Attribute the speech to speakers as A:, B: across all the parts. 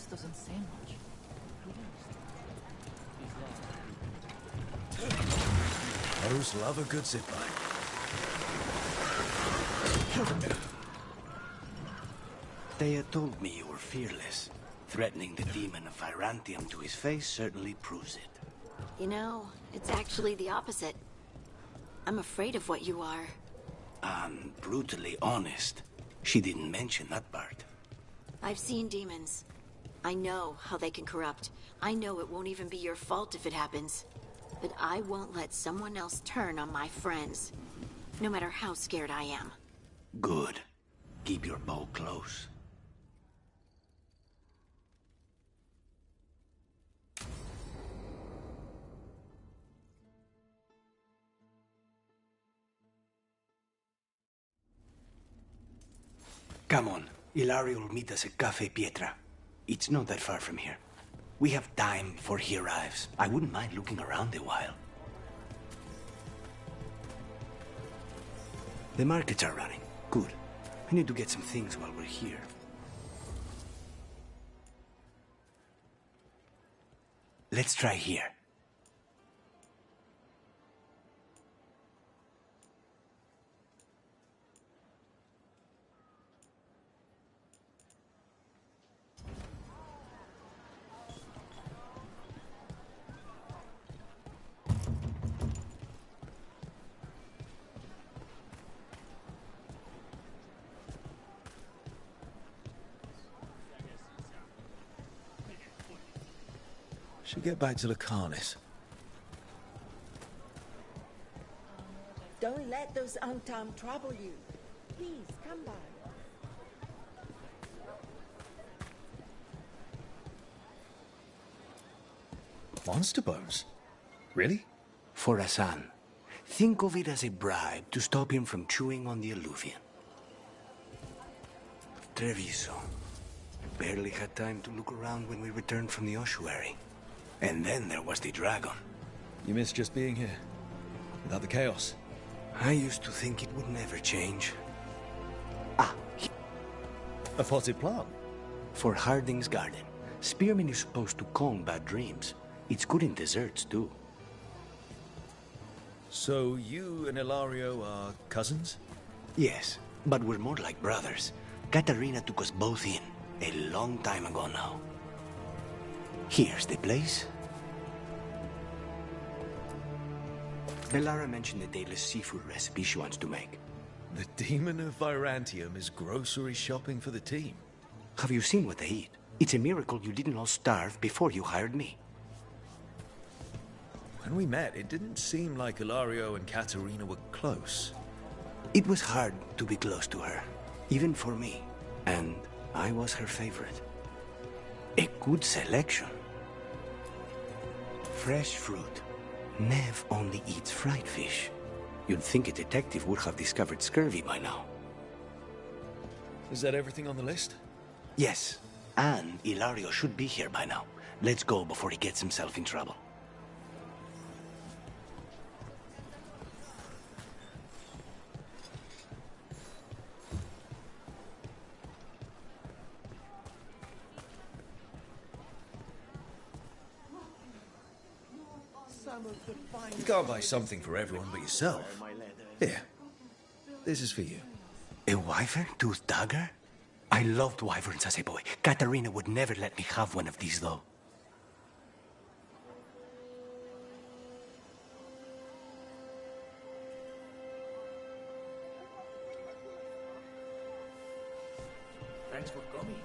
A: This doesn't say much.
B: Those love a good zipline.
C: They had told me you were fearless. Threatening the demon of Virantium to his face certainly proves it.
D: You know, it's actually the opposite. I'm afraid of what you are.
C: I'm brutally honest. She didn't mention that part.
D: I've seen demons. I know how they can corrupt. I know it won't even be your fault if it happens. But I won't let someone else turn on my friends. No matter how scared I am.
C: Good. Keep your bow close. Come on. Ilario will meet us at Cafe Pietra. It's not that far from here. We have time before he arrives. I wouldn't mind looking around a while. The markets are running. Good. I need to get some things while we're here. Let's try here.
B: Should get back to Lucanus.
E: Don't let those Untom trouble you. Please, come by.
B: Monster bones? Really?
C: For Hassan. Think of it as a bribe to stop him from chewing on the alluvian. Treviso. Barely had time to look around when we returned from the ossuary. And then there was the dragon.
B: You miss just being here? Without the chaos?
C: I used to think it would never change.
B: A potted plant?
C: For Harding's garden. Spearmint is supposed to calm bad dreams. It's good in desserts, too.
B: So you and Ilario are cousins?
C: Yes, but we're more like brothers. Katarina took us both in, a long time ago now. Here's the place. Belara mentioned the daily seafood recipe she wants to make.
B: The demon of Virantium is grocery shopping for the team.
C: Have you seen what they eat? It's a miracle you didn't all starve before you hired me.
B: When we met, it didn't seem like Ilario and Katarina were close.
C: It was hard to be close to her, even for me. And I was her favorite. A good selection. Fresh fruit. Nev only eats fried fish. You'd think a detective would have discovered scurvy by now.
B: Is that everything on the list?
C: Yes, and Ilario should be here by now. Let's go before he gets himself in trouble.
B: You can't buy something for everyone but yourself. Here. This is for you.
C: A wyvern-toothed dagger? I loved wyverns as a boy. Katarina would never let me have one of these, though.
A: Thanks for coming.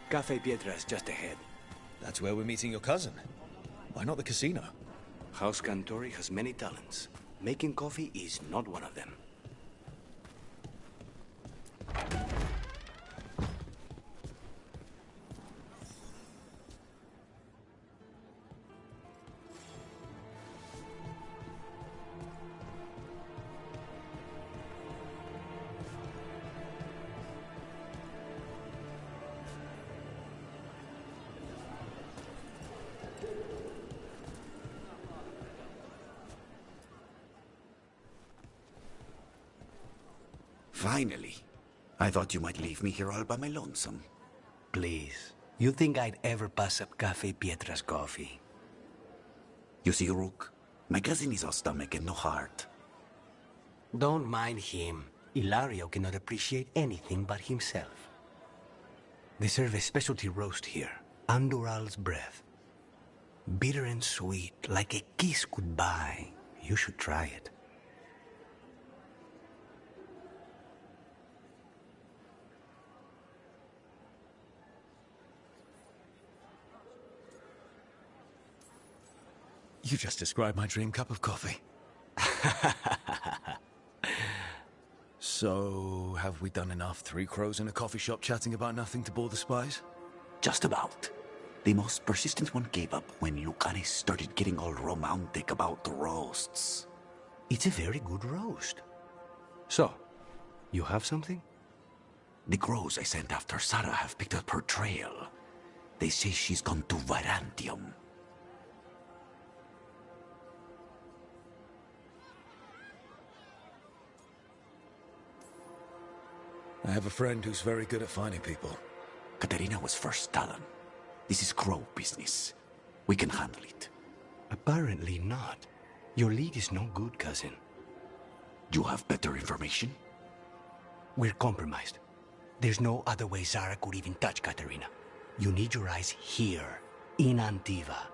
C: Cafe Pietra is just ahead.
B: That's where we're meeting your cousin. Why not the casino?
C: House Cantori has many talents. Making coffee is not one of them. Finally. I thought you might leave me here all by my lonesome.
F: Please. You think I'd ever pass up Cafe Pietra's coffee?
C: You see, Rook, my cousin is all stomach and no heart.
F: Don't mind him. Ilario cannot appreciate anything but himself. They serve a specialty roast here, Andoral's breath. Bitter and sweet, like a kiss goodbye. You should try it.
B: You just described my dream cup of coffee. So, have we done enough Three Crows in a coffee shop chatting about nothing to bore the spies?
C: Just about. The most persistent one gave up when Lucanes started getting all romantic about the roasts.
F: It's a very good roast. So, you have something?
C: The crows I sent after Sarah have picked up her trail. They say she's gone to Varantium.
B: I have a friend who's very good at finding people.
C: Katerina was first Talon. This is crow business. We can handle it.
F: Apparently not. Your lead is no good, cousin.
C: You have better information?
F: We're compromised. There's no other way Zara could even touch Katerina. You need your eyes here, in Antiva.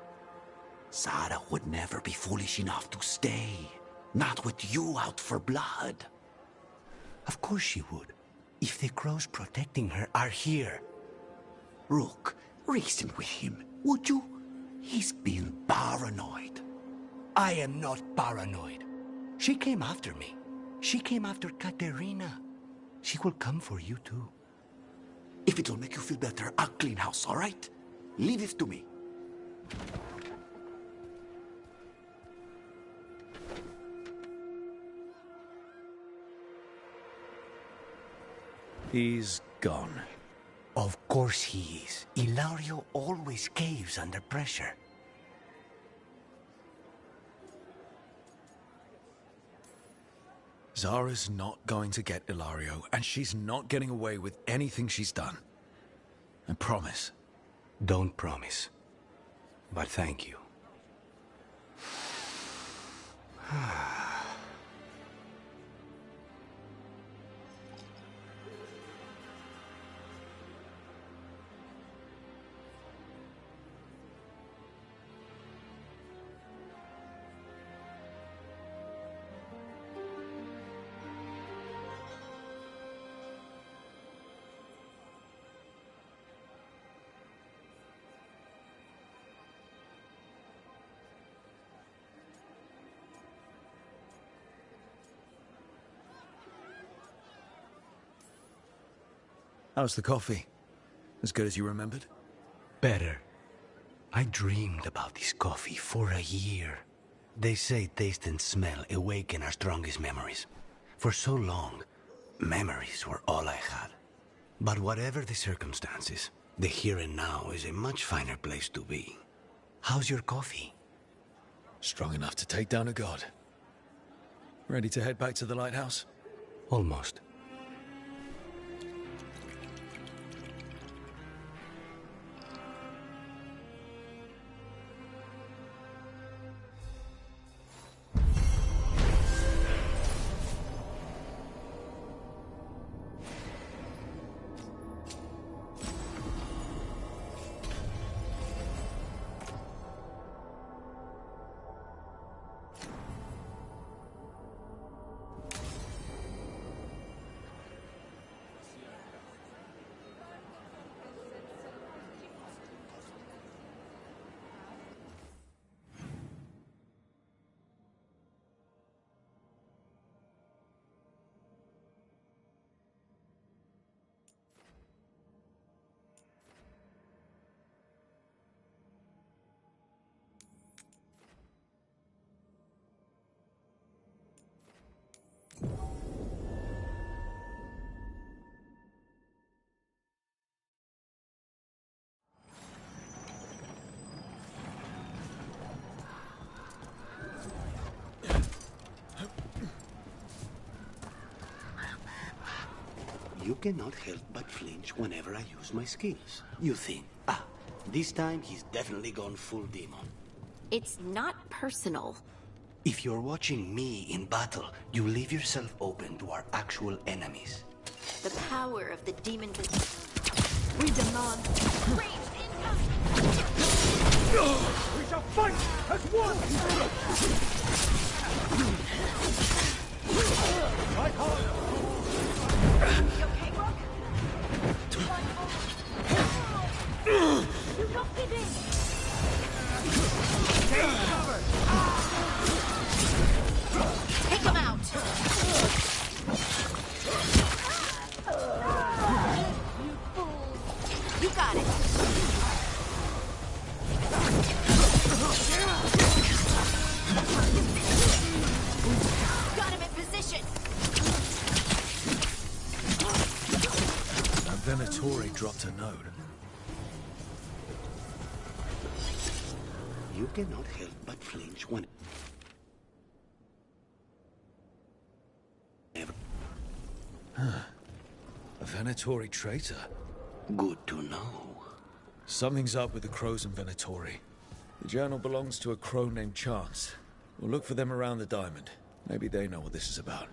C: Zara would never be foolish enough to stay. Not with you out for blood.
F: Of course she would. If the crows protecting her are here.
C: Rook, reason with him, would you? He's being paranoid.
F: I am not paranoid. She came after me. She came after Katerina. She will come for you too.
C: If it'll make you feel better, I'll clean house, all right? Leave it to me.
B: He's gone.
F: Of course he is. Ilario always caves under pressure.
B: Zara's not going to get Ilario, and she's not getting away with anything she's done. I promise.
F: Don't promise. But thank you.
B: How's the coffee? As good as you remembered?
F: Better. I dreamed about this coffee for a year. They say taste and smell awaken our strongest memories. For so long, memories were all I had. But whatever the circumstances, the here and now is a much finer place to be. How's your coffee?
B: Strong enough to take down a god. Ready to head back to the lighthouse?
F: Almost.
C: cannot help but flinch whenever I use my skills. You think, this time he's definitely gone full demon.
D: It's not personal.
C: If you're watching me in battle, you leave yourself open to our actual enemies.
D: The power of the demon...
E: We demand.
D: Range incoming!
A: We shall fight as one! Right on!
D: You okay, Rook? You don't fit in!
A: Take cover!
D: Take him out! You got it! Got him in position!
B: That Venatori dropped a note.
C: You cannot help but flinch when...
B: A Venatori traitor.
C: Good to know.
B: Something's up with the crows and Venatori. The journal belongs to a crow named Chance. We'll look for them around the diamond. Maybe they know what this is about.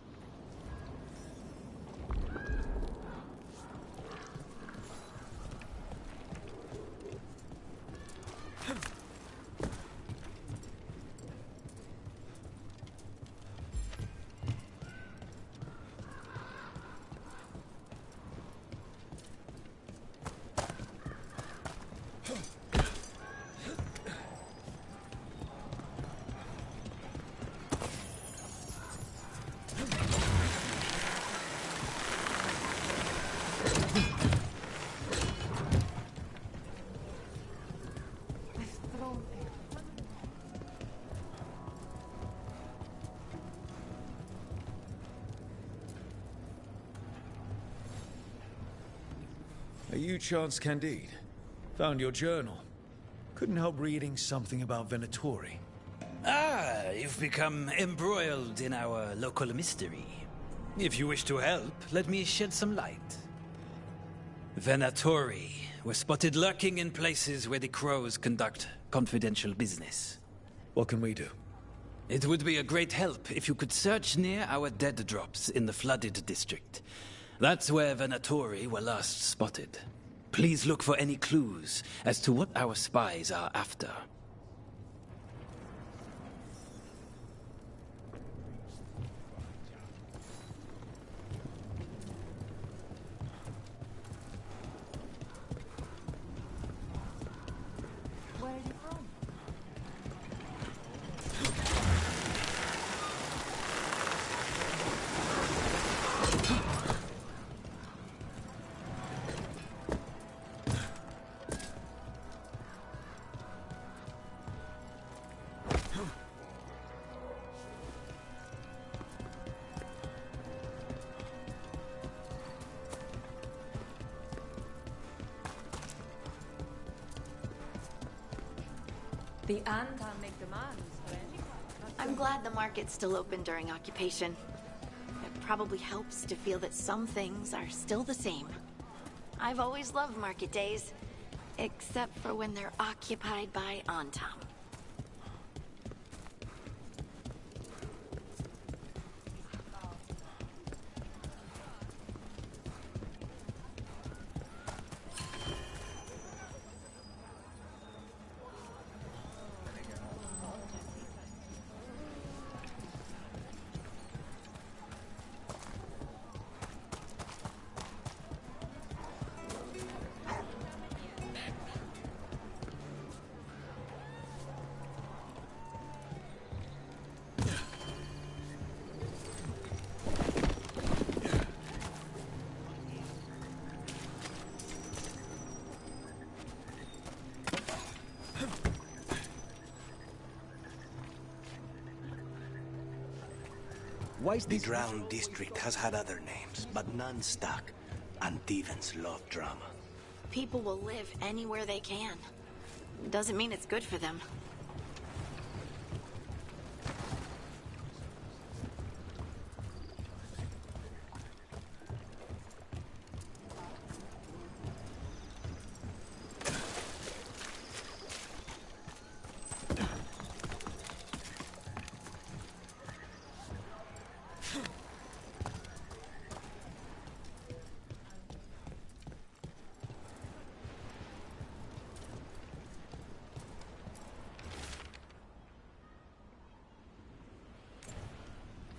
B: Are you Chance Candide? Found your journal. Couldn't help reading something about Venatori.
G: Ah, you've become embroiled in our local mystery. If you wish to help, let me shed some light. Venatori were spotted lurking in places where the crows conduct confidential business.
B: What can we do?
G: It would be a great help if you could search near our dead drops in the flooded district. That's where Venatori were last spotted. Please look for any clues as to what our spies are after.
E: Where are you from? The Anton make demands for any part.
D: I'm glad the market's still open during occupation. It probably helps to feel that some things are still the same. I've always loved market days, except for when they're occupied by Anton.
C: The Drowned District has had other names, but none stuck. Antevans love drama.
D: People will live anywhere they can. Doesn't mean it's good for them.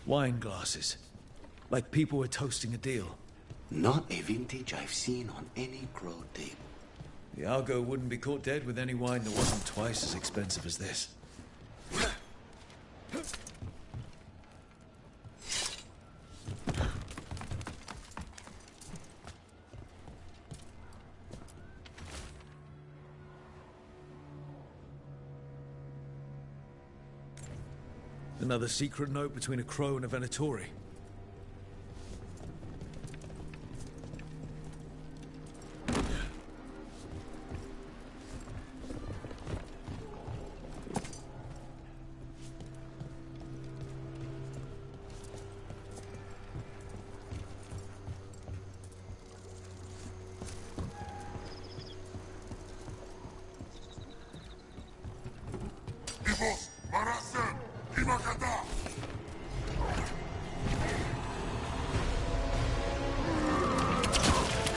B: Wine glasses. Like people were toasting a deal.
C: Not a vintage I've seen on any crow table.
B: The Algo wouldn't be caught dead with any wine that wasn't twice as expensive as this. Another secret note between a crow and a Venatori.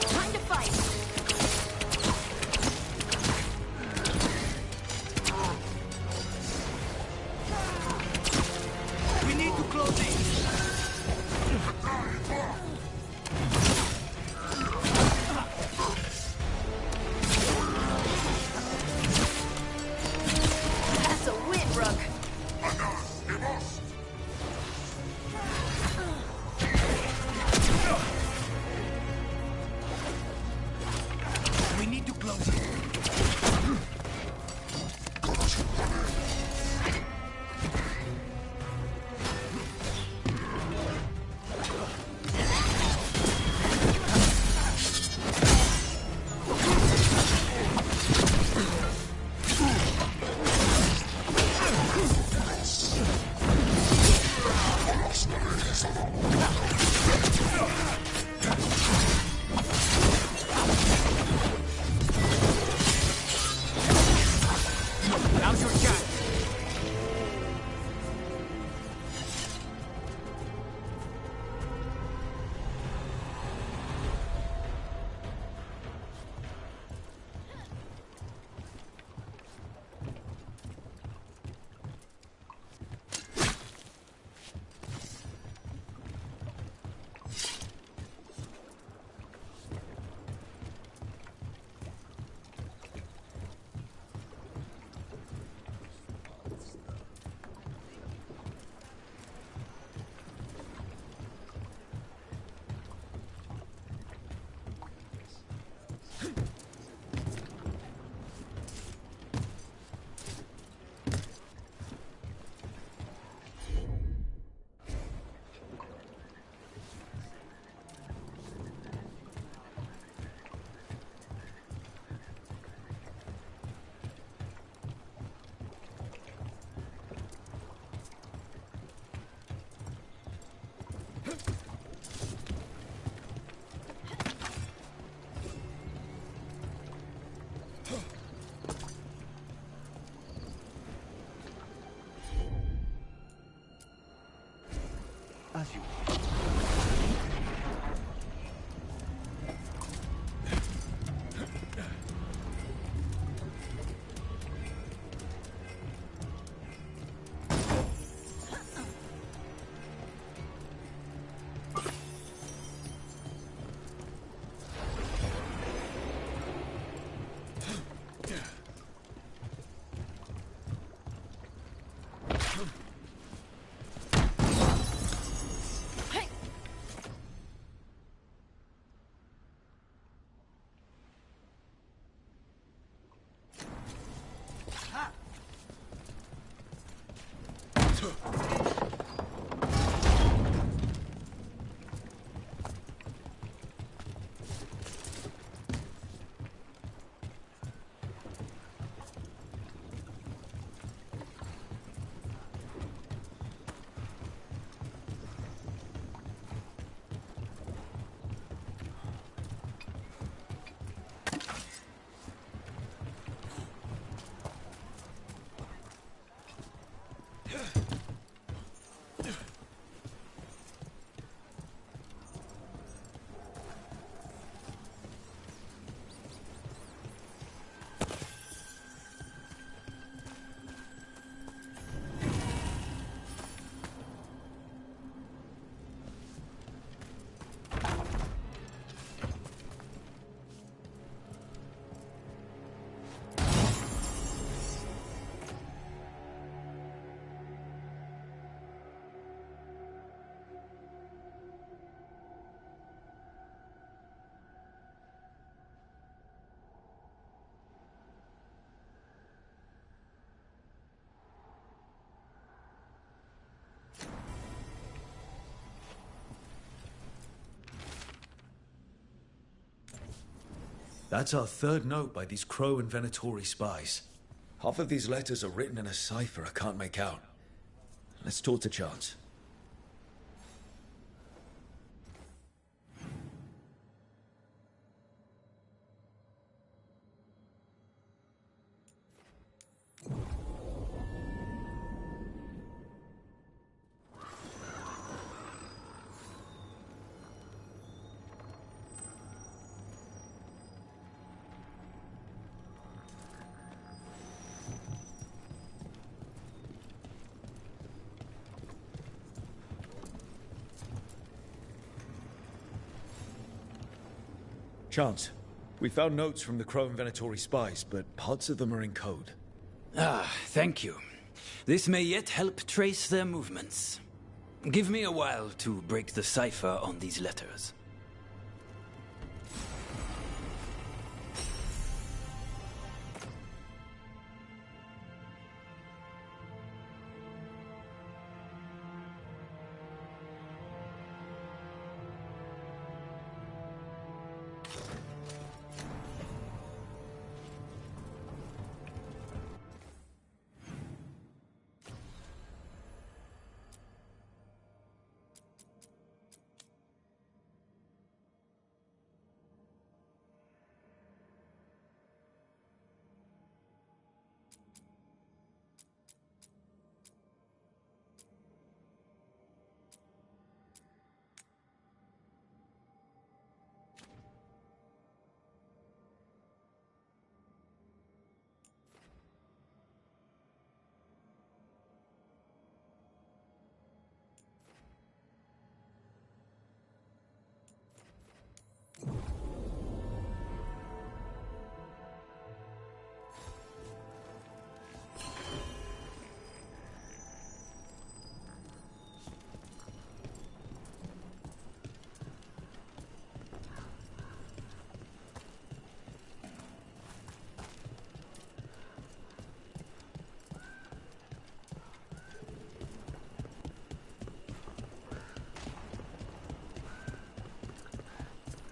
D: Time to fight!
C: We need to close in.
D: That's a win, Rook!
C: We need to close it. Now's your chance. As you
D: Hey!
B: That's our third note by these Crow and Venatori spies. Half of these letters are written in a cipher I can't make out. Let's talk to Chance. Chance, we found notes from the Crow and Venatori spies, but parts of them are in code.
G: Ah, thank you. This may yet help trace their movements. Give me a while to break the cipher on these letters.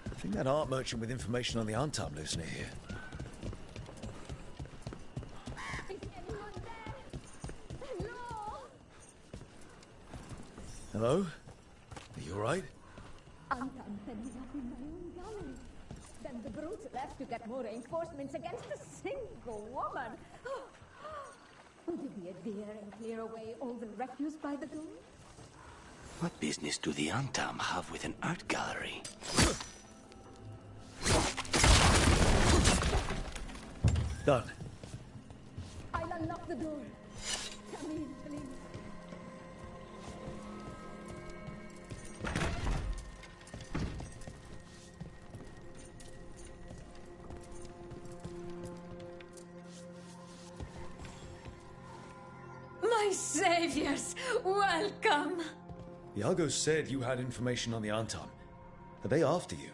B: I think that art merchant with information on the Antam lives near here.
H: Is anyone there? Hello?
B: Hello? Are you alright?
H: Anton said he's up in my own gallery. Then the brutes left to get more reinforcements against a single woman. Would you be a dear and clear away all the refuse by the door?
C: What business do the Antam have with an art gallery?
B: Done.
H: I'll unlock the door. Come in, please. My saviors, welcome!
B: Iago said you had information on the Antam. Are they after you?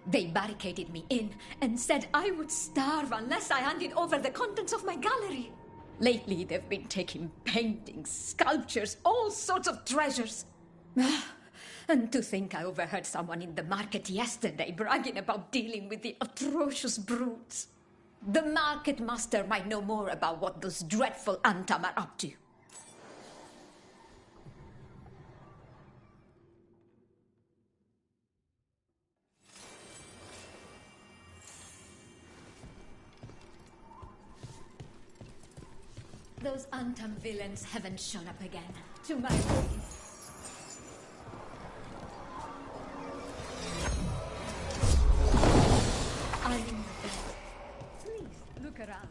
H: They barricaded me in and said I would starve unless I handed over the contents of my gallery. Lately, they've been taking paintings, sculptures, all sorts of treasures. And to think I overheard someone in the market yesterday bragging about dealing with the atrocious brutes. The market master might know more about what those dreadful Antam are up to. Those Antam villains haven't shown up again. To my ways. I'm in the bed. Please, look around.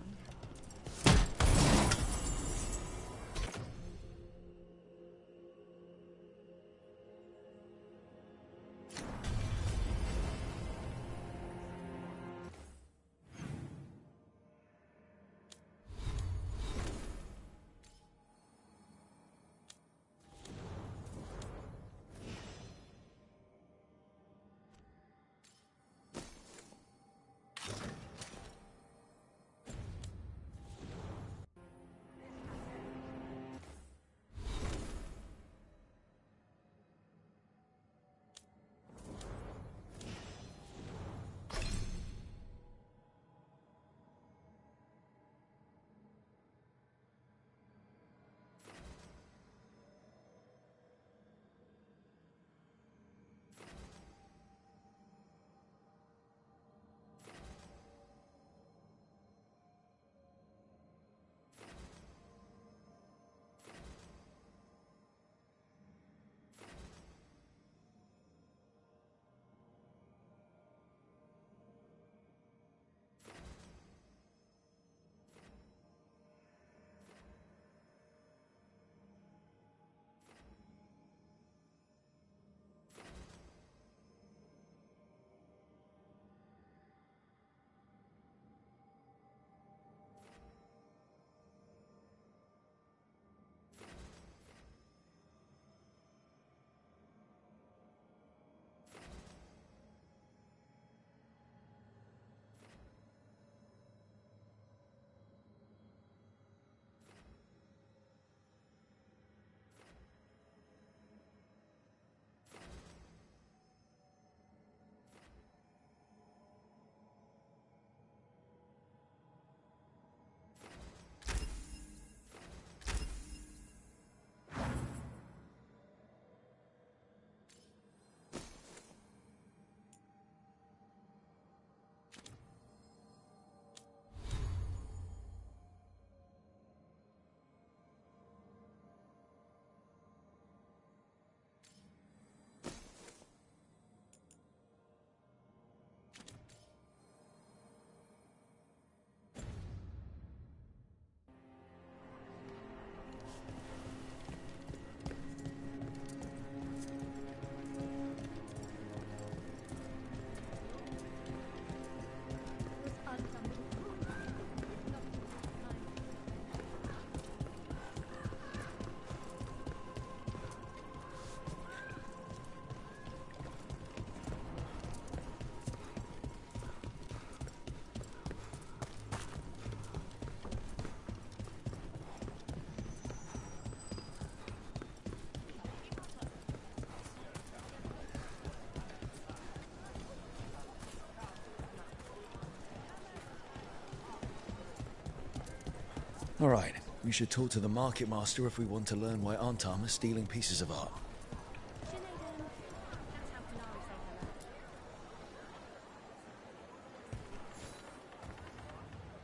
B: All right, we should talk to the market master if we want to learn why Antam is stealing pieces of art.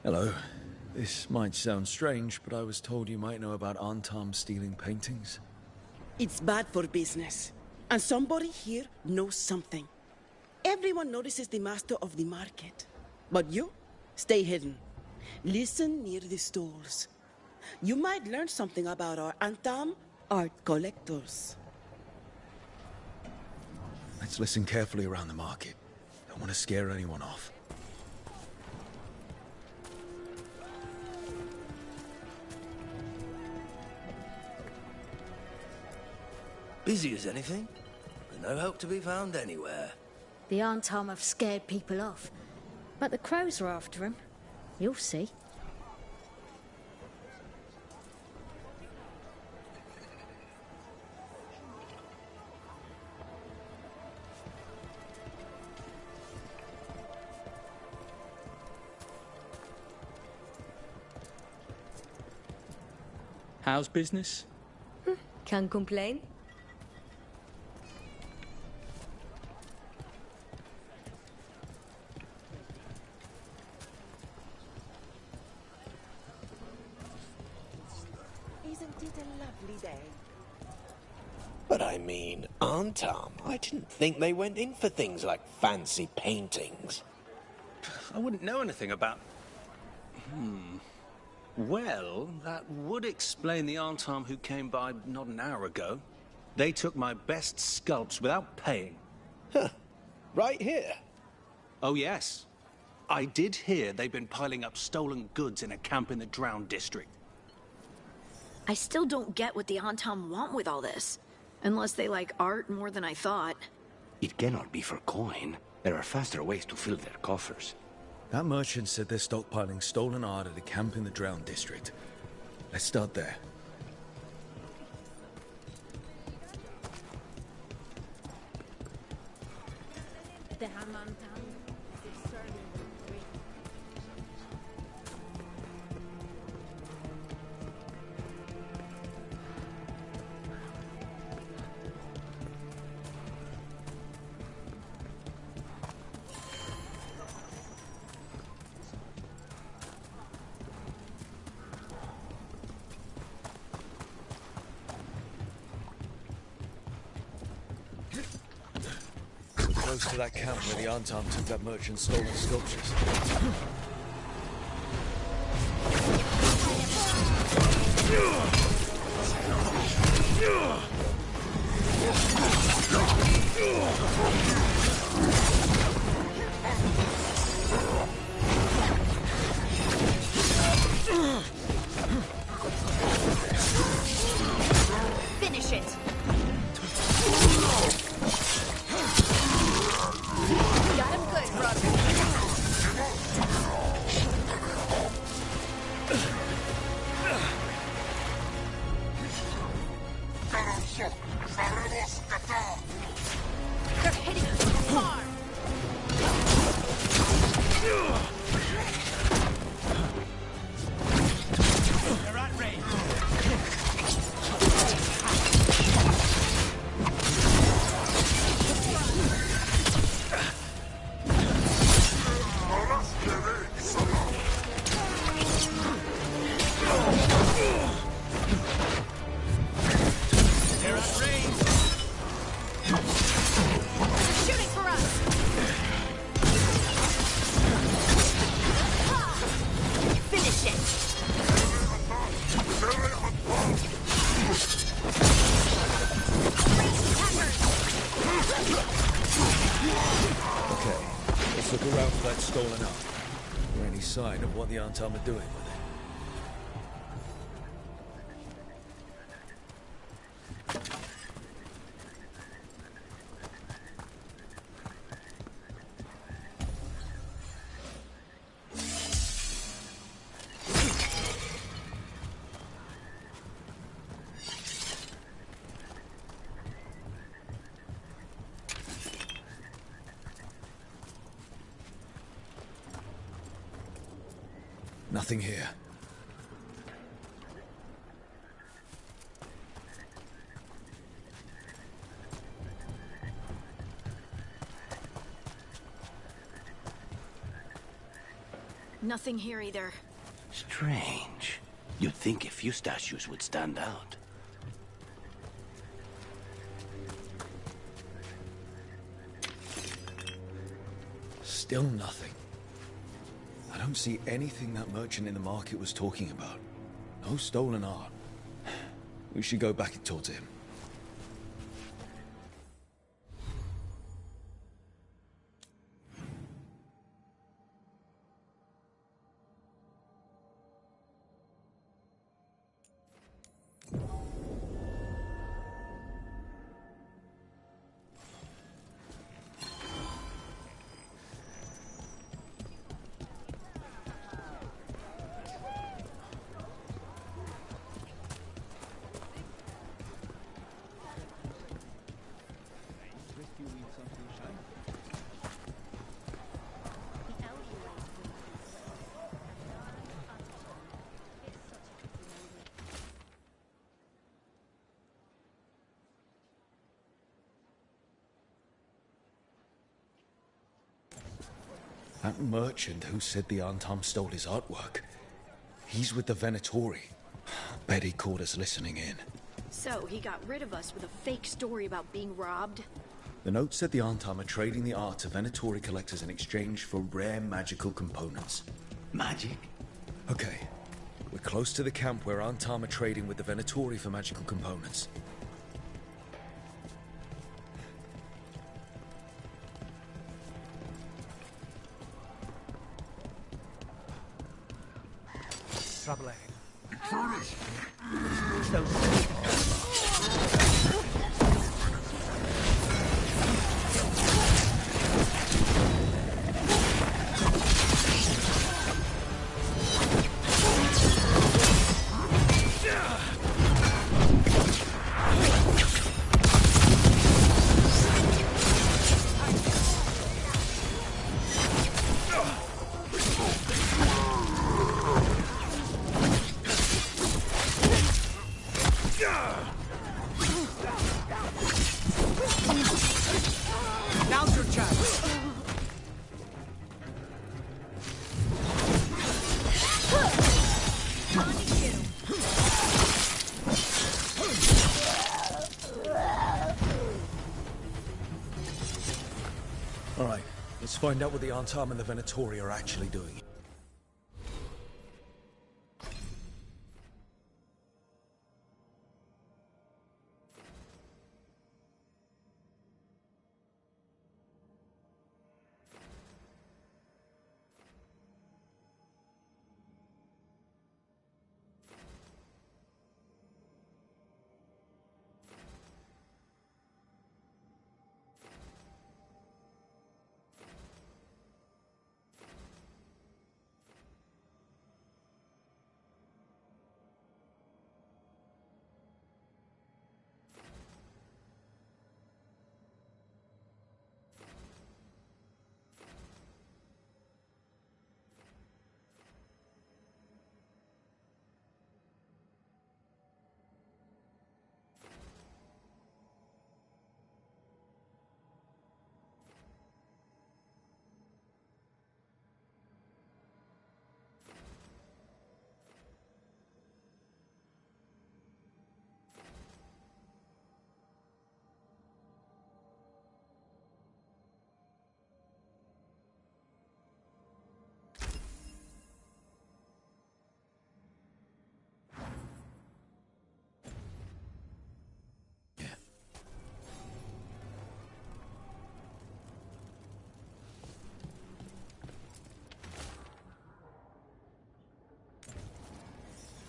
B: Hello. This might sound strange, but I was told you might know about Antam stealing paintings.
E: It's bad for business. And somebody here knows something. Everyone notices the master of the market. But you, stay hidden. Listen near the stalls. You might learn something about our Antam art collectors.
B: Let's listen carefully around the market. Don't want to scare anyone off.
I: Busy as anything, but no help to be found anywhere.
J: The Antam have scared people off, but the crows are after him. You'll see.
K: How's business?
J: Can't complain.
E: Isn't it a lovely day?
C: But I mean, Antam, I didn't think they went in for things like fancy paintings.
F: I wouldn't know anything about... Well, that would explain the Antam who came by not an hour ago. They took my best sculpts without paying.
C: Huh. Right here.
F: Oh, yes. I did hear they've been piling up stolen goods in a camp in the Drowned district.
D: I still don't get what the Antam want with all this. Unless they like art more than I thought.
C: It cannot be for coin. There are faster ways to fill their coffers.
B: That merchant said they're stockpiling stolen art at a camp in the Drowned district. Let's start there.
J: The Hamantam is serving free.
B: Close to that camp where the Antam took that merchant's stolen sculptures.
D: Finish it! Got him good, brother. They're hitting us hard.
A: They're at range. They're at range.
D: They're shooting for us. Finish it.
B: Okay, let's look around for that stolen art. Is there any sign of what the Antam are doing with it? Nothing here.
D: Nothing here either.
C: Strange. You'd think a few statues would stand out.
B: Still nothing. I don't see anything that merchant in the market was talking about. No stolen art. We should go back and talk to him. That merchant who said the Antam stole his artwork. He's with the Venatori. Bet he caught us listening in.
D: So, he got rid of us with a fake story about being robbed?
B: The note said the Antam are trading the art to Venatori collectors in exchange for rare magical components.
C: Magic?
B: Okay. We're close to the camp where Antam are trading with the Venatori for magical components.
A: Trouble ahead. Now's your chance.
B: All right, let's find out what the Antam and the Venatori are actually doing.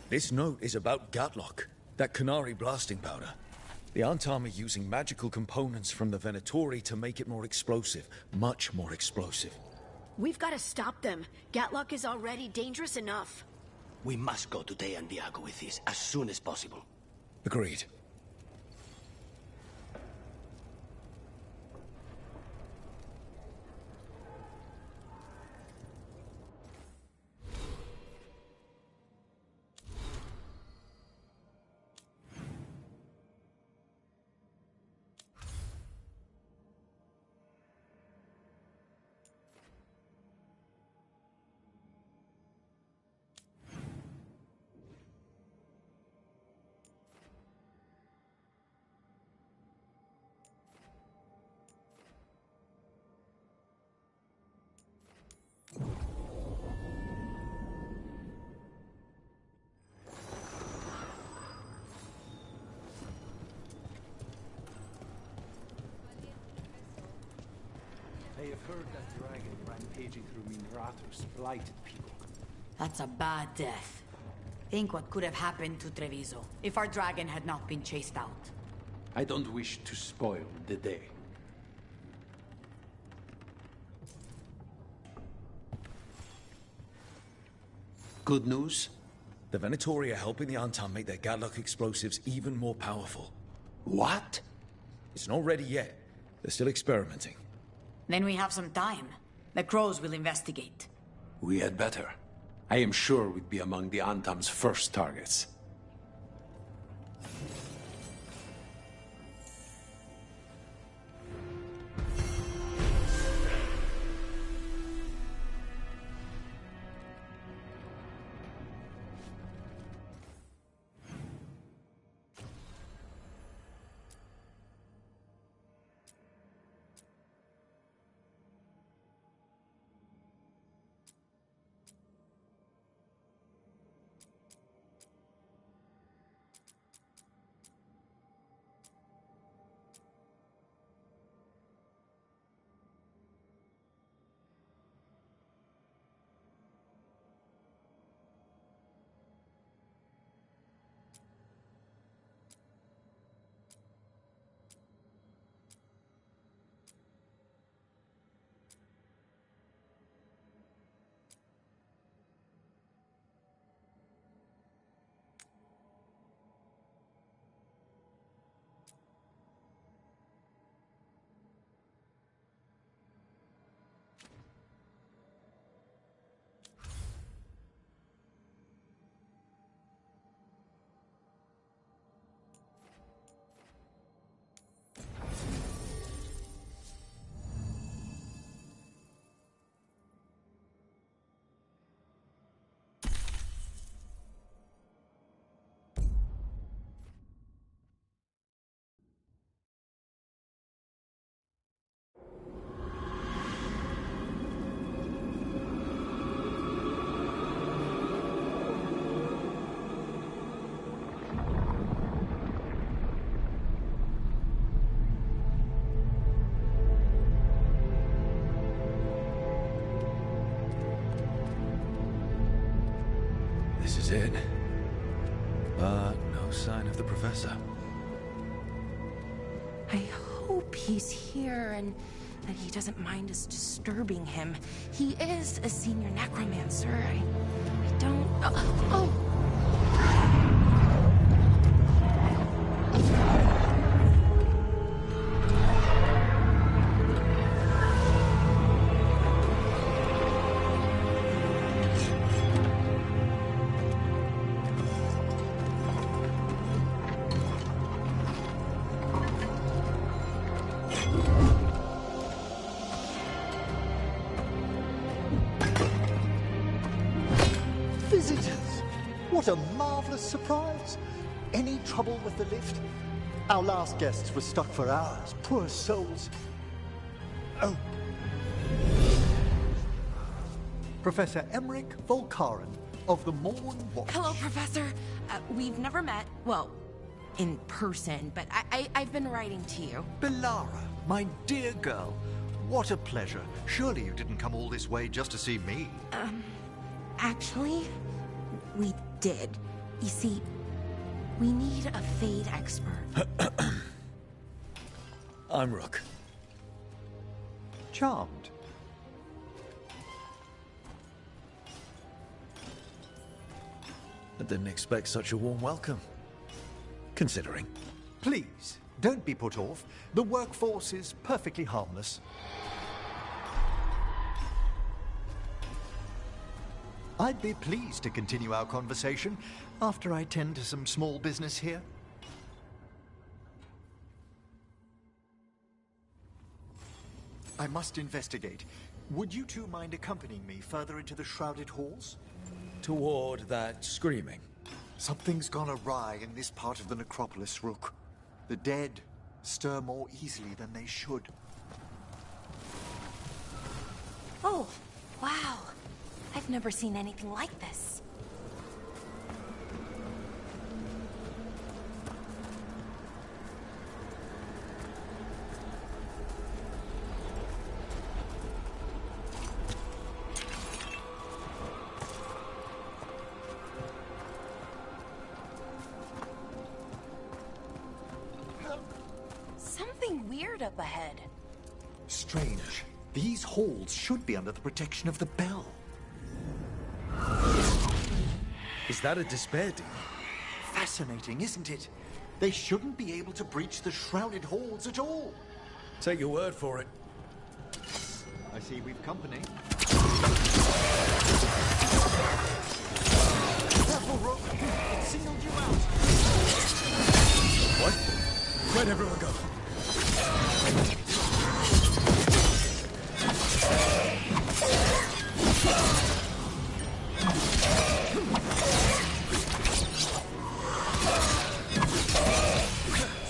B: This note is about Gatlock, that Canary blasting powder. The Antam are using magical components from the Venatori to make it more explosive, much more explosive.
D: We've got to stop them. Gatlock is already dangerous enough.
C: We must go to Deandiago with this as soon as possible.
B: Agreed.
A: heard that dragon rampaging through Minrathous blighted people.
K: That's a bad death. Think what could have happened to Treviso if our dragon had not been chased out.
A: I don't wish to spoil the day.
I: Good news?
B: The Venatori are helping the Antam make their Gatlock explosives even more powerful.
I: What?
B: It's not ready yet. They're still experimenting.
K: Then we have some time. The crows will investigate.
A: We had better. I am sure we'd be among the Antam's first targets.
B: This is it. But no sign of the professor.
L: I hope he's here and that he doesn't mind us disturbing him. He is a senior necromancer. I don't... Oh!
M: Visitors! What a marvelous surprise! Any trouble with the lift? Our last guests were stuck for hours. Poor souls. Oh. Professor Emmerich Volkaren of the Morn Watch.
L: Hello, Professor. We've never met, well, in person, but I've been writing to you.
M: Belara, my dear girl. What a pleasure. Surely you didn't come all this way just to see me.
L: Actually, we did. You see, we need a Fade expert.
B: I'm Rook.
M: Charmed.
B: I didn't expect such a warm welcome. Considering.
M: Please, don't be put off. The workforce is perfectly harmless. I'd be pleased to continue our conversation after I tend to some small business here. I must investigate. Would you two mind accompanying me further into the shrouded halls?
B: Toward that screaming.
M: Something's gone awry in this part of the necropolis, Rook. The dead stir more easily than they should.
L: Oh, wow. I've never seen anything like this. up ahead.
M: Strange. These halls should be under the protection of the bell.
B: Is that a despair demon?
M: Fascinating, isn't it? They shouldn't be able to breach the shrouded halls at all.
B: Take your word for it.
M: I see we've company. Careful, Rook. It signaled you out.
B: What? Where'd everyone go?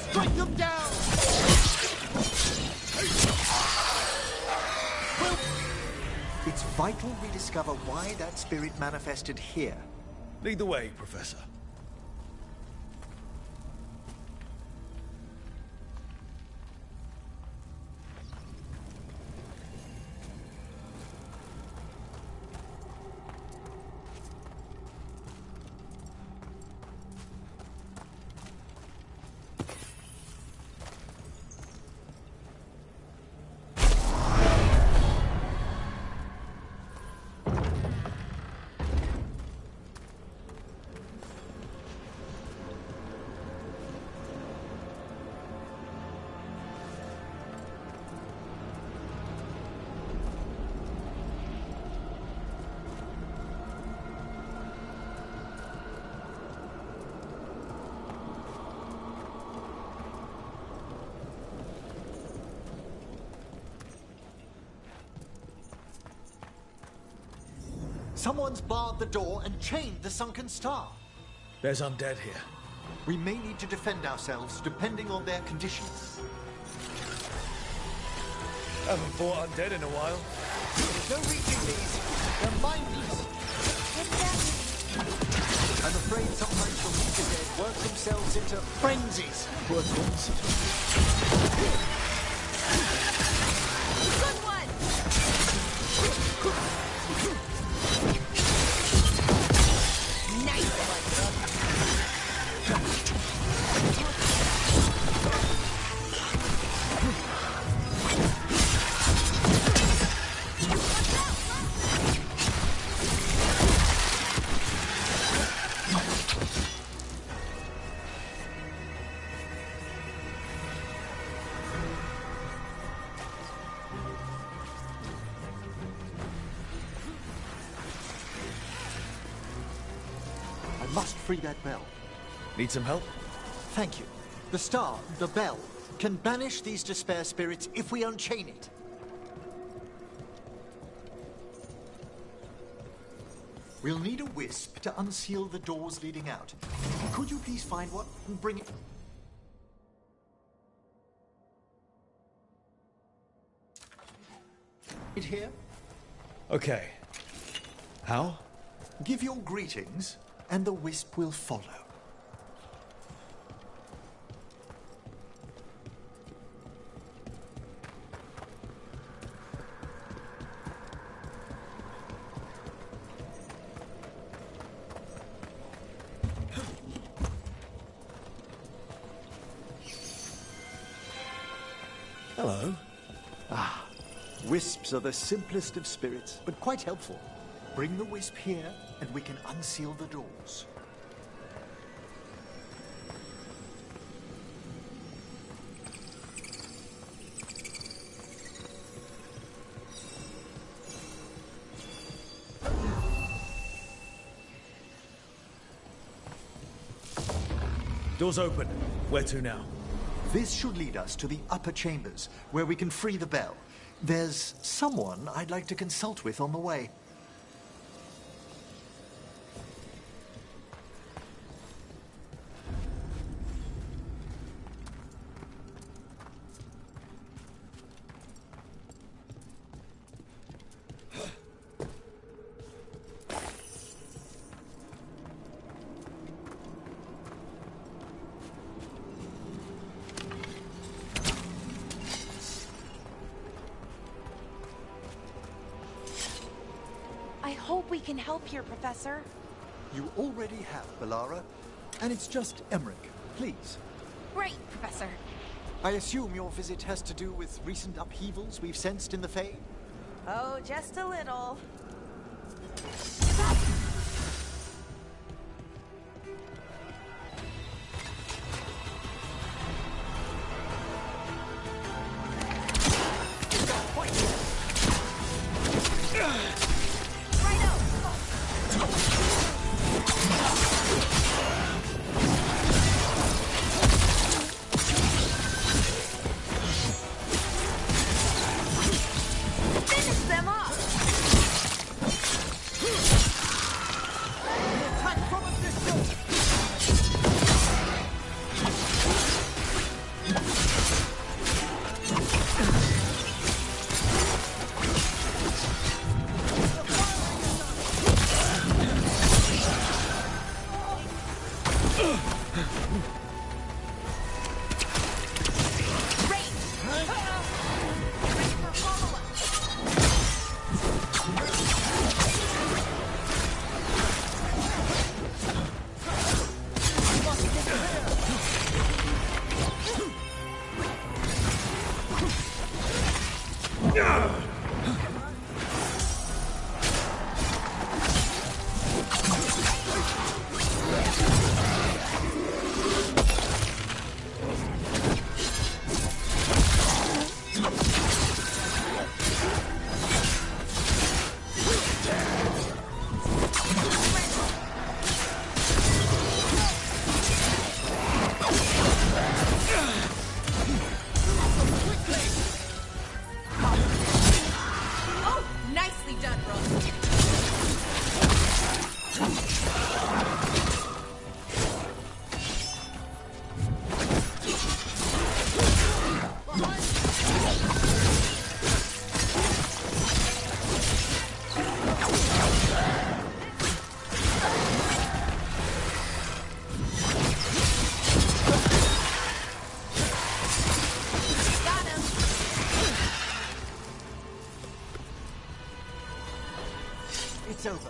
M: Strike them down! Well, it's vital we discover why that spirit manifested here.
B: Lead the way, Professor.
M: Someone's barred the door and chained the sunken star.
B: There's undead here.
M: We may need to defend ourselves depending on their conditions.
B: Haven't fought undead in a while.
M: There's no reaching these. They're mindless. I'm afraid sometimes the weak dead work themselves into frenzies.
B: Poor things.
L: Good one! Nice one,
M: I must free that bell.
B: Need some help?
M: Thank you. The star, the bell, can banish these despair spirits if we unchain it. We'll need a wisp to unseal the doors leading out. Could you please find one and bring it? It here?
B: Okay. How?
M: Give your greetings, and the wisp will follow.
B: Hello.
M: Wisps are the simplest of spirits, but quite helpful. Bring the wisp here, and we can unseal the doors.
B: Door's open. Where to now?
M: This should lead us to the upper chambers, where we can free the bell. There's someone I'd like to consult with on the way.
L: I hope we can help here, Professor.
M: You already have, Bellara. And it's just Emmerich. Please.
L: Great, Professor.
M: I assume your visit has to do with recent upheavals we've sensed in the Fae?
L: Oh, just a little.
M: It's over.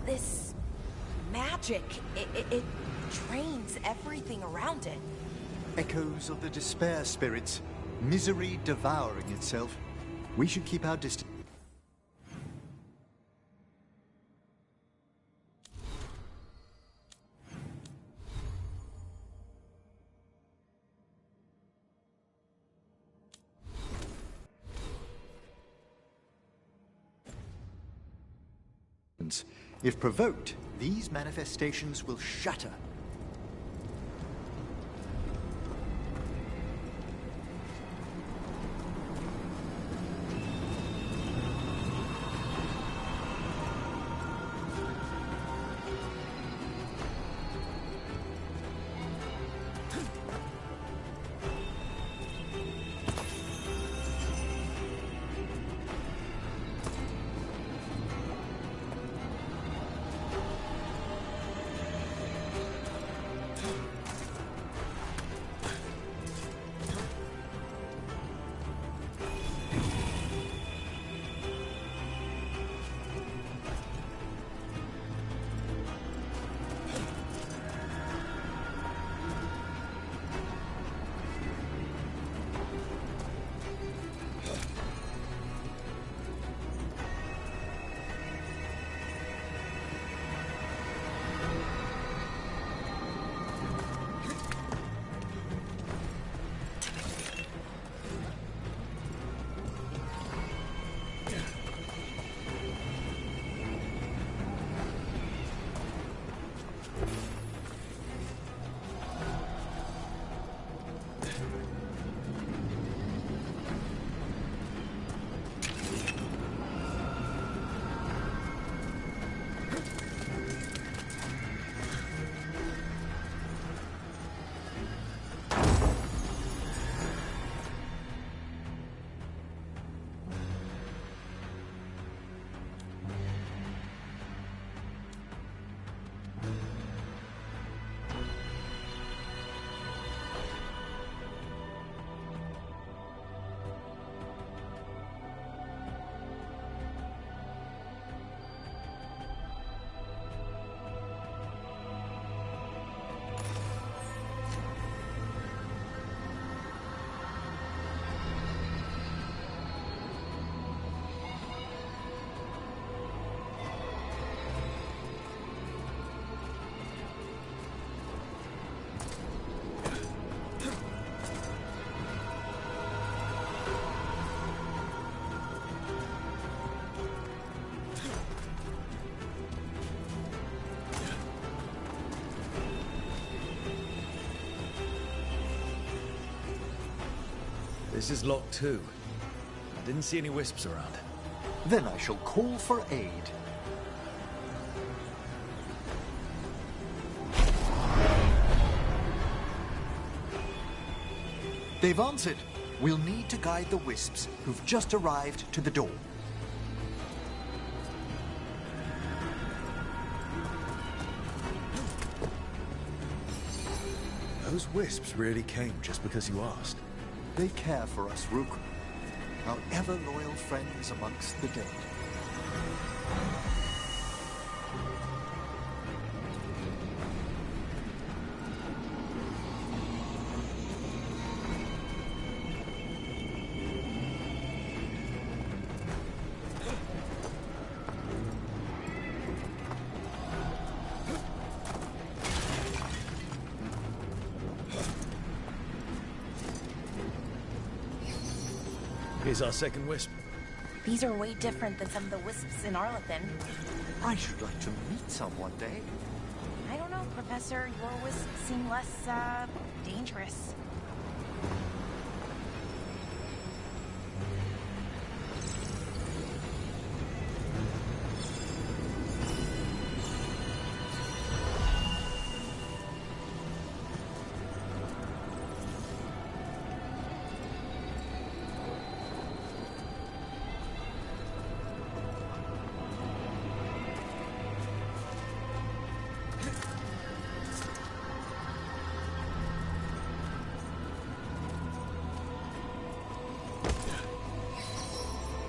L: This magic, it drains everything around it.
M: Echoes of the despair spirits, misery devouring itself. We should keep our distance. If provoked, these manifestations will shatter.
B: This is locked too. I didn't see any wisps around.
M: Then I shall call for aid. They've answered. We'll need to guide the wisps who've just arrived to the door.
B: Those wisps really came just because you asked.
M: They care for us, Rook. Our ever-loyal friends amongst the dead.
B: Here's our second wisp.
L: These are way different than some of the wisps in Arlethan.
M: I should like to meet some one day.
L: I don't know, Professor. Your wisps seem less, dangerous.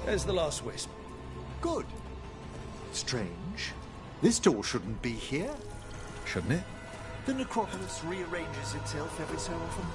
B: There's the last wisp.
M: Good. Strange. This door shouldn't be here.
B: Shouldn't it?
M: The necropolis rearranges itself every so often.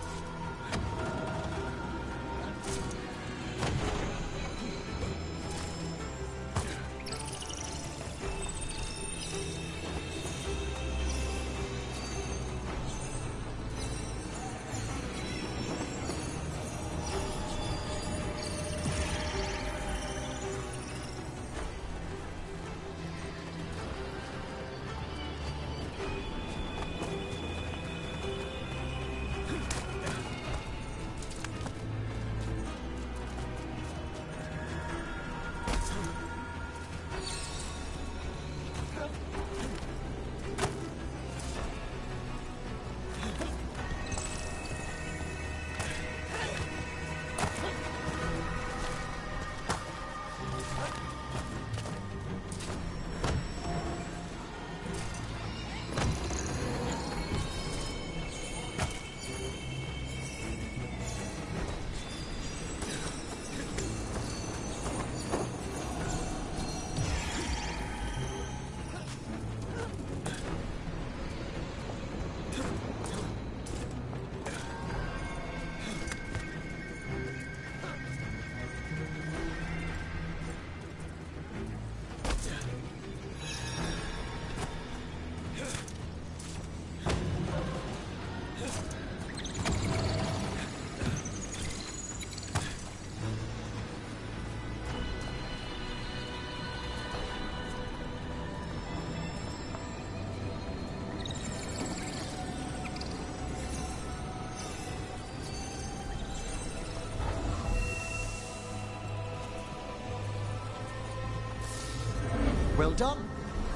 M: Well done.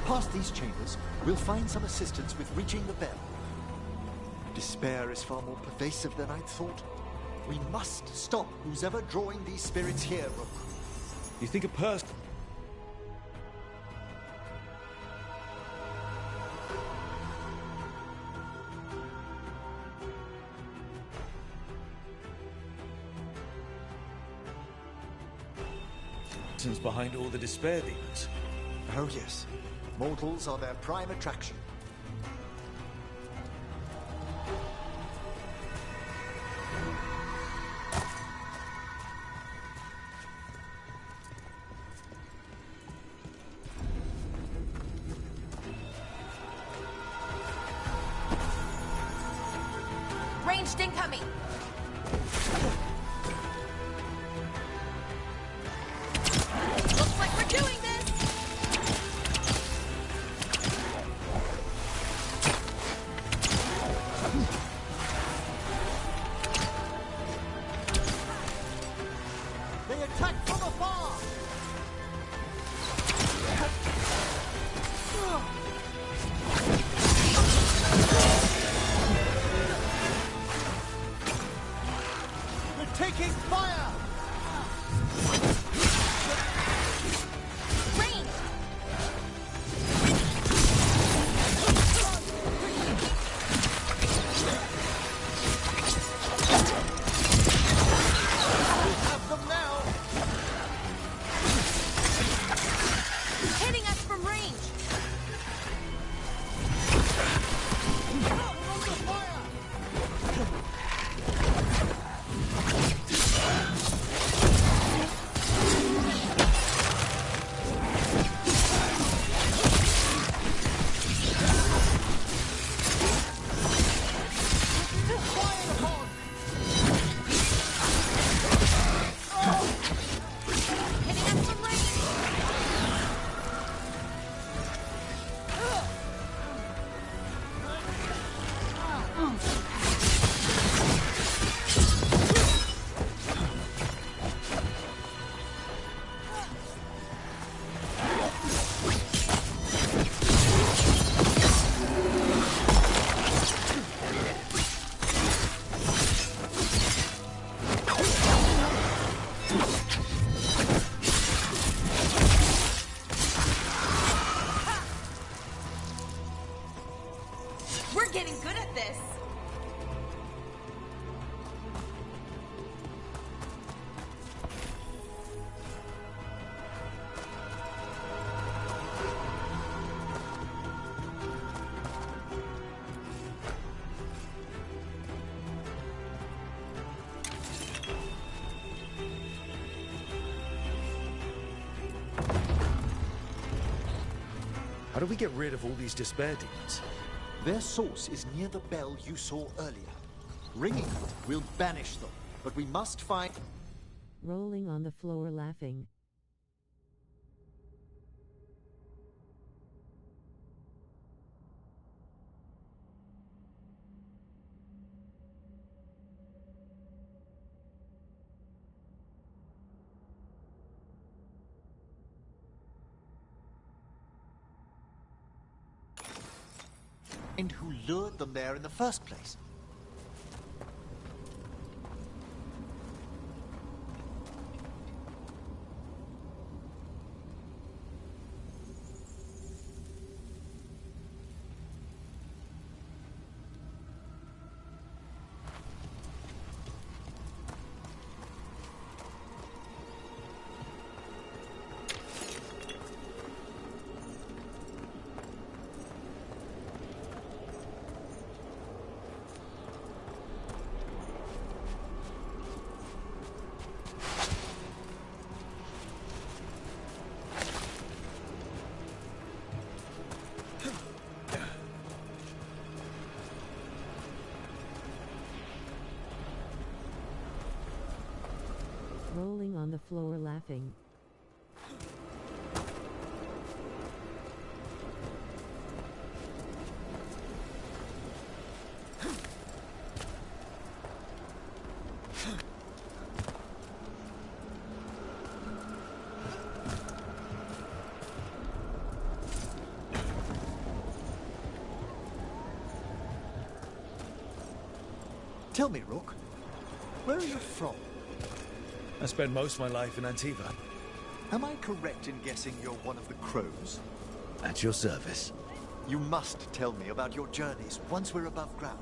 M: Past these chambers, we'll find some assistance with reaching the bell. Despair is far more pervasive than I'd thought. We must stop who's ever drawing these spirits here, Rook.
B: You think a person... behind all the despair demons?
M: Oh yes. Mortals are their prime attraction.
L: Ranged incoming! Looks like we're doing this!
M: taking fire!
L: Rain!
M: We have them now!
L: Hitting us from range! We're getting good at this!
B: How do we get rid of all these despair demons?
M: Their source is near the bell you saw earlier. Ringing it will banish them, but we must find...
N: Rolling on the floor laughing.
M: And who lured them there in the first place?
N: Rolling on the floor laughing.
M: Tell me, Rook, where are you from?
B: I spent most of my life in Antiva.
M: Am I correct in guessing you're one of the crows?
B: At your service.
M: You must tell me about your journeys once we're above ground.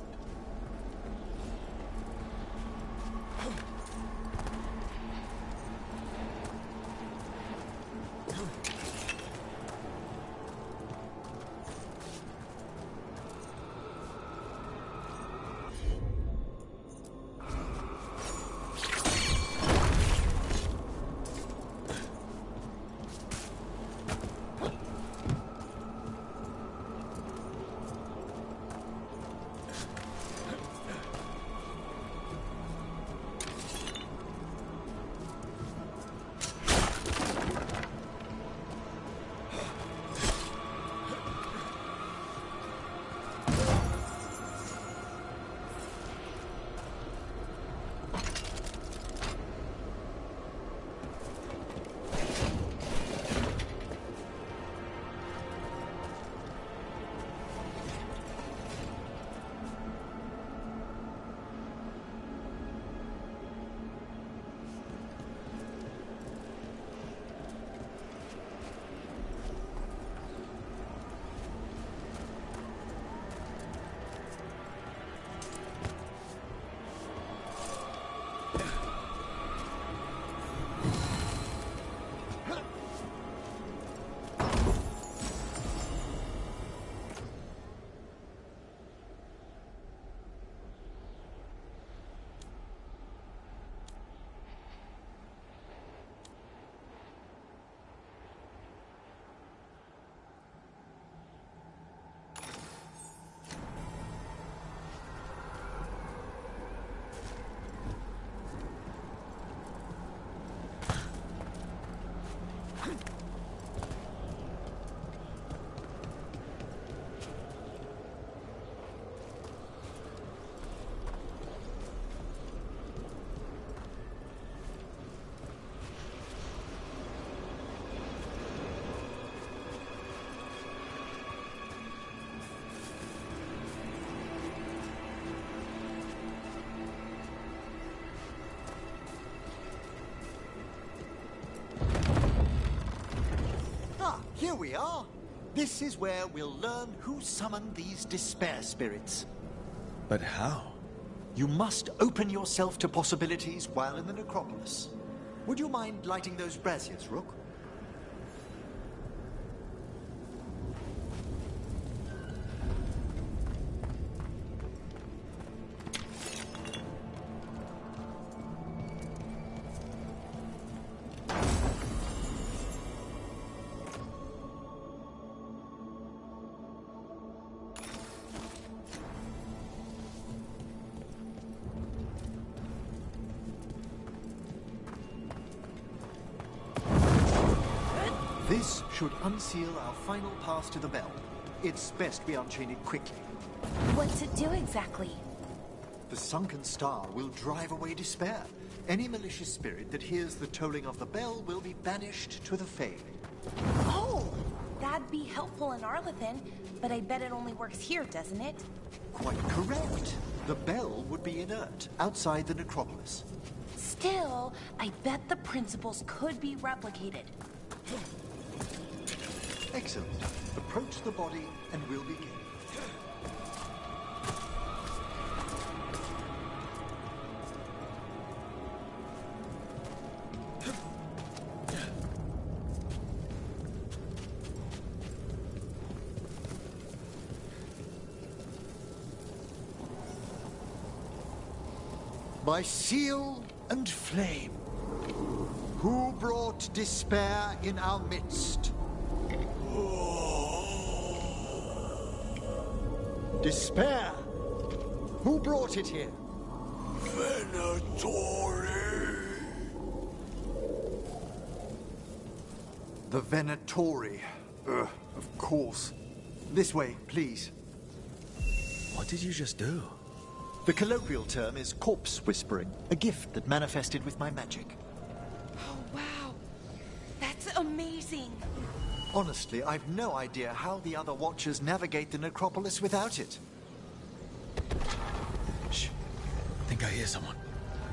M: Here we are. This is where we'll learn who summoned these despair spirits.
B: But how?
M: You must open yourself to possibilities while in the necropolis. Would you mind lighting those braziers, Rook? This should unseal our final pass to the bell. It's best we unchain it quickly.
L: What's it do exactly?
M: The sunken star will drive away despair. Any malicious spirit that hears the tolling of the bell will be banished to the Fae.
L: Oh, that'd be helpful in Arlethan, but I bet it only works here, doesn't it?
M: Quite correct. The bell would be inert, outside the necropolis.
L: Still, I bet the principles could be replicated.
M: Excellent. Approach the body and we'll begin. By seal and flame, who brought despair in our midst? Despair? Who brought it here?
O: Venatori.
M: The Venatori. Of course. This way, please.
B: What did you just do?
M: The colloquial term is corpse whispering, a gift that manifested with my magic.
L: Oh, wow. That's amazing.
M: Honestly, I've no idea how the other Watchers navigate the necropolis without it.
B: Shh. I think I hear someone.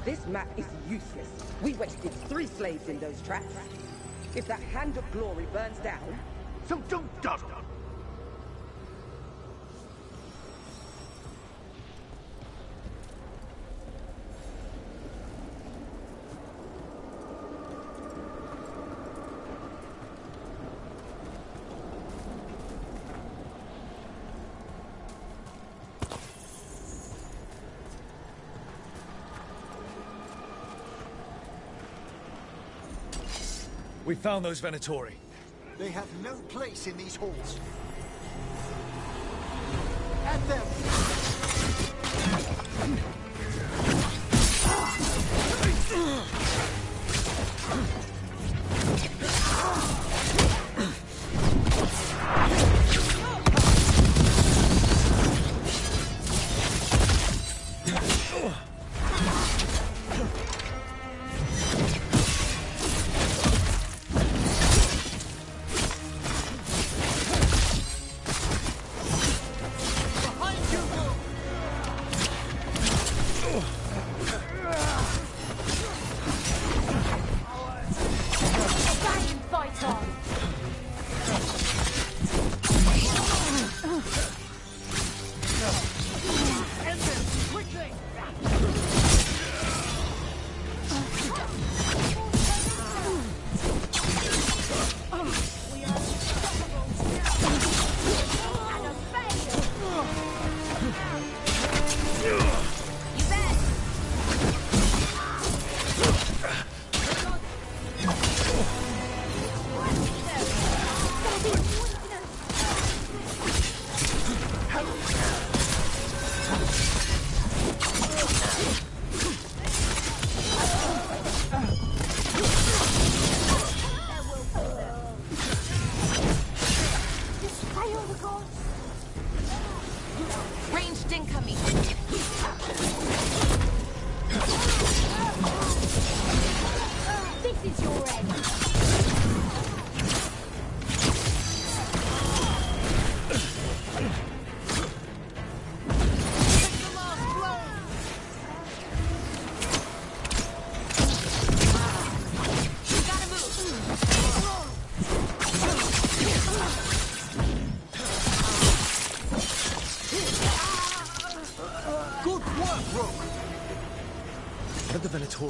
P: This map is useless. We wasted 3 slaves in those traps. If that Hand of Glory burns down...
O: So don't dawdle.
B: We found those Venatori.
M: They have no place in these halls. At them!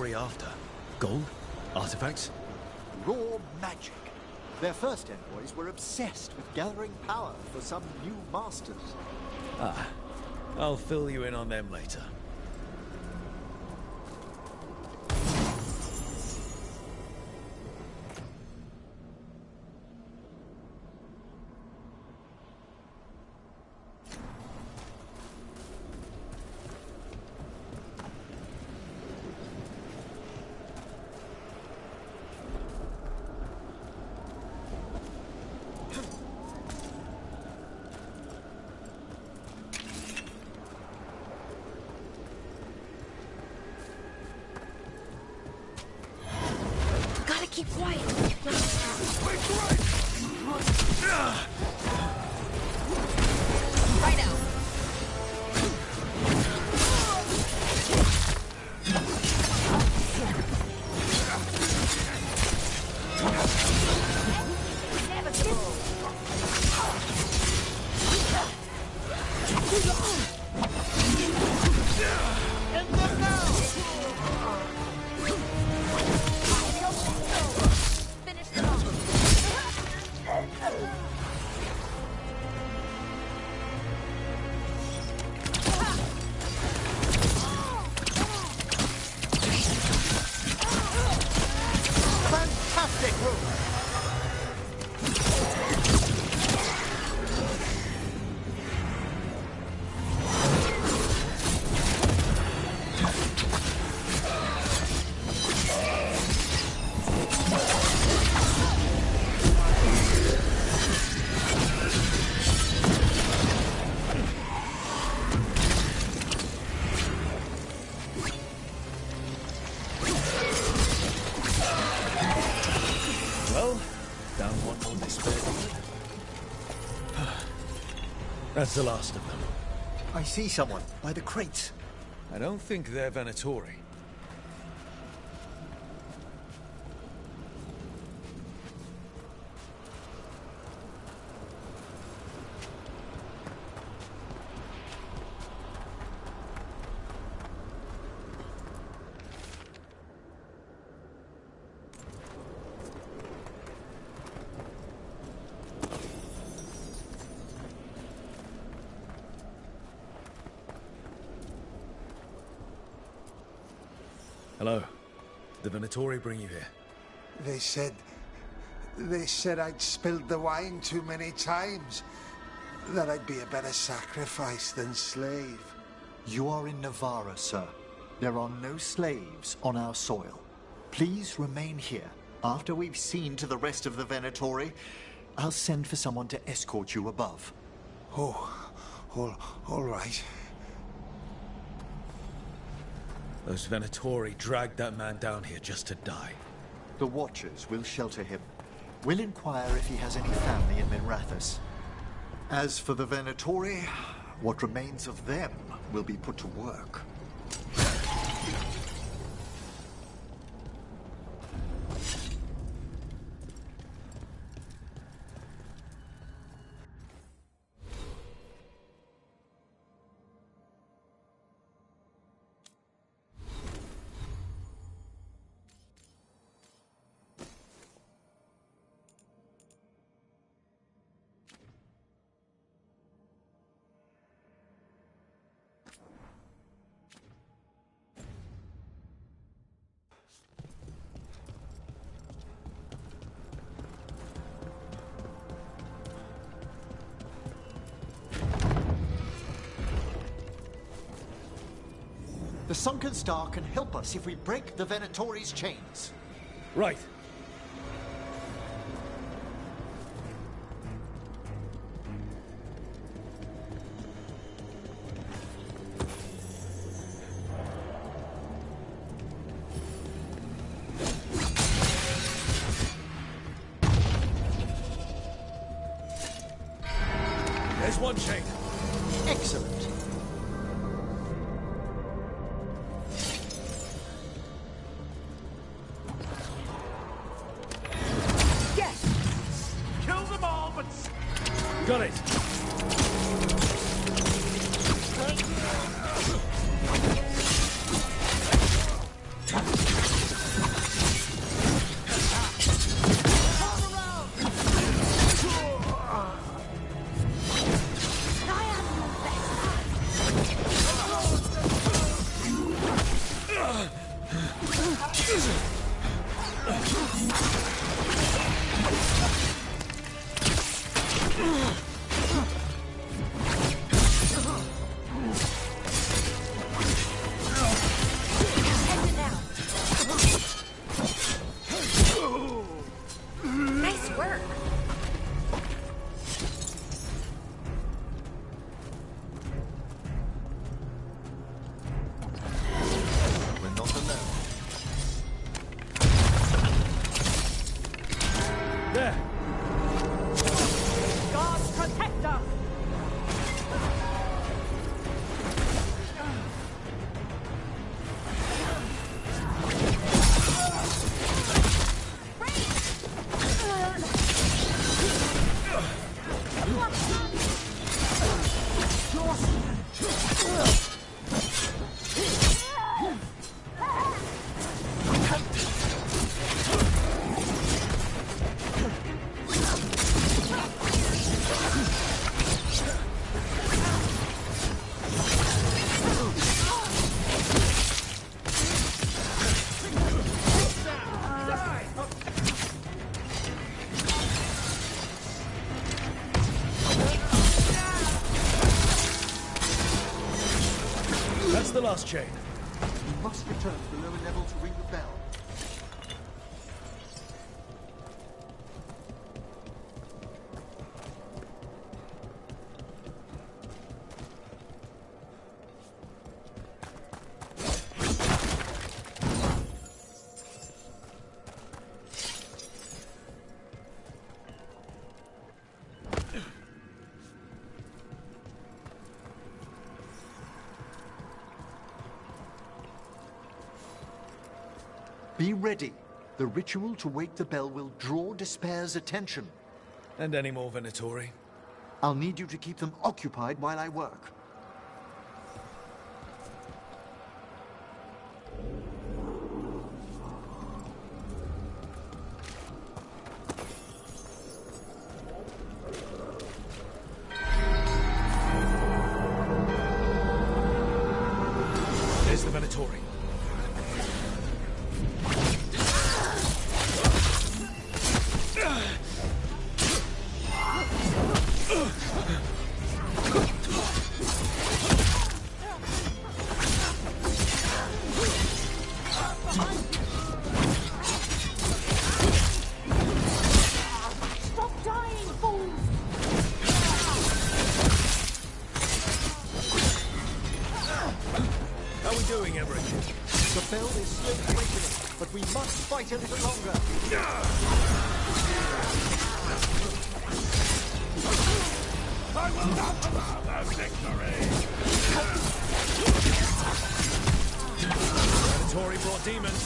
B: Venatori after? Gold? Artifacts?
M: Raw magic. Their first envoys were obsessed with gathering power for some new masters.
B: Ah, I'll fill you in on them later.
L: Keep quiet. Right out.
B: That's the last of them.
M: I see someone by the crates.
B: I don't think they're Venatori. Hello. Did the Venatori bring you here?
O: They said I'd spilled the wine too many times. That I'd be a better sacrifice than slave.
M: You are in Navarra, sir. There are no slaves on our soil. Please remain here. After we've seen to the rest of the Venatori, I'll send for someone to escort you above.
O: Oh, all right.
B: Those Venatori dragged that man down here just to die.
M: The Watchers will shelter him. We'll inquire if he has any family in Minrathous. As for the Venatori, what remains of them will be put to work. The Sunken Star can help us if we break the Venatori's chains.
B: Right. There's one chain.
M: Excellent.
B: Got it!
L: Nice work.
M: We're not alone.
B: There!
P: God protect us!
B: That's the last chain.
M: We must return to the lower level to ring the bell. Be ready. The ritual to wake the bell will draw Despair's attention.
B: And any more Venatori?
M: I'll need you to keep them occupied while I work.
B: There's the Venatori.
P: Stop dying, fools!
B: How are we doing, Emmerich?
M: The bell is slowly awakening, but we must fight a little longer.
Q: I will not allow their victory!
B: Venatori brought demons.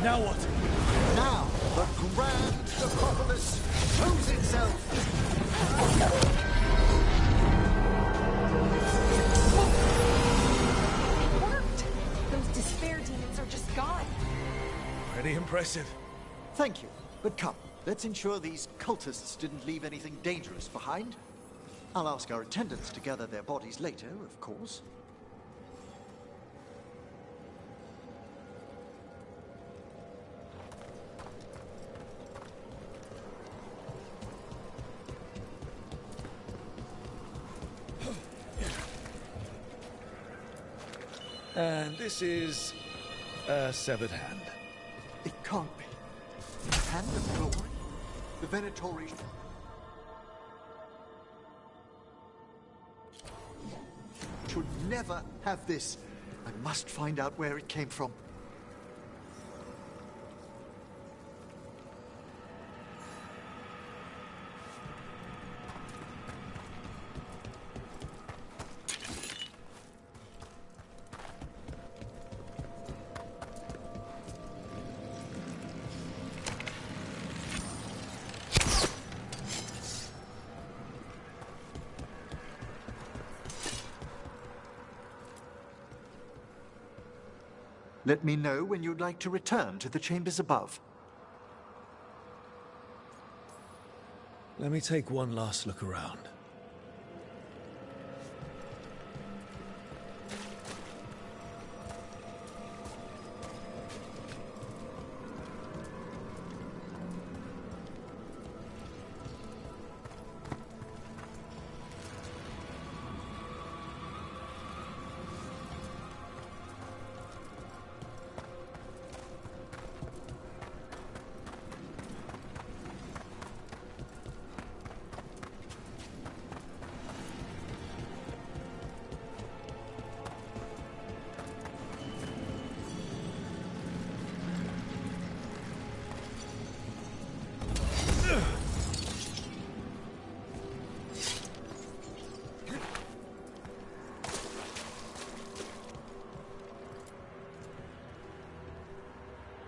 B: Now what?
M: Now, the grand necropolis shows itself!
L: It worked! Those despair demons are just gone.
B: Pretty impressive.
M: Thank you, but come, let's ensure these cultists didn't leave anything dangerous behind. I'll ask our attendants to gather their bodies later, of course.
B: And this is a severed hand.
M: It can't be. The hand of glory? The Venatori... should never have this. I must find out where it came from. Let me know when you'd like to return to the chambers above.
B: Let me take one last look around.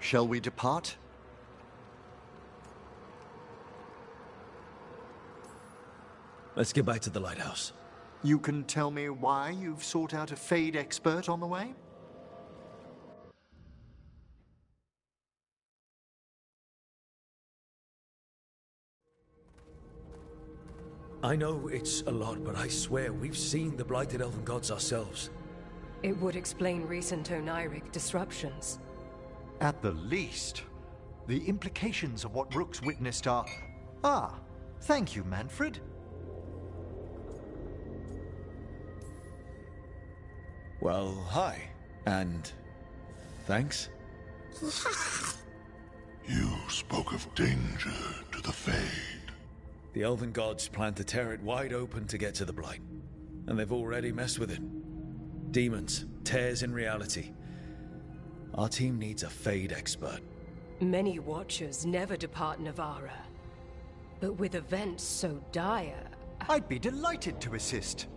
M: Shall we depart?
B: Let's get back to the lighthouse.
M: You can tell me why you've sought out a Fade expert on the way?
B: I know it's a lot, but I swear we've seen the blighted elven gods ourselves.
R: It would explain recent Oniric disruptions.
M: At the least. The implications of what Rook's witnessed are... Ah, thank you, Manfred.
B: Well, hi. And... thanks?
Q: You spoke of danger to the Fade.
B: The elven gods plan to tear it wide open to get to the Blight. And they've already messed with it. Demons, tears in reality. Our team needs a Fade expert.
R: Many Watchers never depart Navarra. But with events so dire...
M: I'd be delighted to assist.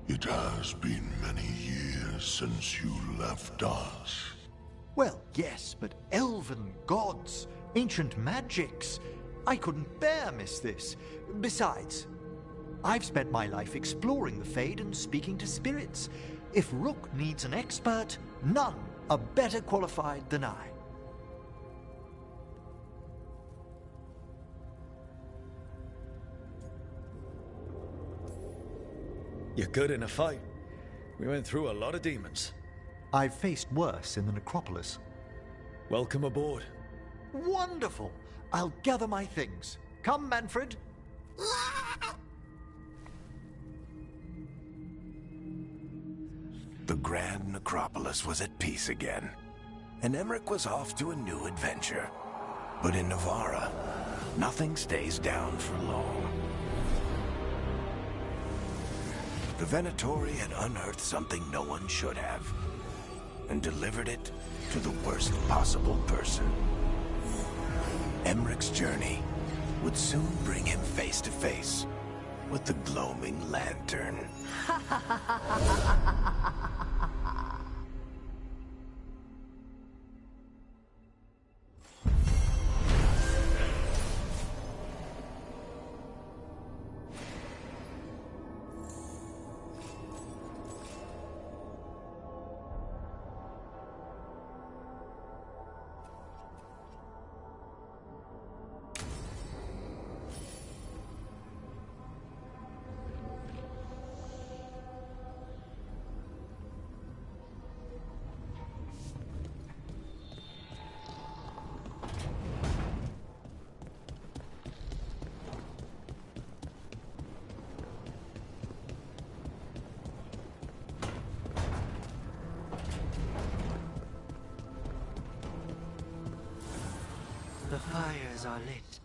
Q: It has been many years since you left us.
M: Well, yes, but elven gods, ancient magics. I couldn't bear miss this. Besides, I've spent my life exploring the Fade and speaking to spirits. If Rook needs an expert, none are better qualified than I.
B: You're good in a fight. We went through a lot of demons.
M: I've faced worse in the necropolis.
B: Welcome aboard.
M: Wonderful! I'll gather my things. Come, Manfred.
S: The Grand Necropolis was at peace again, and Emmerich was off to a new adventure. But in Navarra, nothing stays down for long. The Venatori had unearthed something no one should have, and delivered it to the worst possible person. Emmerich's journey would soon bring him face to face with the gloaming lantern.
C: The fires are lit.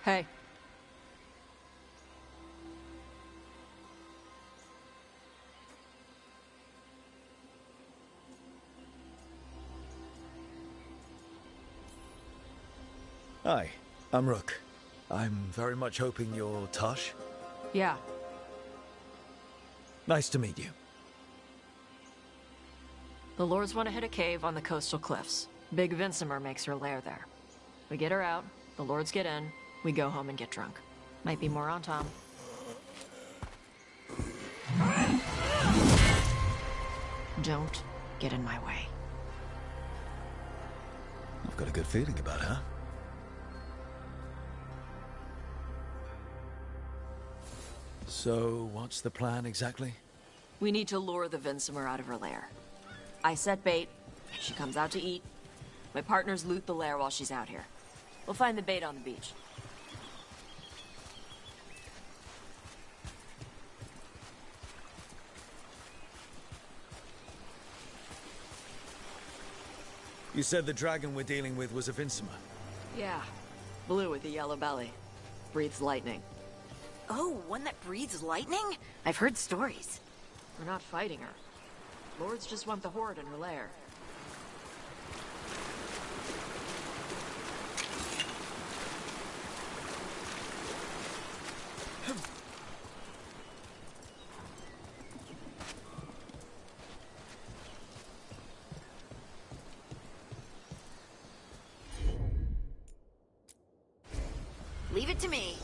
T: Hey.
B: Hi, I'm Rook. I'm very much hoping you're Tosh.
T: Yeah.
B: Nice to meet you.
T: The Lords want to hit a cave on the coastal cliffs. Big Vincimer makes her lair there. We get her out, the Lords get in, we go home and get drunk. Might be more on Tom. Don't get in my way.
B: I've got a good feeling about her. So, what's the plan exactly?
T: We need to lure the Vincimer out of her lair. I set bait, she comes out to eat. My partners loot the lair while she's out here. We'll find the bait on the beach.
B: You said the dragon we're dealing with was a Vincimer.
T: Yeah. Blue with a yellow belly. Breathes lightning.
D: Oh, one that breathes lightning? I've heard stories.
T: We're not fighting her. Lords just want the Horde in her lair.
D: Leave it to me.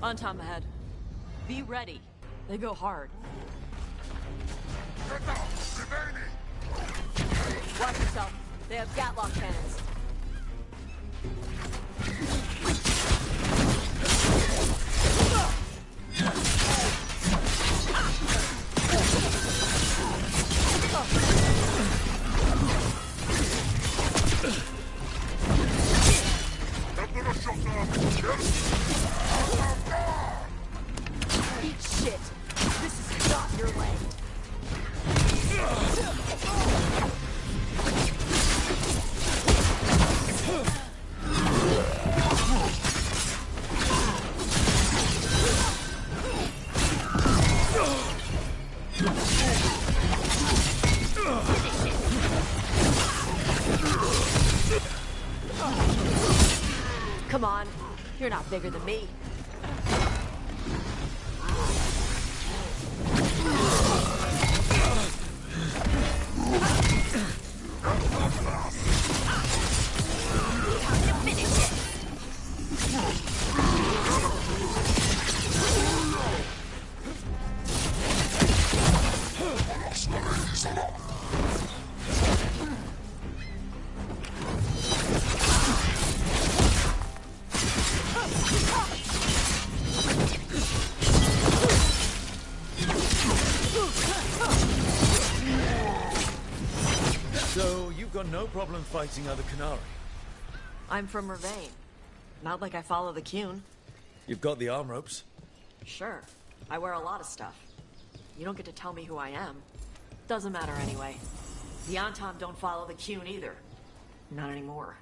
T: On Tom ahead. Be ready. They go hard. Watch yourself. They have Gatlock cannons.
D: Eat shit. This is not your lane.
T: Come on. You're not bigger than me.
B: So, you've got no problem fighting other Qunari?
T: I'm from Mervain. Not like I follow the Qun.
B: You've got the arm ropes?
T: Sure. I wear a lot of stuff. You don't get to tell me who I am. Doesn't matter anyway. The Antom don't follow the Qun either. Not anymore.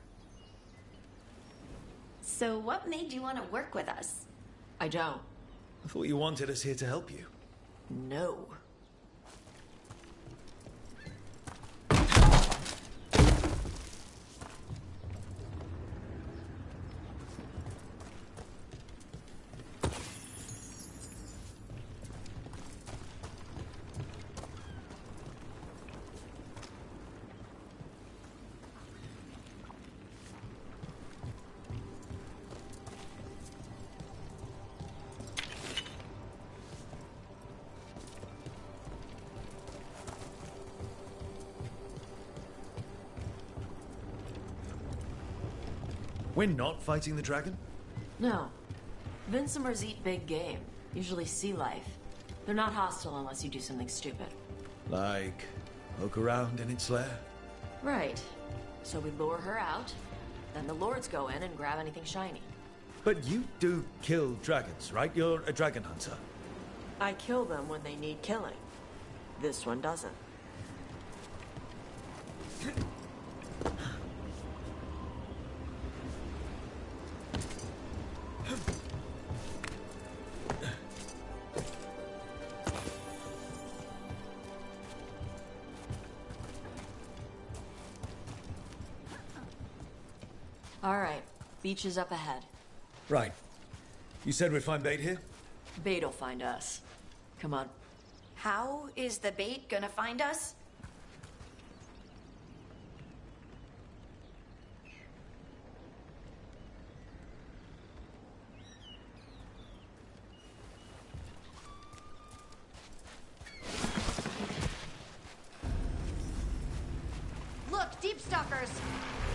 D: So what made you want to work with us?
T: I don't.
B: I thought you wanted us here to help you.
T: No.
B: We're not fighting the dragon?
T: No. Vincimers eat big game, usually sea life. They're not hostile unless you do something stupid.
B: Like, poke around in its lair?
T: Right. So we lure her out, then the lords go in and grab anything shiny.
B: But you do kill dragons, right? You're a dragon hunter.
T: I kill them when they need killing. This one doesn't. All right, beach is up ahead.
B: Right. You said we'd find bait here?
T: Bait'll find us. Come on.
D: How is the bait gonna find us?
T: Look, deep stalkers!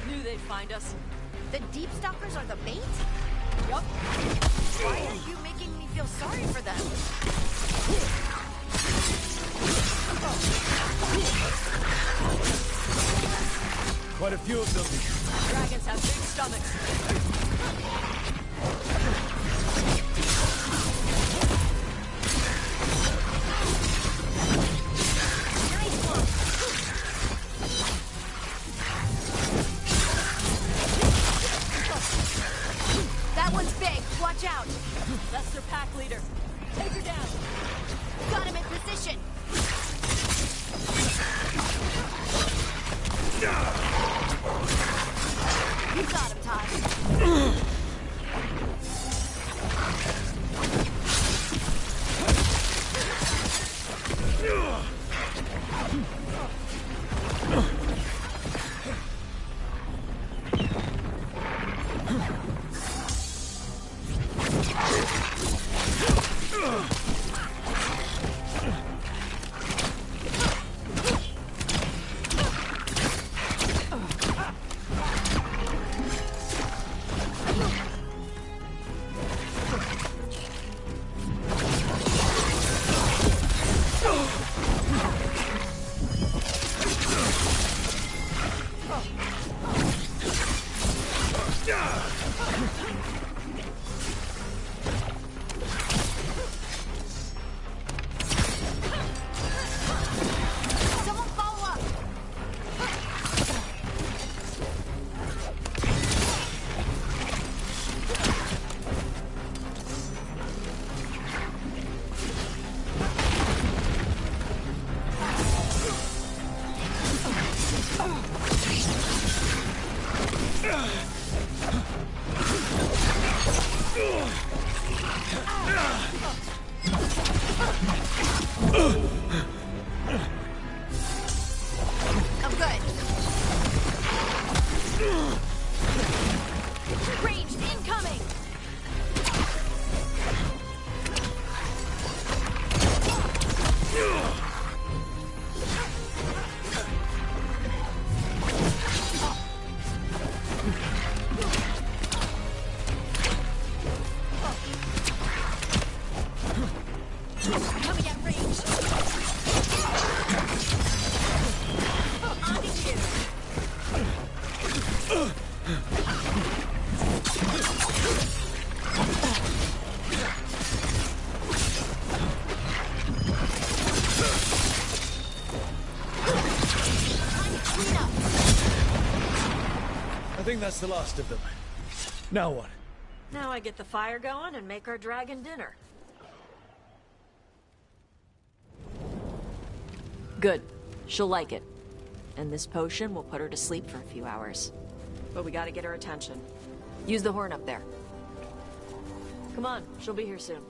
T: Knew they'd find us.
D: The deep stalkers are the bait?
T: Yup.
D: Why are you making me feel sorry for them?
B: Quite a few of them.
T: Dragons have big stomachs.
D: That one's big. Watch out.
T: That's their pack leader. Take her down.
D: Got him in position. You got him, Todd. Someone follow up. I'm good. Ranged incoming. Coming at range. On to you. Clean up.
B: I think that's the last of them. Now what?
T: Now I get the fire going and make our dragon dinner. Good. She'll like it. And this potion will put her to sleep for a few hours. But we gotta get her attention. Use the horn up there. Come on, she'll be here soon.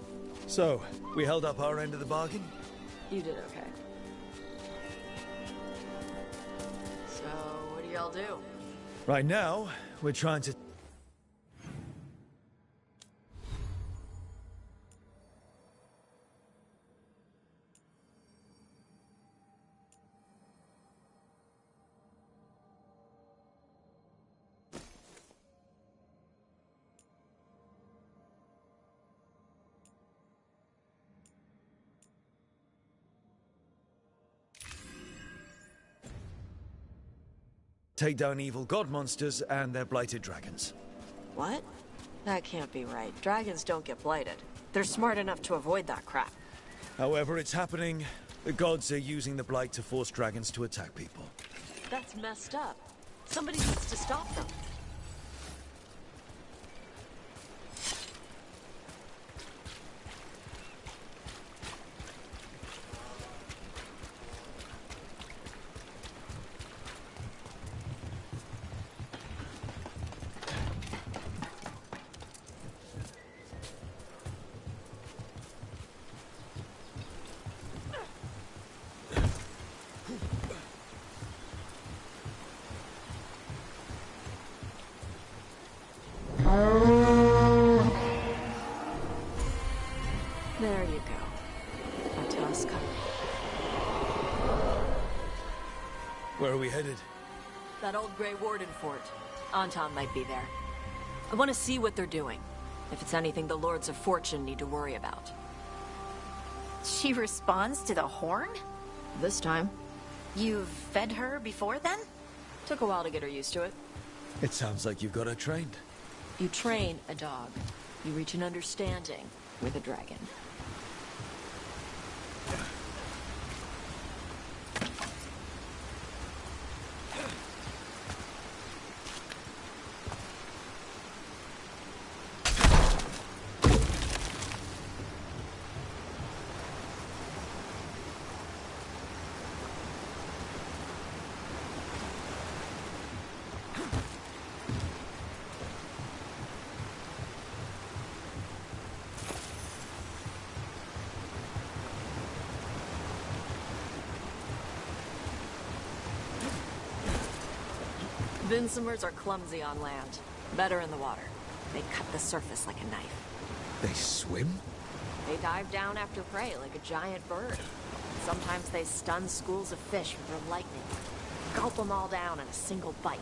B: So, we held up our end of the bargain?
T: You did okay. So, what do y'all do?
B: Right now, we're trying to... take down evil god monsters and their blighted dragons.
T: What? That can't be right. Dragons don't get blighted. They're smart enough to avoid that crap.
B: However, it's happening. The gods are using the blight to force dragons to attack people.
T: That's messed up. Somebody needs to stop them. There you go. A tusk.
B: Where are we headed?
T: That old Grey Warden fort. Anton might be there. I want to see what they're doing. If it's anything the Lords of Fortune need to worry about.
D: She responds to the horn?
T: This time.
D: You've fed her before then?
T: Took a while to get her used to it.
B: It sounds like you've got her trained.
T: You train a dog. You reach an understanding with a dragon. Vinsomers are clumsy on land. Better in the water. They cut the surface like a knife.
B: They swim?
T: They dive down after prey like a giant bird. Sometimes they stun schools of fish with their lightning. Gulp them all down in a single bite.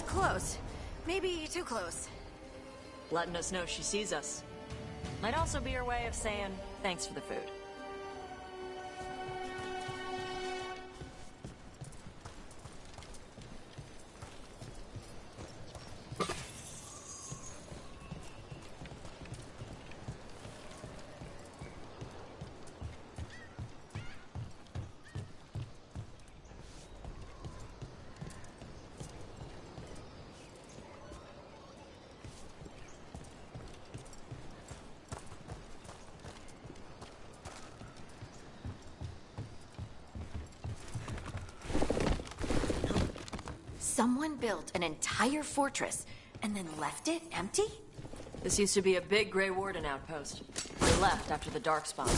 D: Close. Maybe too close.
T: Letting us know she sees us. Might also be her way of saying thanks for the food.
D: Someone built an entire fortress and then left it empty?
T: This used to be a big Grey Warden outpost. They left after the Darkspawn.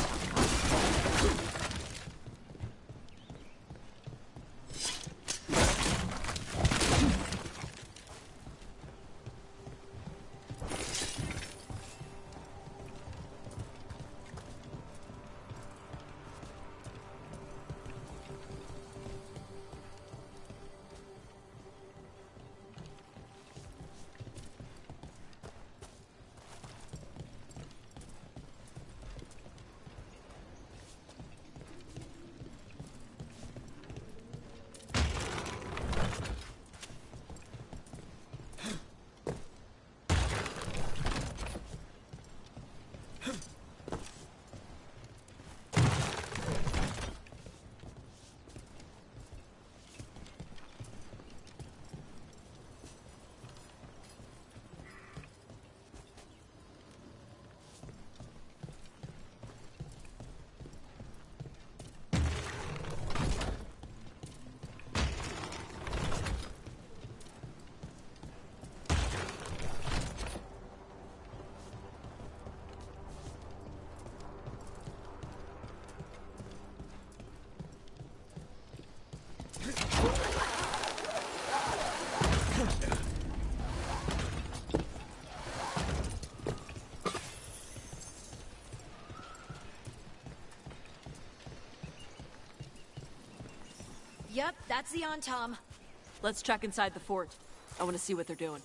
T: Yep, that's the Tom. Let's check inside the fort. I want to see what they're doing.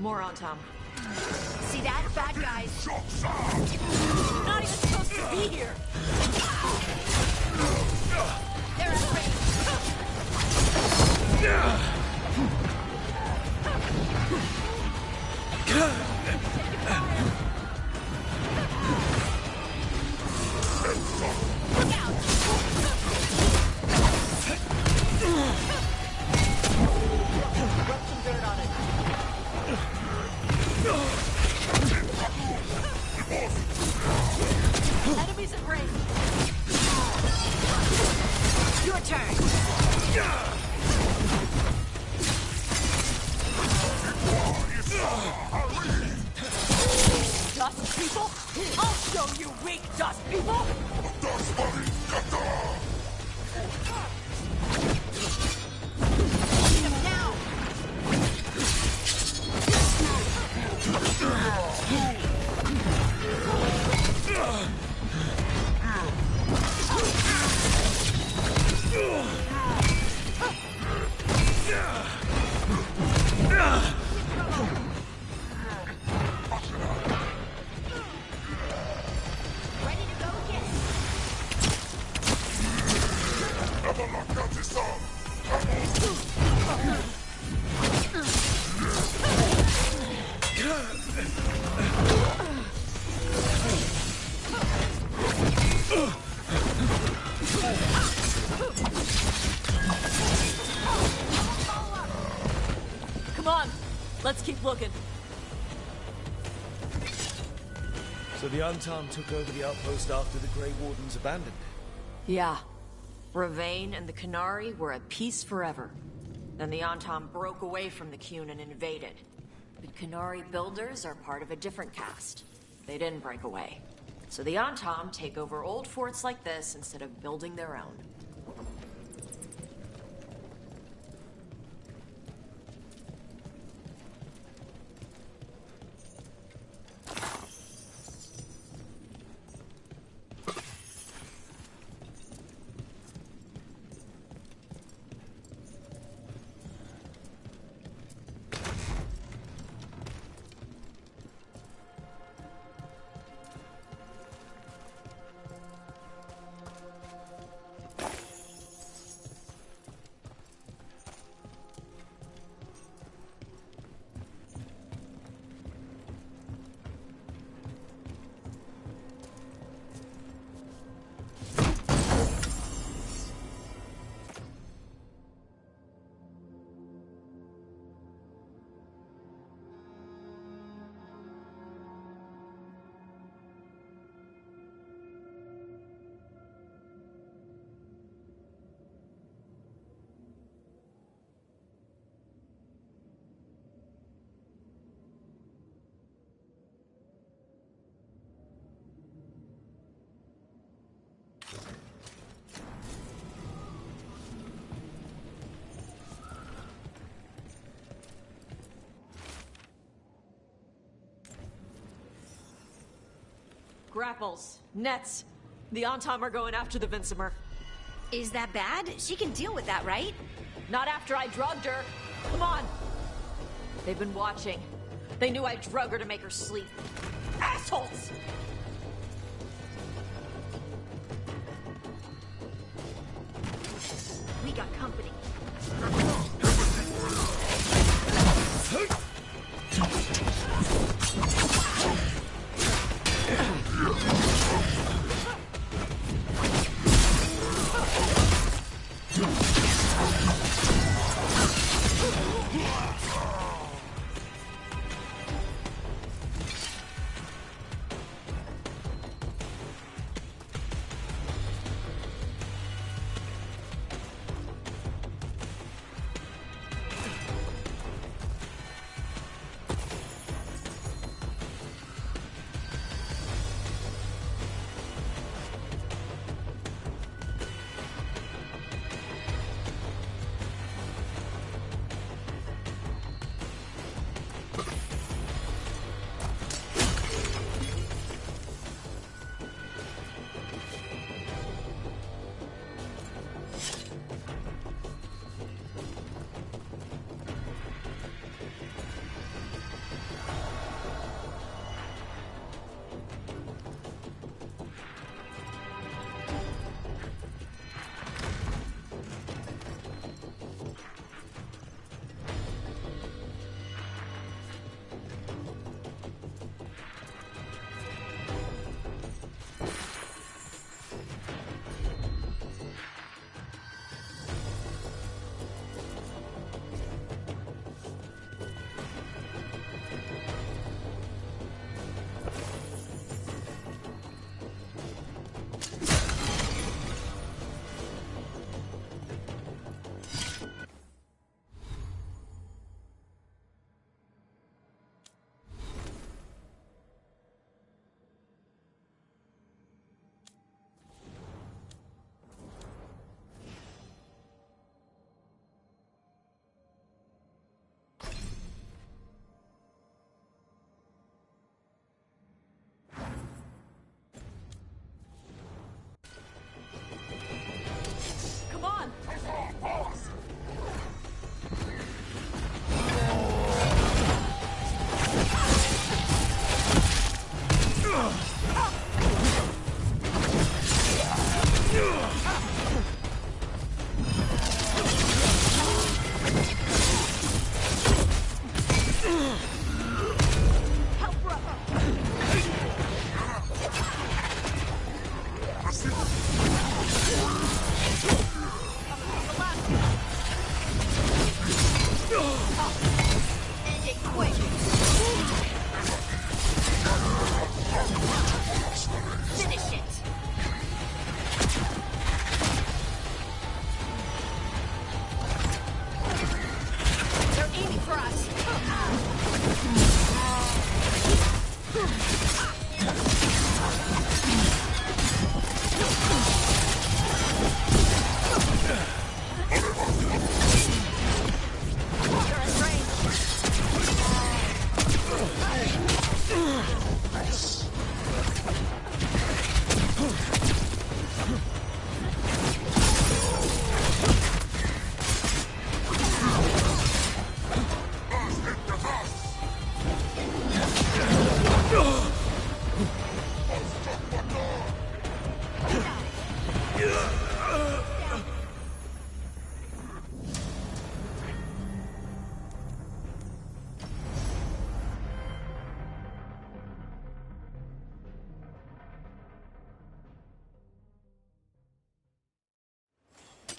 T: More on Tom.
D: See that? Bad guys.
T: You're not even supposed to be here.
D: They're at range. Look out!
T: Rub some dirt on it. Enemies at range.
D: Your turn.
K: Dust people? I'll show you weak dust people!
D: Beat 'em now. Ready to go again.
T: Come on, let's keep looking.
B: So the Untom took over the outpost after the Grey Wardens abandoned it?
T: Yeah. Ravane and the Canary were at peace forever. Then the Antom broke away from the Qun and invaded. The Canary builders are part of a different caste. They didn't break away. So the Antom take over old forts like this instead of building their own. Grapples, nets. The Antom are going after the Vincimer.
D: Is that bad? She can deal with that, right?
T: Not after I drugged her. Come on. They've been watching. They knew I drug her to make her sleep. Assholes!
D: We got company.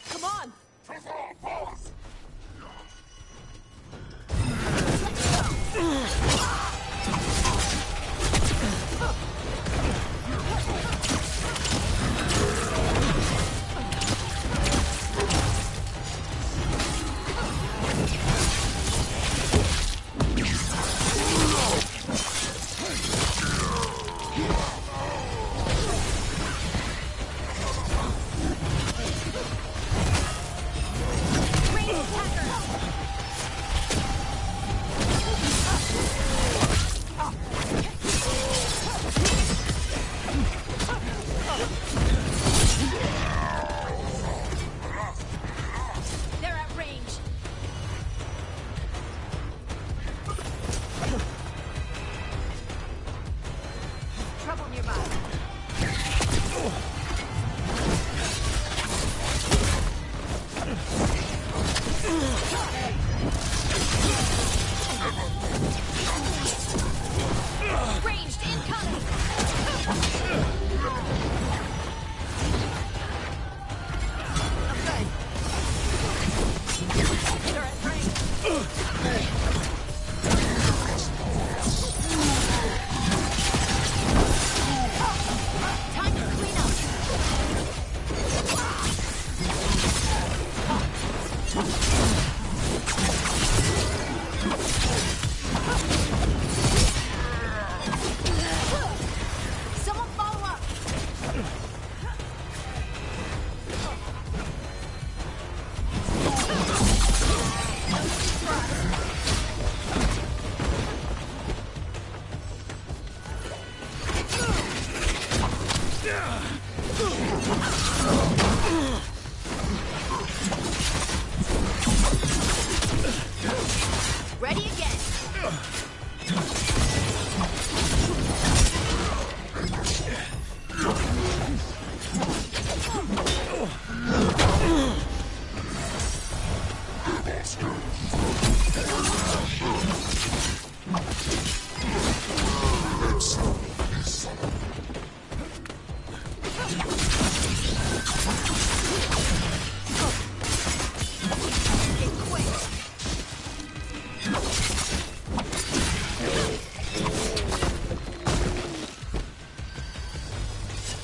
T: Come on!
D: Ready again.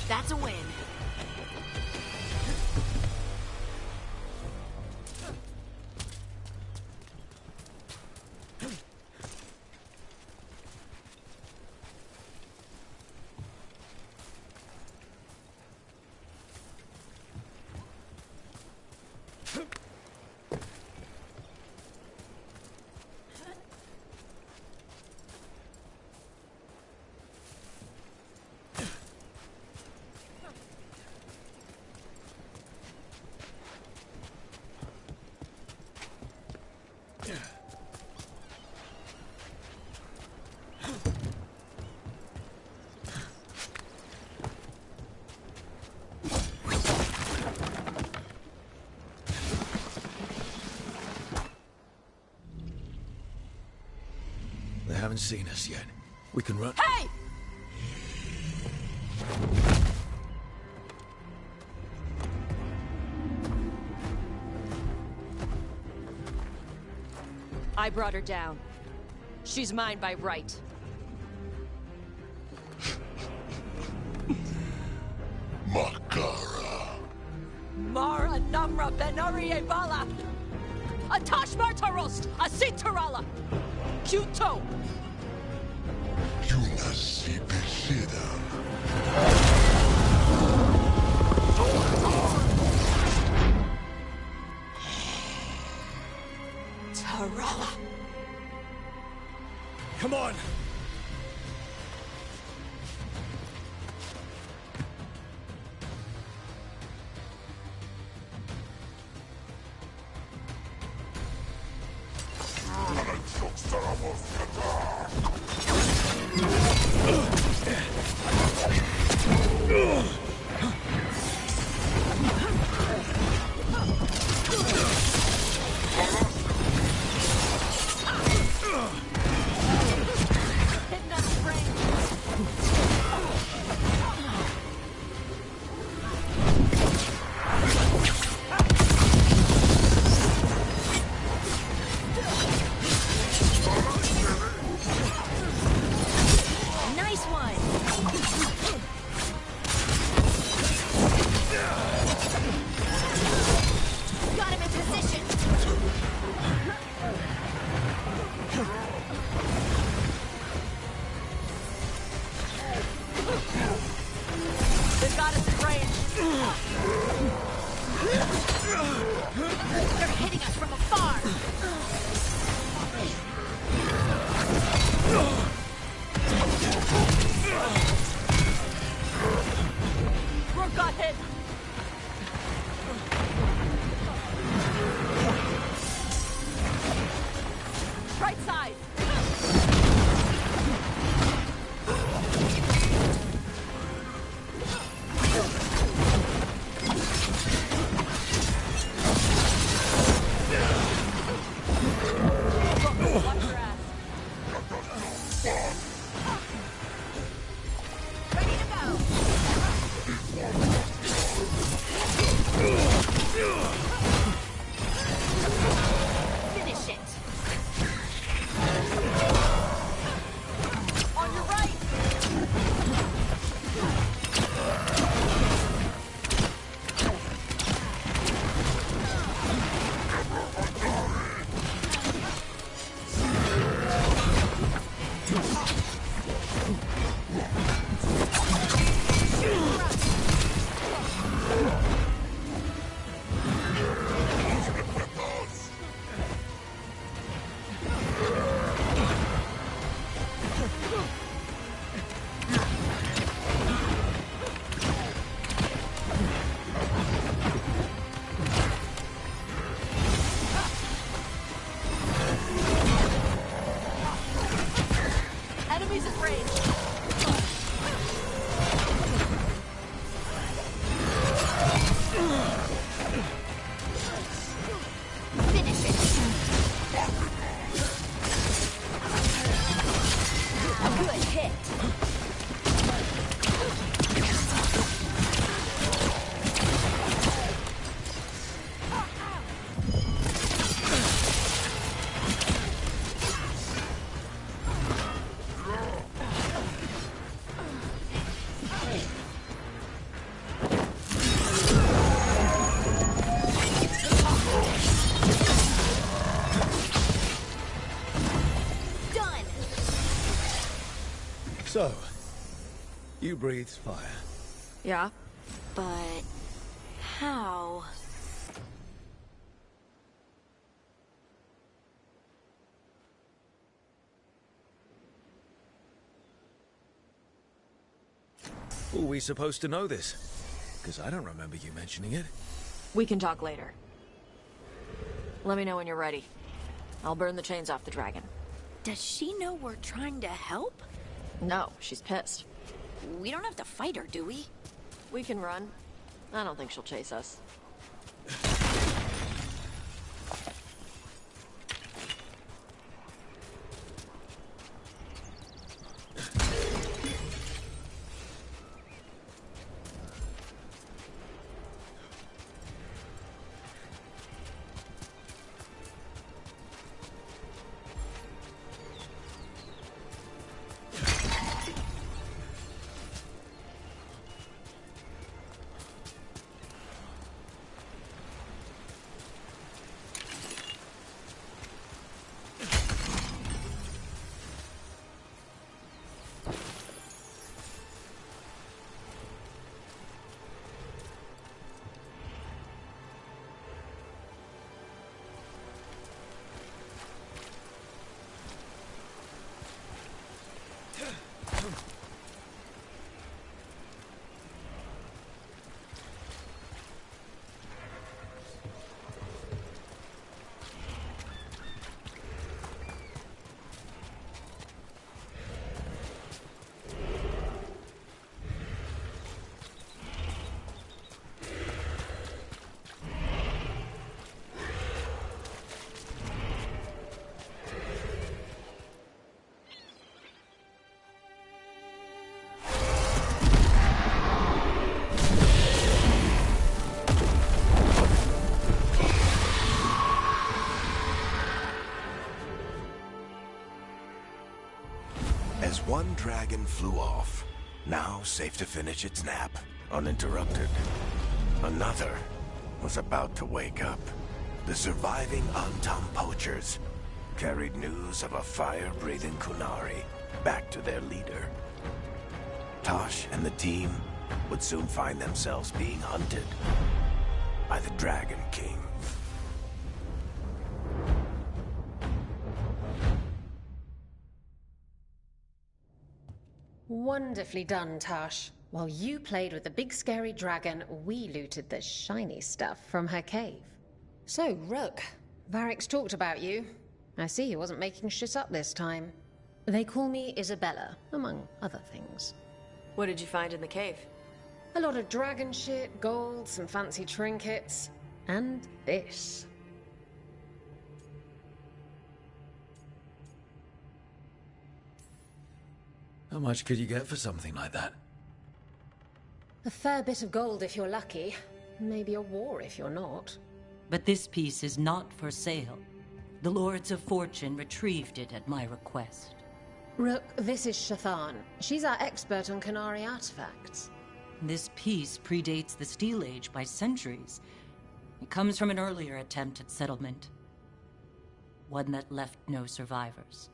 D: That's a win.
B: They haven't seen us yet. We can run.
T: Hey! I brought her down. She's mine by right.
Q: Makara.
T: Mara Namra Benari Bala! Atash Martarost! Asitarala! Kyuto!
Q: Yunasi Pesida.
T: Tarala!
B: Come on!
T: Right side! Watch your ass. Ready to go! Finish it! On your right! Enemies at range. Finish it. Good hit.
B: So, you breathed fire.
T: Yeah?
D: But how?
B: Are we supposed to know this? Because I don't remember you mentioning it.
T: We can talk later. Let me know when you're ready. I'll burn the chains off the dragon.
D: Does she know we're trying to help?
T: No, she's pissed.
D: We don't have to fight her, do we?
T: We can run. I don't think she'll chase us.
S: As one dragon flew off, now safe to finish its nap, uninterrupted, another was about to wake up. The surviving Antam poachers carried news of a fire-breathing Kunari back to their leader. Tosh and the team would soon find themselves being hunted by the Dragon King.
R: Wonderfully done, Tash. While you played with the big scary dragon, we looted the shiny stuff from her cave. So, Rook, Varric's talked about you. I see he wasn't making shit up this time. They call me Isabella, among other things.
T: What did you find in the cave?
R: A lot of dragon shit, gold, some fancy trinkets, and this.
B: How much could you get for something like that?
R: A fair bit of gold if you're lucky. Maybe a war if you're not.
K: But this piece is not for sale. The Lords of Fortune retrieved it at my request.
R: Rook, this is Shathan. She's our expert on Qunari artifacts.
K: This piece predates the Steel Age by centuries. It comes from an earlier attempt at settlement. One that left no survivors.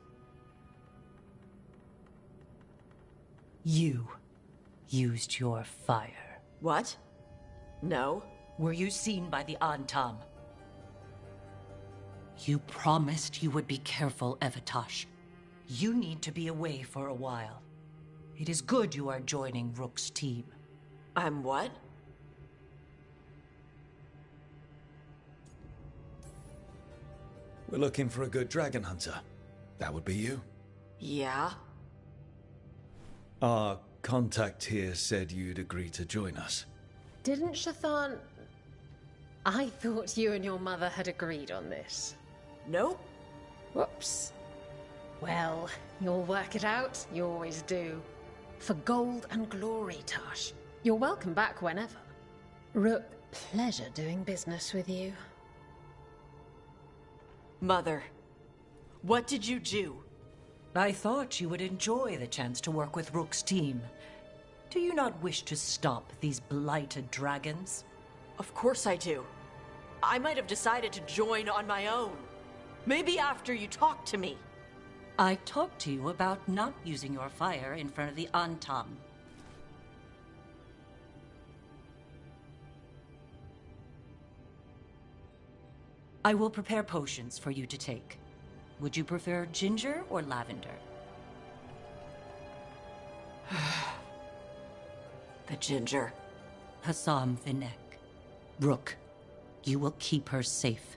K: You used your fire.
T: What? No.
K: Were you seen by the Antam? You promised you would be careful, Evatosh. You need to be away for a while. It is good you are joining Rook's team.
T: I'm what?
B: We're looking for a good dragon hunter. That would be you.
T: Yeah?
B: Our contact here said you'd agree to join us.
R: Didn't Shathan... I thought you and your mother had agreed on this.
T: Nope.
R: Whoops. Well, you'll work it out. You always do. For gold and glory, Tosh. You're welcome back whenever. Rook, pleasure doing business with you.
T: Mother, what did you do?
K: I thought you would enjoy the chance to work with Rook's team. Do you not wish to stop these blighted dragons?
T: Of course I do. I might have decided to join on my own. Maybe after you talked to me.
K: I talked to you about not using your fire in front of the Antam. I will prepare potions for you to take. Would you prefer ginger or lavender?
T: The ginger.
K: Hassam Vinek. Rook, you will keep her safe.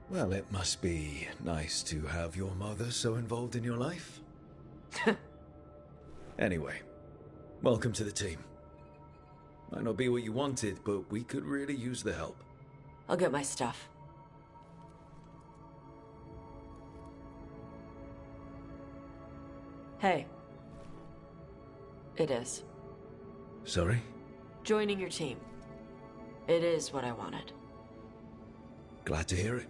B: Well, it must be nice to have your mother so involved in your life. Anyway, welcome to the team. Might not be what you wanted, but we could really use the help.
T: I'll get my stuff. Hey. It is.
B: Sorry?
T: Joining your team. It is what I wanted.
B: Glad to hear it.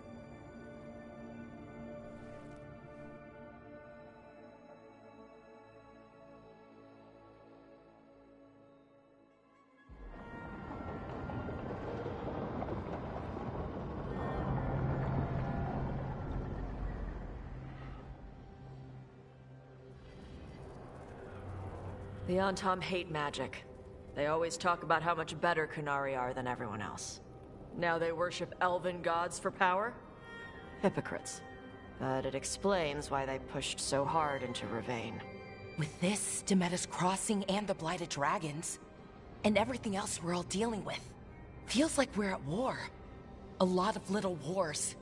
T: The Antam hate magic. They always talk about how much better Qunari are than everyone else. Now they worship elven gods for power? Hypocrites. But it explains why they pushed so hard into Ravane.
L: With this, Demeter's Crossing and the Blighted Dragons, and everything else we're all dealing with, feels like we're at war. A lot of little wars.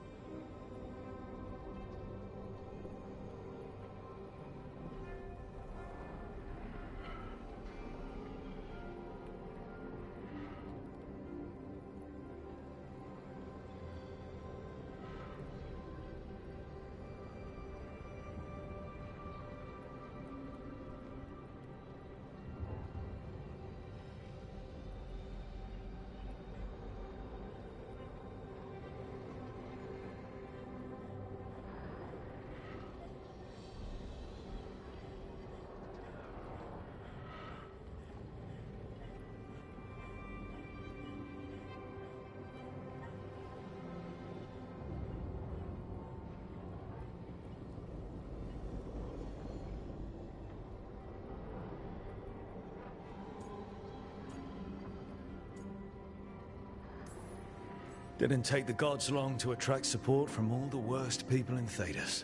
B: Didn't take the gods long to attract support from all the worst people in Thedas.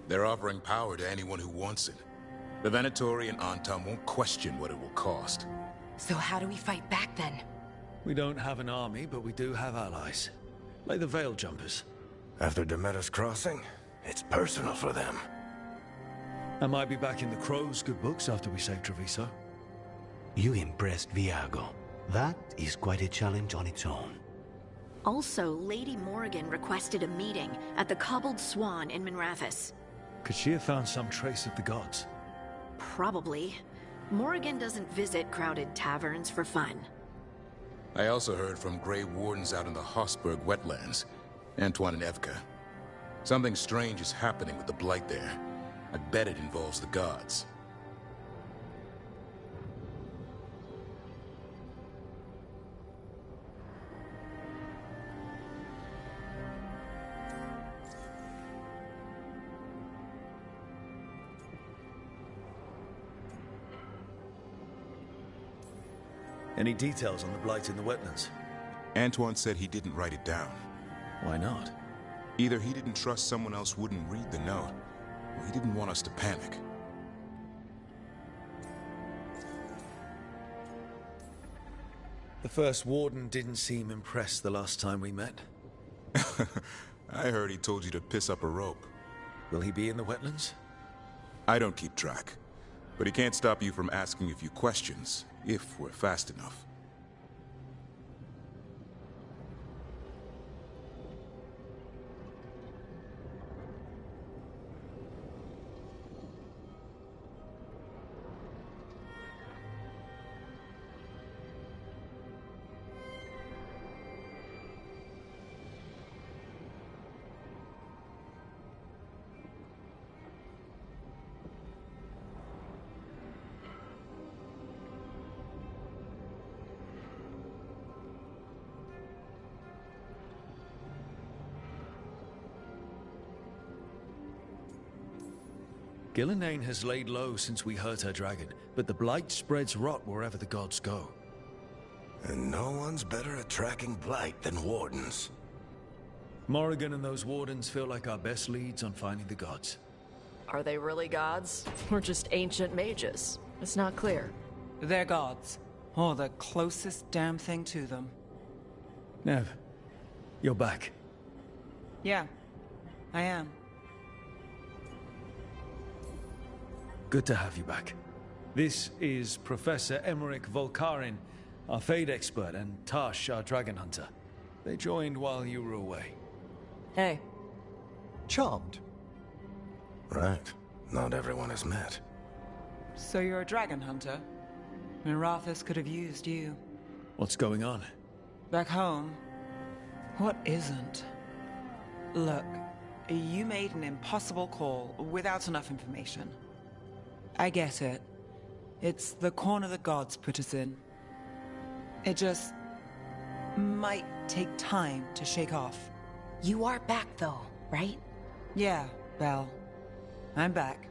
U: They're offering power to anyone who wants it. The Venatori and Antam won't question what it will cost.
L: So how do we fight back then?
B: We don't have an army, but we do have allies. Like the Veil Jumpers.
S: After Demeter's crossing, it's personal for them.
B: I might be back in the Crow's good books after we save Treviso.
F: You impressed Viago. That is quite a challenge on its own.
D: Also, Lady Morrigan requested a meeting at the Cobbled Swan in Minrathous.
B: Could she have found some trace of the gods?
D: Probably. Morrigan doesn't visit crowded taverns for fun.
U: I also heard from Grey Wardens out in the Hossberg wetlands, Antoine and Evka. Something strange is happening with the Blight there. I bet it involves the gods.
B: Any details on the Blight in the wetlands?
U: Antoine said he didn't write it down.
B: Why not?
U: Either he didn't trust someone else wouldn't read the note, or he didn't want us to panic.
B: The first warden didn't seem impressed the last time we met.
U: I heard he told you to piss up a rope.
B: Will he be in the wetlands?
U: I don't keep track, but he can't stop you from asking a few questions, if we're fast enough.
B: Gillenane has laid low since we hurt her dragon, but the Blight spreads rot wherever the gods go.
S: And no one's better at tracking Blight than Wardens.
B: Morrigan and those Wardens feel like our best leads on finding the gods.
T: Are they really gods? Or just ancient mages? It's not clear.
V: They're gods. Or the closest damn thing to them.
B: Nev, you're back.
V: Yeah, I am.
B: Good to have you back. This is Professor Emmerich Volkarin, our Fade expert, and Tash, our dragon hunter. They joined while you were away.
T: Hey.
M: Charmed.
S: Right. Not everyone has met.
V: So you're a dragon hunter? Minrathous could have used you.
B: What's going on?
V: Back home? What isn't? Look, you made an impossible call without enough information. I get it. It's the corner the gods put us in. It just might take time to shake off.
L: You are back though, right?
V: Yeah, Belle. I'm back.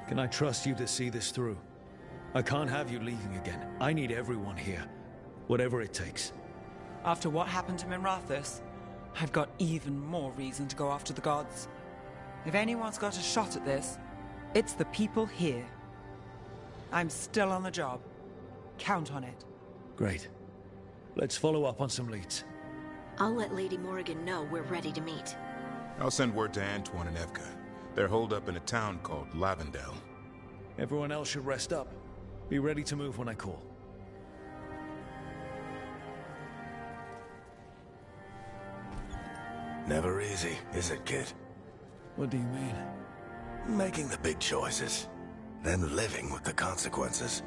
B: Can I trust you to see this through? I can't have you leaving again. I need everyone here. Whatever it takes.
V: After what happened to Minrathous, I've got even more reason to go after the gods. If anyone's got a shot at this, it's the people here. I'm still on the job. Count on it.
B: Great. Let's follow up on some leads.
D: I'll let Lady Morrigan know we're ready to meet.
U: I'll send word to Antoine and Evka. They're holed up in a town called Lavendel.
B: Everyone else should rest up. Be ready to move when I call.
S: Never easy, is it, kid?
B: What do you mean?
S: Making the big choices, then living with the consequences.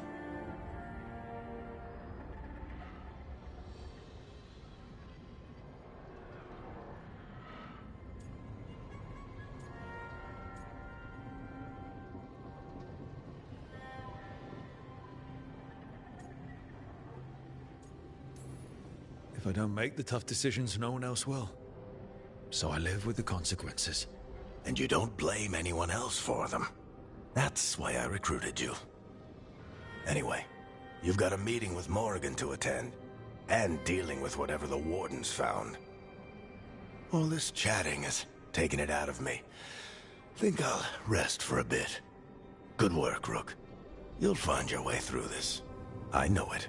B: If I don't make the tough decisions, no one else will. So I live with the consequences.
S: And you don't blame anyone else for them. That's why I recruited you. Anyway, you've got a meeting with Morrigan to attend, and dealing with whatever the Warden's found. All this chatting has taken it out of me. Think I'll rest for a bit. Good work, Rook. You'll find your way through this. I know it.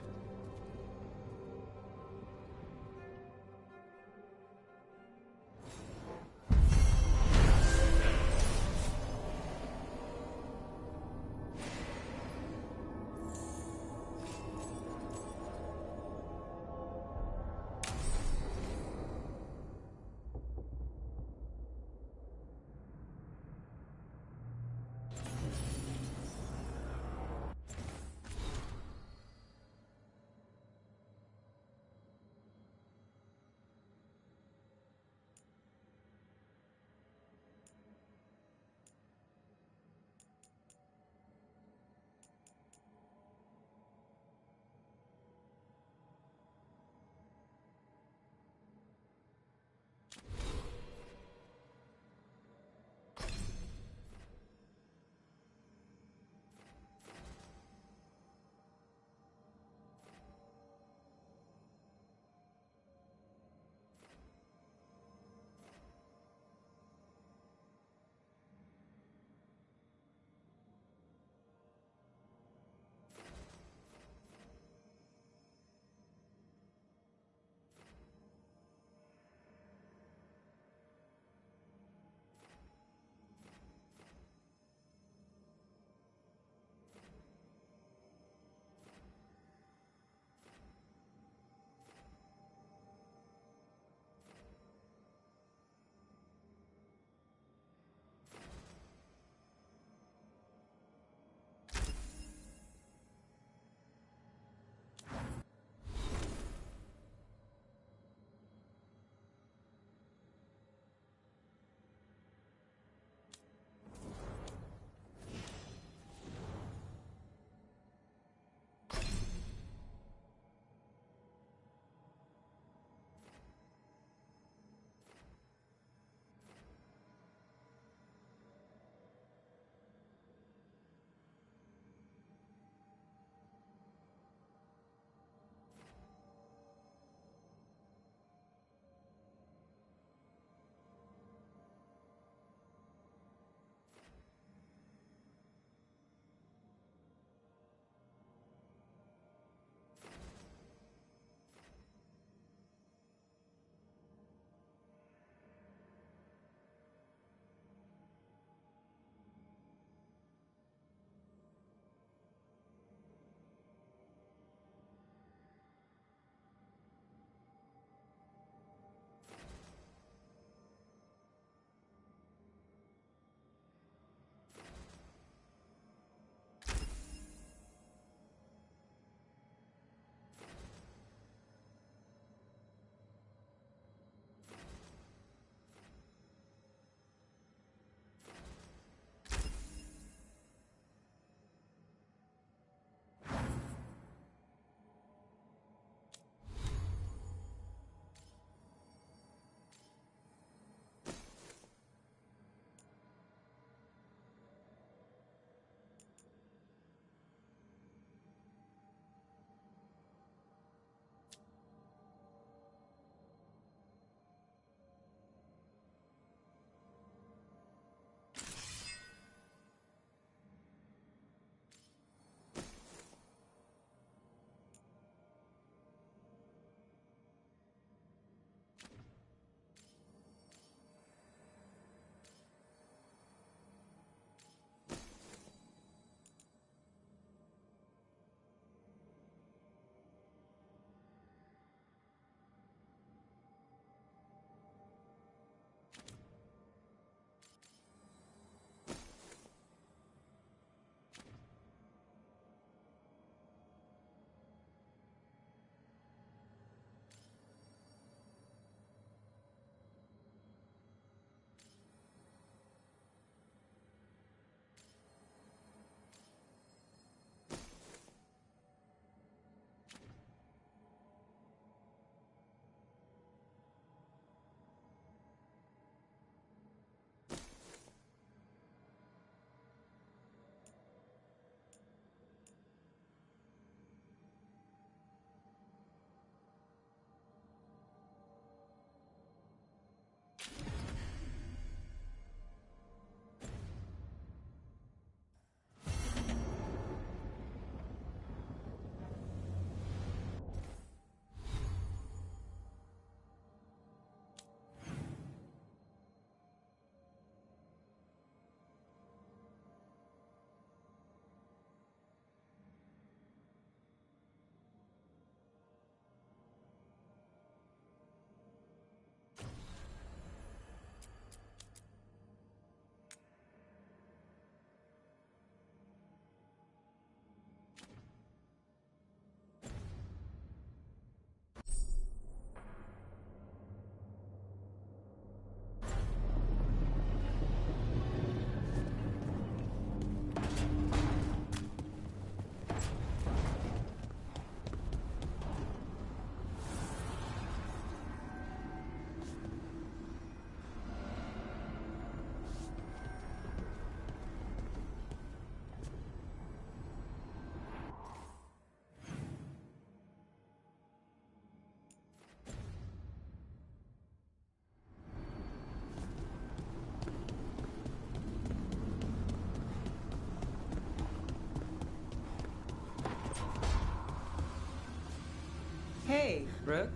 V: Rook?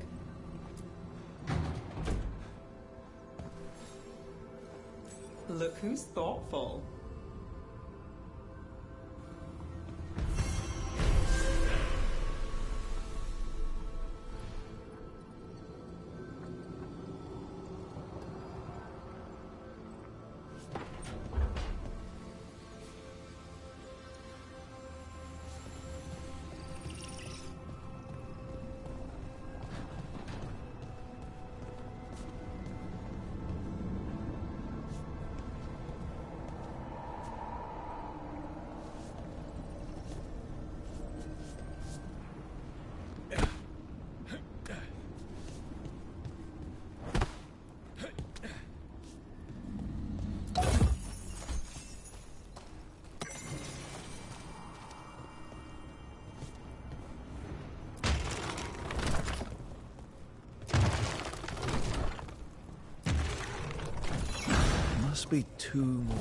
V: Look who's thoughtful.
B: Must be 2 more.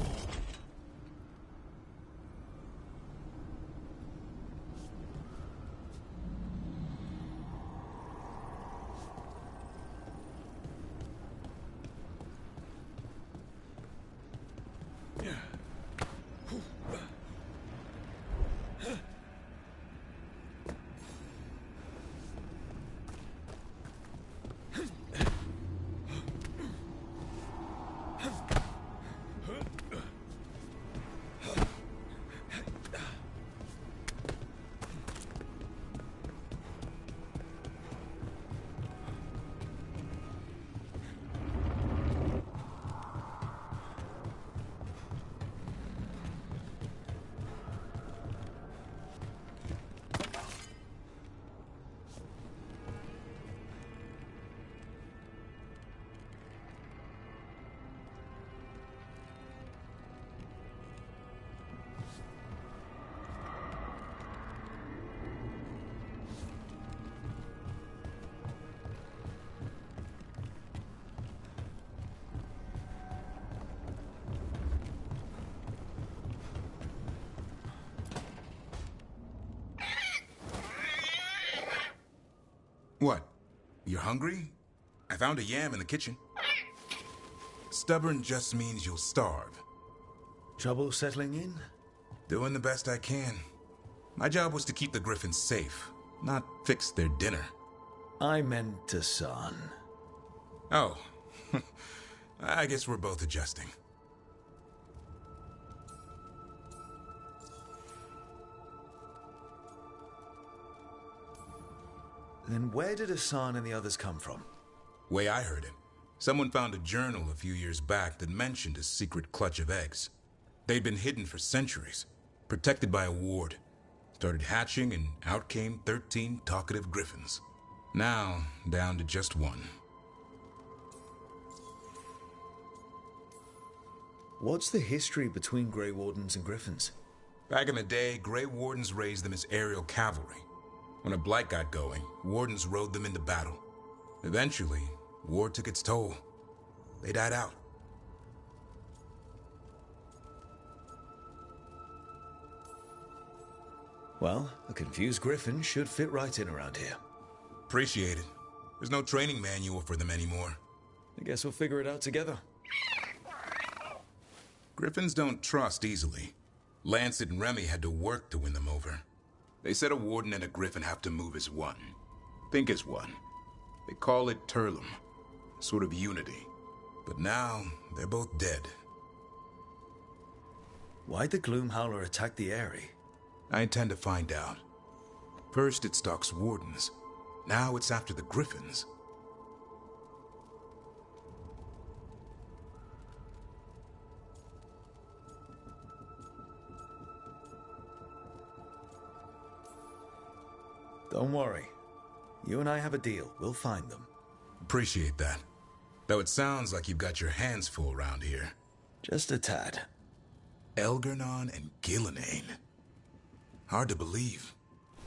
U: What? You're hungry? I found a yam in the kitchen. Stubborn just means you'll starve.
B: Trouble settling in?
U: Doing the best I can. My job was to keep the Griffins safe, not fix their dinner.
B: I meant Hassan.
U: Oh. I guess we're both adjusting.
B: Then where did Hassan and the others come from?
U: Way I heard it, someone found a journal a few years back that mentioned a secret clutch of eggs. They'd been hidden for centuries, protected by a ward. Started hatching and out came 13 talkative griffins. Now, down to just 1.
B: What's the history between Grey Wardens and Griffins?
U: Back in the day, Grey Wardens raised them as aerial cavalry. When a blight got going, Wardens rode them into battle. Eventually, war took its toll. They died out.
B: Well, a confused griffin should fit right in around here.
U: Appreciate it. There's no training manual for them anymore.
B: I guess we'll figure it out together.
U: Griffins don't trust easily. Lancet and Remy had to work to win them over. They said a warden and a griffin have to move as one. Think as one. They call it Turlum. Sort of unity. But now, they're both dead.
B: Why'd the Gloomhowler attack the Eyrie?
U: I intend to find out. First it stalks wardens. Now it's after the griffins.
B: Don't worry. You and I have a deal. We'll find them.
U: Appreciate that. Though it sounds like you've got your hands full around here.
B: Just a tad.
U: Elgernon and Gillenane. Hard to believe.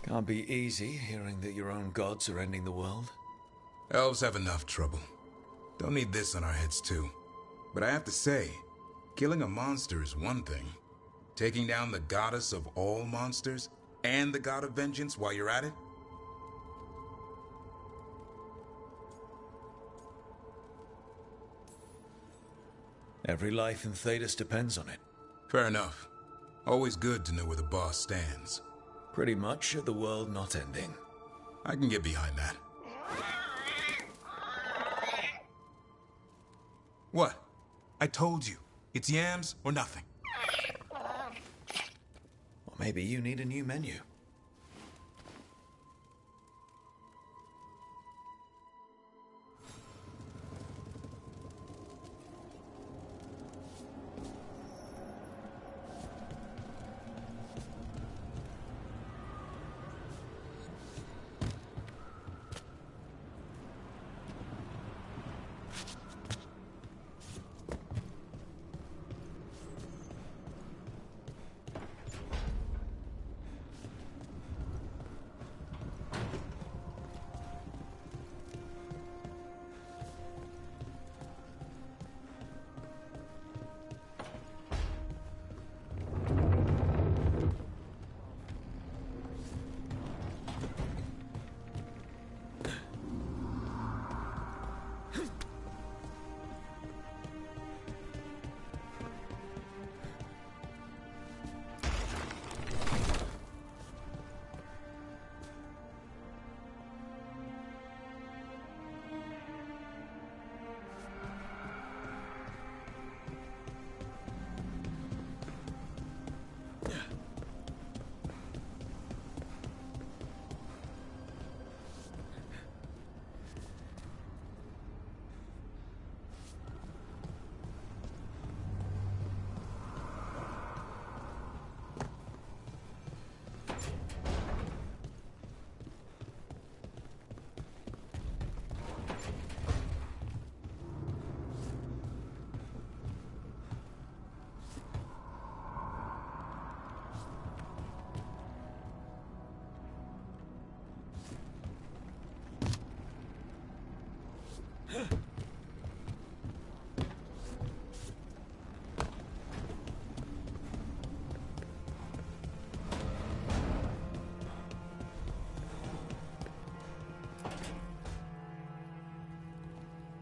B: Can't be easy hearing that your own gods are ending the world.
U: Elves have enough trouble. Don't need this on our heads too. But I have to say, killing a monster is one thing. Taking down the goddess of all monsters and the god of vengeance while you're at it?
B: Every life in Thedas depends on it.
U: Fair enough. Always good to know where the boss stands.
B: Pretty much the world not ending.
U: I can get behind that. What? I told you. It's yams or nothing.
B: Or maybe you need a new menu.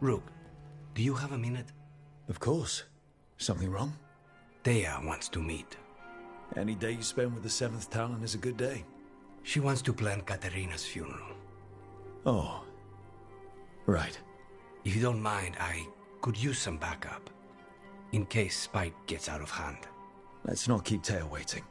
F: Rook, do you have a minute?
B: Of course. Something wrong?
F: Thea wants to meet.
B: Any day you spend with the 7th Talon is a good day.
F: She wants to plan Katerina's funeral.
B: Oh. Right.
F: If you don't mind, I could use some backup. In case Spike gets out of hand.
B: Let's not keep Thea waiting.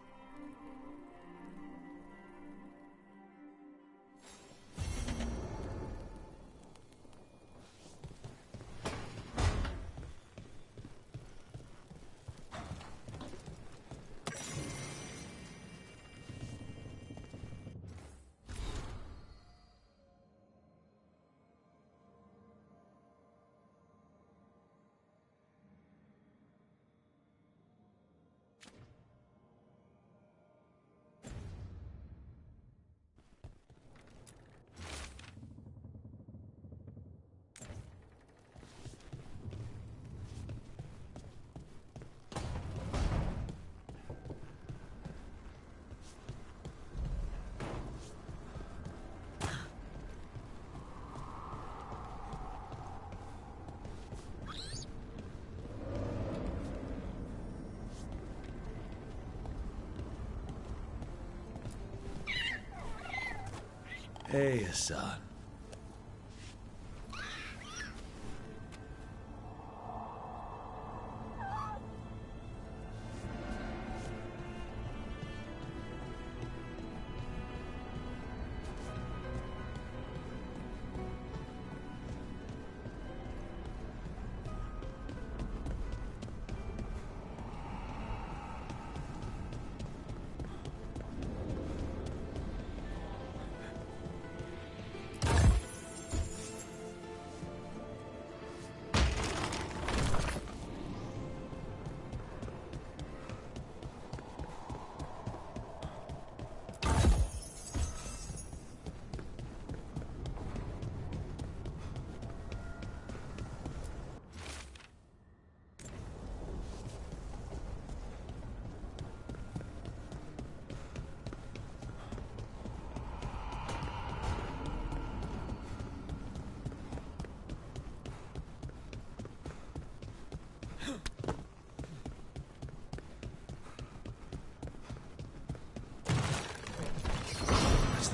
B: Hey, Hassan.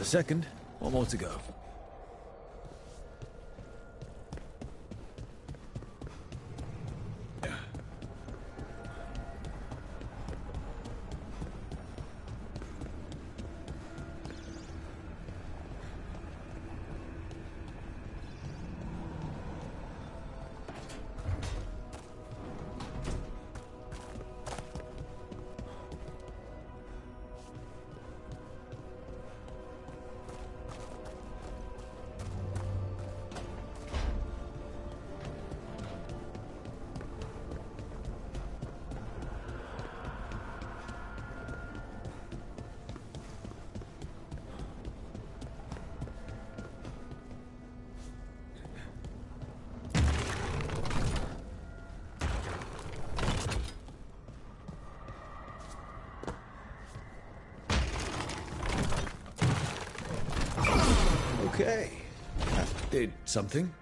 B: second. One more to go. Okay. That did something.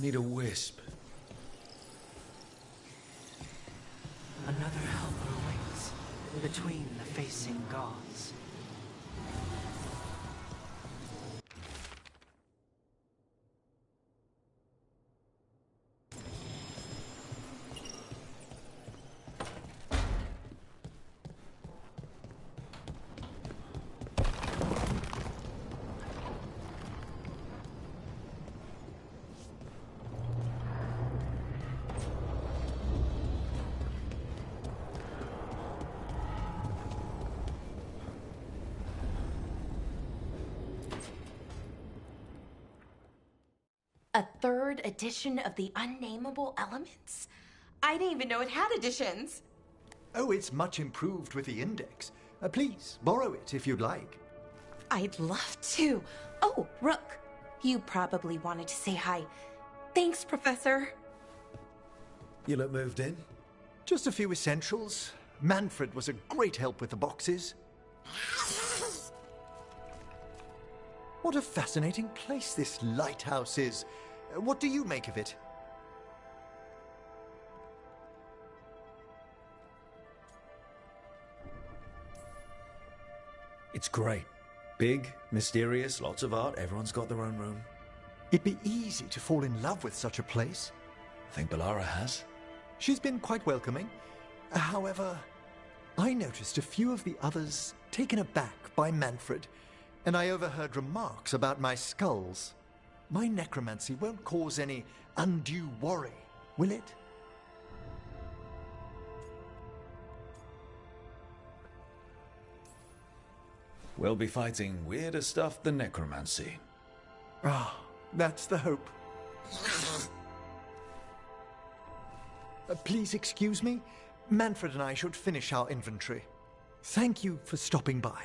B: Need a wisp.
C: Another helper waits between the facing gods.
L: A third edition of the Unnameable Elements? I didn't even know it had editions.
M: Oh, it's much improved with the index. Please, borrow it if you'd like.
L: I'd love to. Oh, Rook, you probably wanted to say hi. Thanks, Professor.
B: You look moved in.
M: Just a few essentials. Manfred was a great help with the boxes. What a fascinating place this lighthouse is. What do you make of it?
B: It's great. Big, mysterious, lots of art. Everyone's got their own room.
M: It'd be easy to fall in love with such a place.
B: I think Bellara has.
M: She's been quite welcoming. However, I noticed a few of the others taken aback by Manfred, and I overheard remarks about my skulls. My necromancy won't cause any undue worry, will it?
B: We'll be fighting weirder stuff than necromancy.
M: Ah, that's the hope. Please excuse me. Manfred and I should finish our inventory. Thank you for stopping by.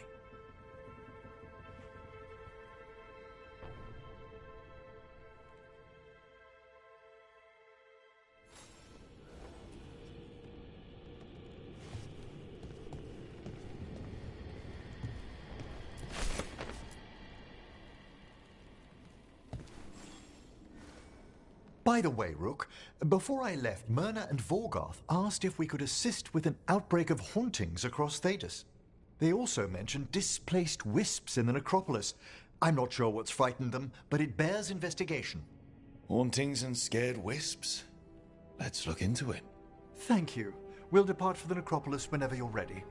M: By the way, Rook, before I left, Myrna and Vorgarth asked if we could assist with an outbreak of hauntings across Thedas. They also mentioned displaced wisps in the necropolis. I'm not sure what's frightened them, but it bears investigation.
B: Hauntings and scared wisps? Let's look into it.
M: Thank you. We'll depart for the necropolis whenever you're ready.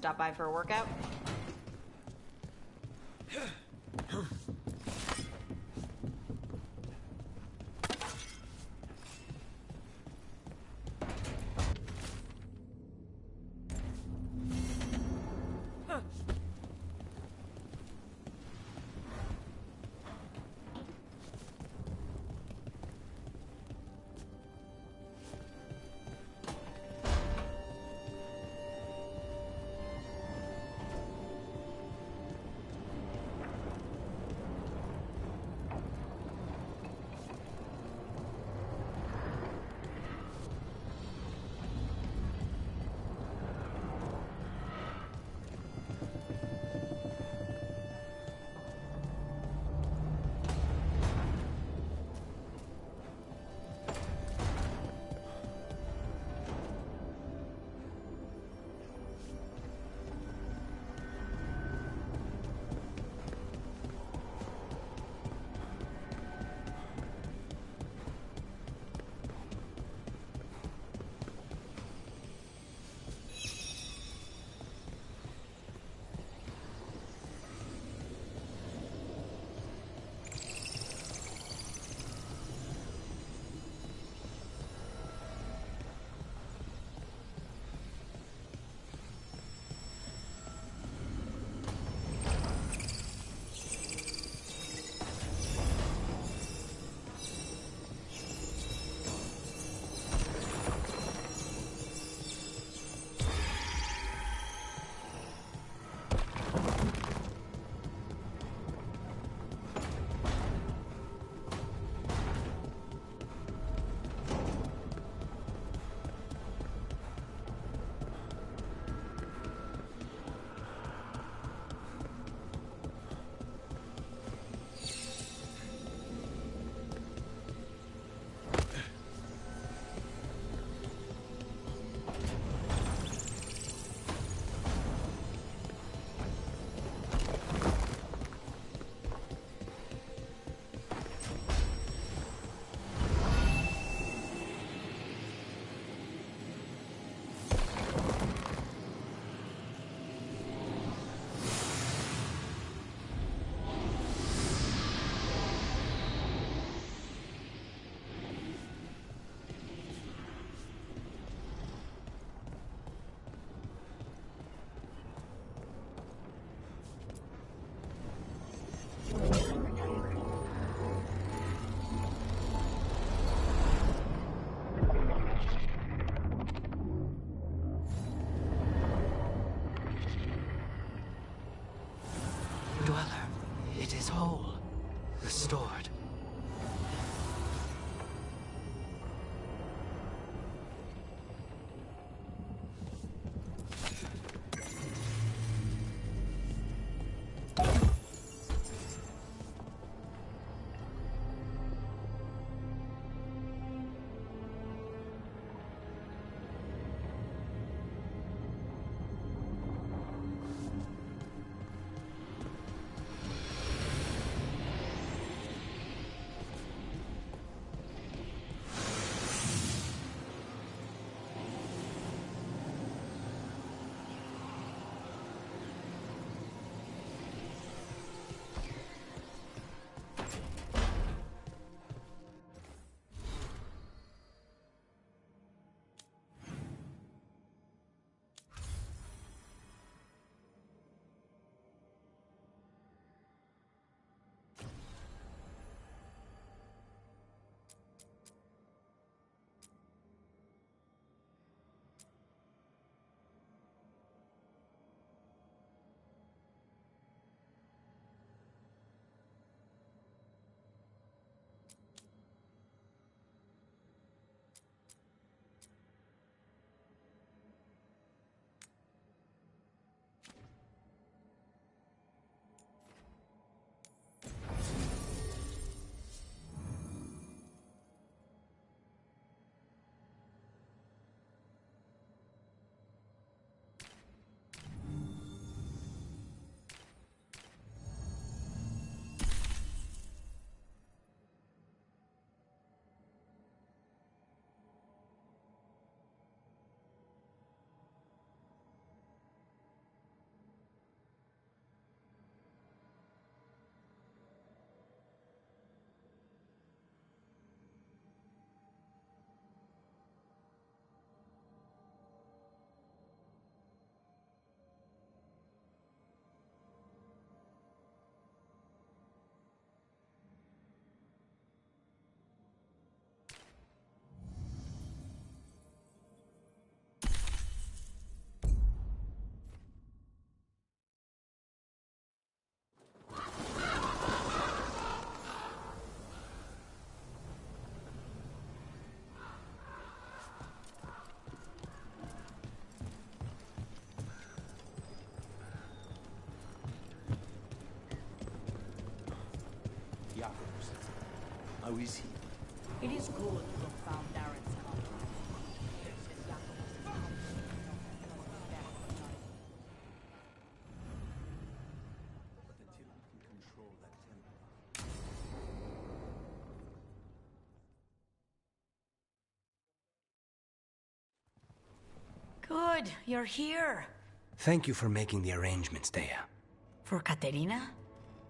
T: Stop by for a workout?
C: How is he?
G: It is good to have found Darren's help.
H: Good, you're here.
F: Thank you for making the arrangements, Dea.
H: For Katerina?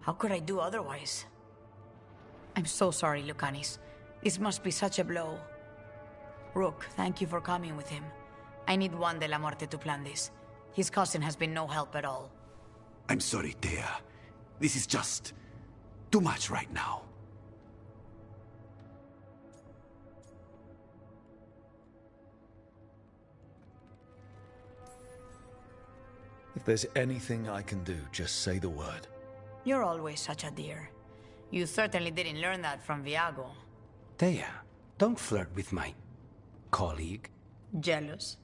H: How could I do otherwise? I'm so sorry, Lucanis. This must be such a blow. Rook, thank you for coming with him. I need Juan de la Muerte to plan this. His cousin has been no help at all.
C: I'm sorry, Dea. This is just too much right now.
B: If there's anything I can do, just say the word.
H: You're always such a dear. You certainly didn't learn that from Viago.
F: Dea, don't flirt with my colleague.
H: Jealous?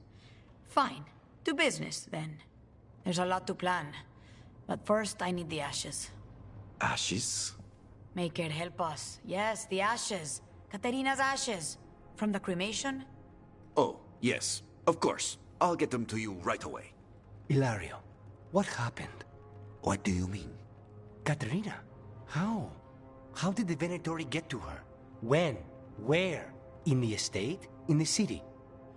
H: Fine. To business, then. There's a lot to plan. But first, I need the ashes.
C: Ashes?
H: Maker, help us. Yes, the ashes. Katerina's ashes. From the cremation?
C: Oh, yes, of course. I'll get them to you right away.
F: Hilario, what happened?
C: What do you mean?
F: Katerina, how? How did the Venatori get to her? When? Where? In the estate? In the city?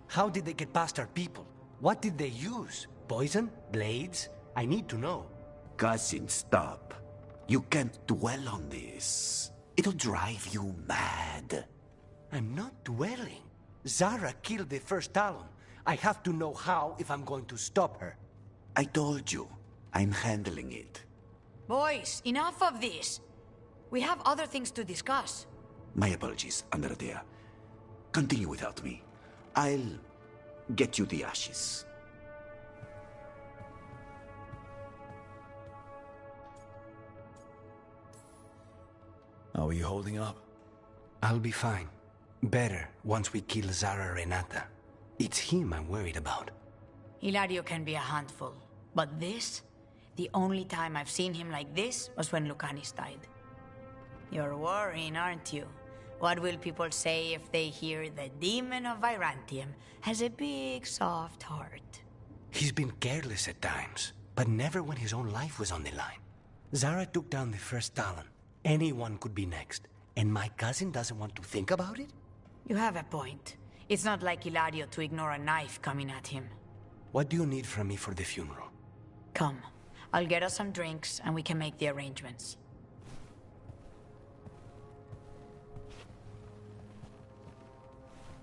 F: How did they get past our people? What did they use? Poison? Blades? I need to know.
C: Cousin, stop. You can't dwell on this. It'll drive you mad.
F: I'm not dwelling. Zara killed the first Talon. I have to know how if I'm going to stop her.
C: I told you. I'm handling it.
H: Boys, enough of this. We have other things to discuss.
C: My apologies, Andradea. Continue without me. I'll get you the ashes.
B: How are you holding up?
F: I'll be fine. Better once we kill Zara Renata. It's him I'm worried about.
H: Hilario can be a handful, but this? The only time I've seen him like this was when Lucanis died. You're worrying, aren't you? What will people say if they hear the demon of Virantium has a big, soft heart?
F: He's been careless at times, but never when his own life was on the line. Zara took down the first Talon. Anyone could be next, and my cousin doesn't want to think about it?
H: You have a point. It's not like Hilario to ignore a knife coming at him.
F: What do you need from me for the funeral?
H: Come. I'll get us some drinks, and we can make the arrangements.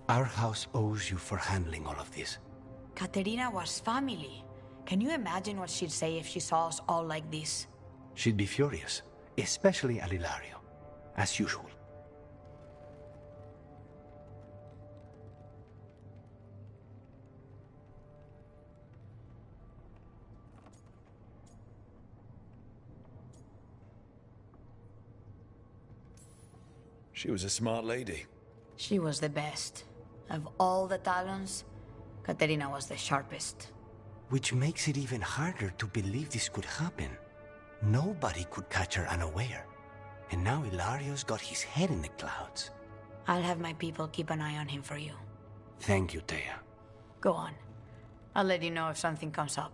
F: Our house owes you for handling all of this.
H: Katerina was family. Can you imagine what she'd say if she saw us all like this?
F: She'd be furious, especially at Hilario, as usual.
B: She was a smart lady.
H: She was the best. Of all the Talons, Katerina was the sharpest.
F: Which makes it even harder to believe this could happen. Nobody could catch her unaware. And now Hilario's got his head in the clouds.
H: I'll have my people keep an eye on him for you.
F: Thank you, Dea.
H: Go on. I'll let you know if something comes up.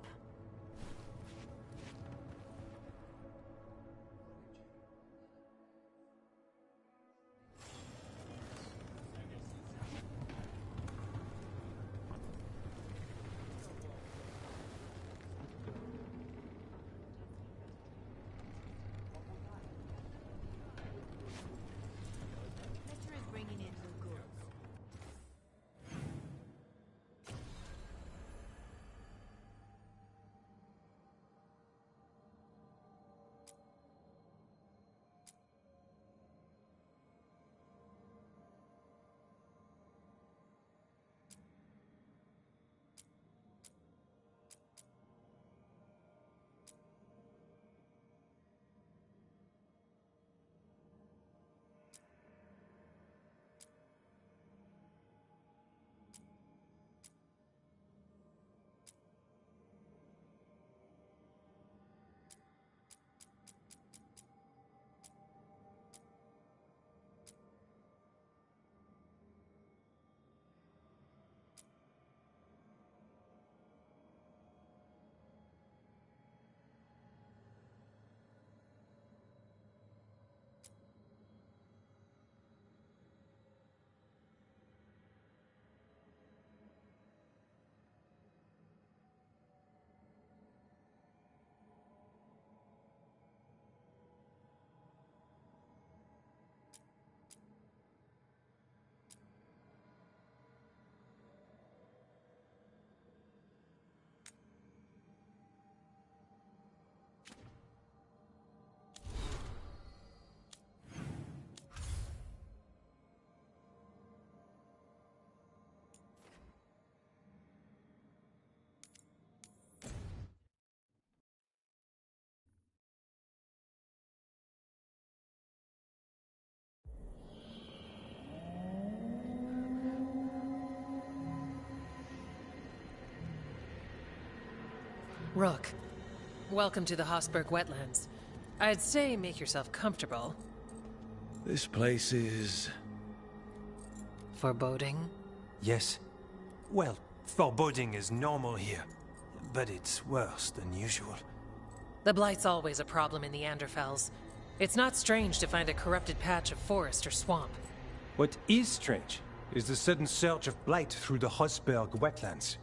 E: Rook, welcome to the Hosberg wetlands. I'd say make yourself comfortable.
B: This place is...
E: foreboding?
J: Yes. Well, foreboding is normal here, but it's worse than usual.
E: The Blight's always a problem in the Anderfels. It's not strange to find a corrupted patch of forest or swamp.
J: What is strange is the sudden surge of blight through the Hosberg wetlands.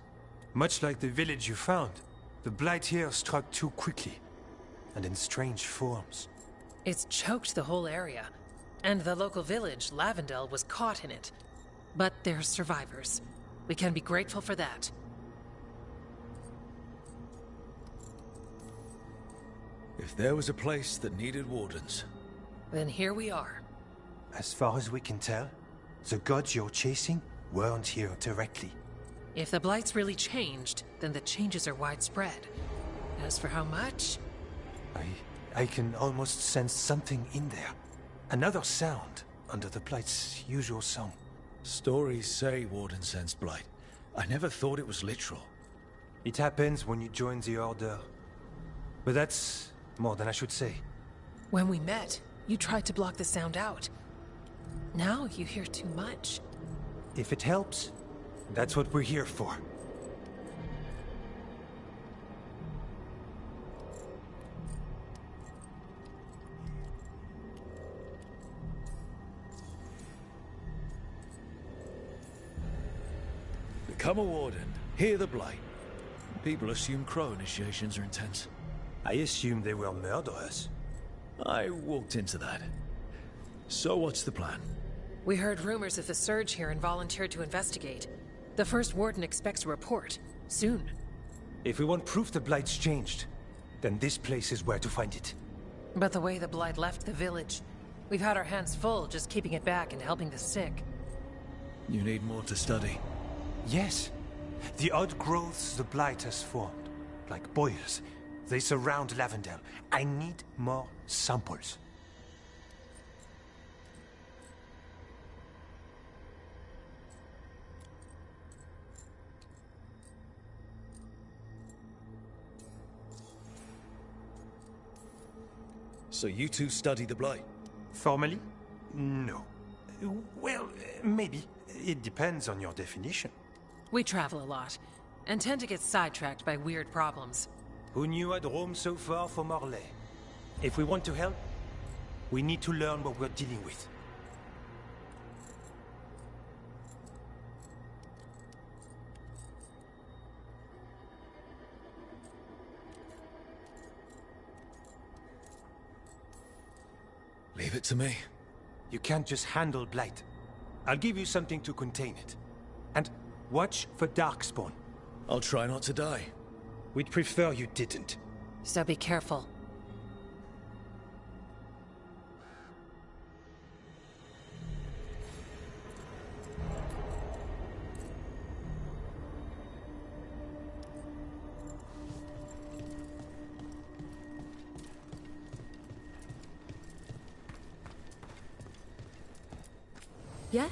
J: Much like the village you found, the blight here struck too quickly, and in strange forms.
E: It's choked the whole area, and the local village, Lavendel, was caught in it. But they're survivors. We can be grateful for that.
B: If there was a place that needed wardens...
E: Then here we are.
J: As far as we can tell, the gods you're chasing weren't here directly.
E: If the Blight's really changed, then the changes are widespread. As for how much...
J: I can almost sense something in there. Another sound under the Blight's usual song.
B: Stories say Warden sensed blight. I never thought it was literal.
J: It happens when you join the Order. But that's more than I should say.
E: When we met, you tried to block the sound out. Now you hear too much.
J: If it helps, that's what we're here for.
B: Become a warden, hear the blight. People assume crow initiations are intense.
J: I assumed they were murderers.
B: I walked into that. So what's the plan?
E: We heard rumors of the surge here and volunteered to investigate. The first warden expects a report. Soon.
J: If we want proof the Blight's changed, then this place is where to find it.
E: But the way the Blight left the village, we've had our hands full just keeping it back and helping the sick.
B: You need more to study.
J: Yes. The odd growths the Blight has formed, like boils, they surround Lavendel. I need more samples.
B: So you two study the blight?
J: Formally? No. Well, maybe. It depends on your definition.
E: We travel a lot, and tend to get sidetracked by weird problems.
J: Who knew I'd roam so far from Orlais? If we want to help, we need to learn what we're dealing with.
B: Leave it to me.
J: You can't just handle blight. I'll give you something to contain it. And watch for darkspawn.
B: I'll try not to die.
J: We'd prefer you didn't.
E: So be careful.
L: Yeah?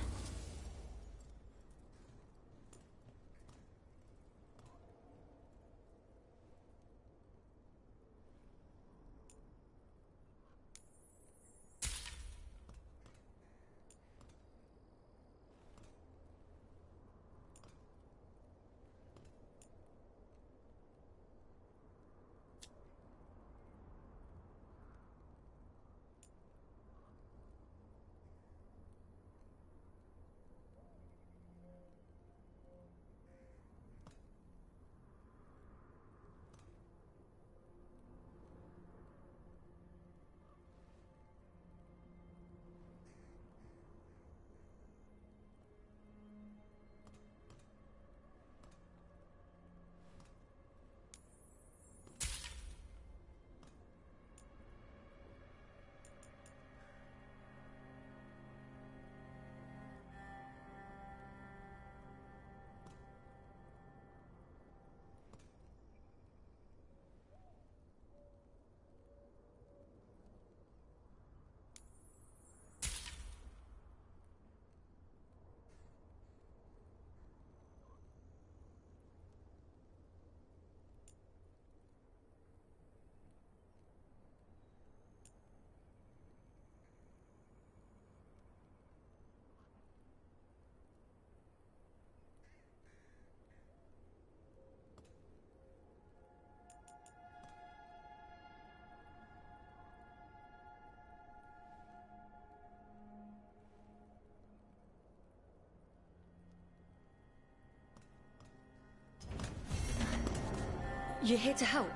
R: You're here to help.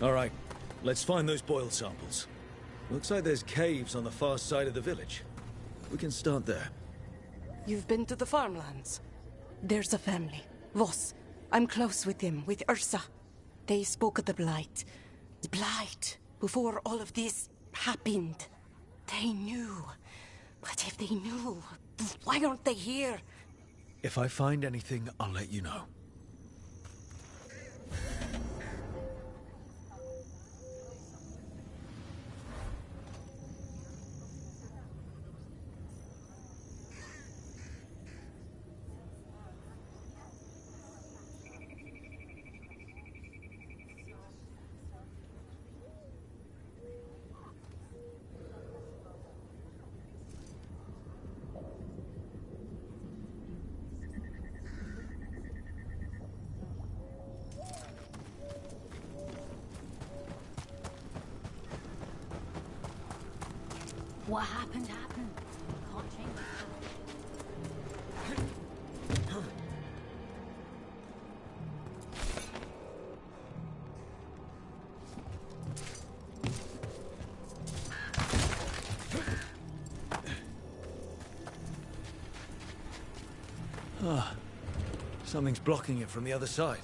B: All right, let's find those boiled samples. Looks like there's caves on the far side of the village. We can start there.
A: You've been to the farmlands? There's a family. Voss. I'm close with them, with Ursa. They spoke of the Blight. The Blight. Before all of this happened. They knew. But if they knew, why aren't they here?
B: If I find anything, I'll let you know.
D: What happened, happened. Can't change
B: Ah, something's blocking it from the other side.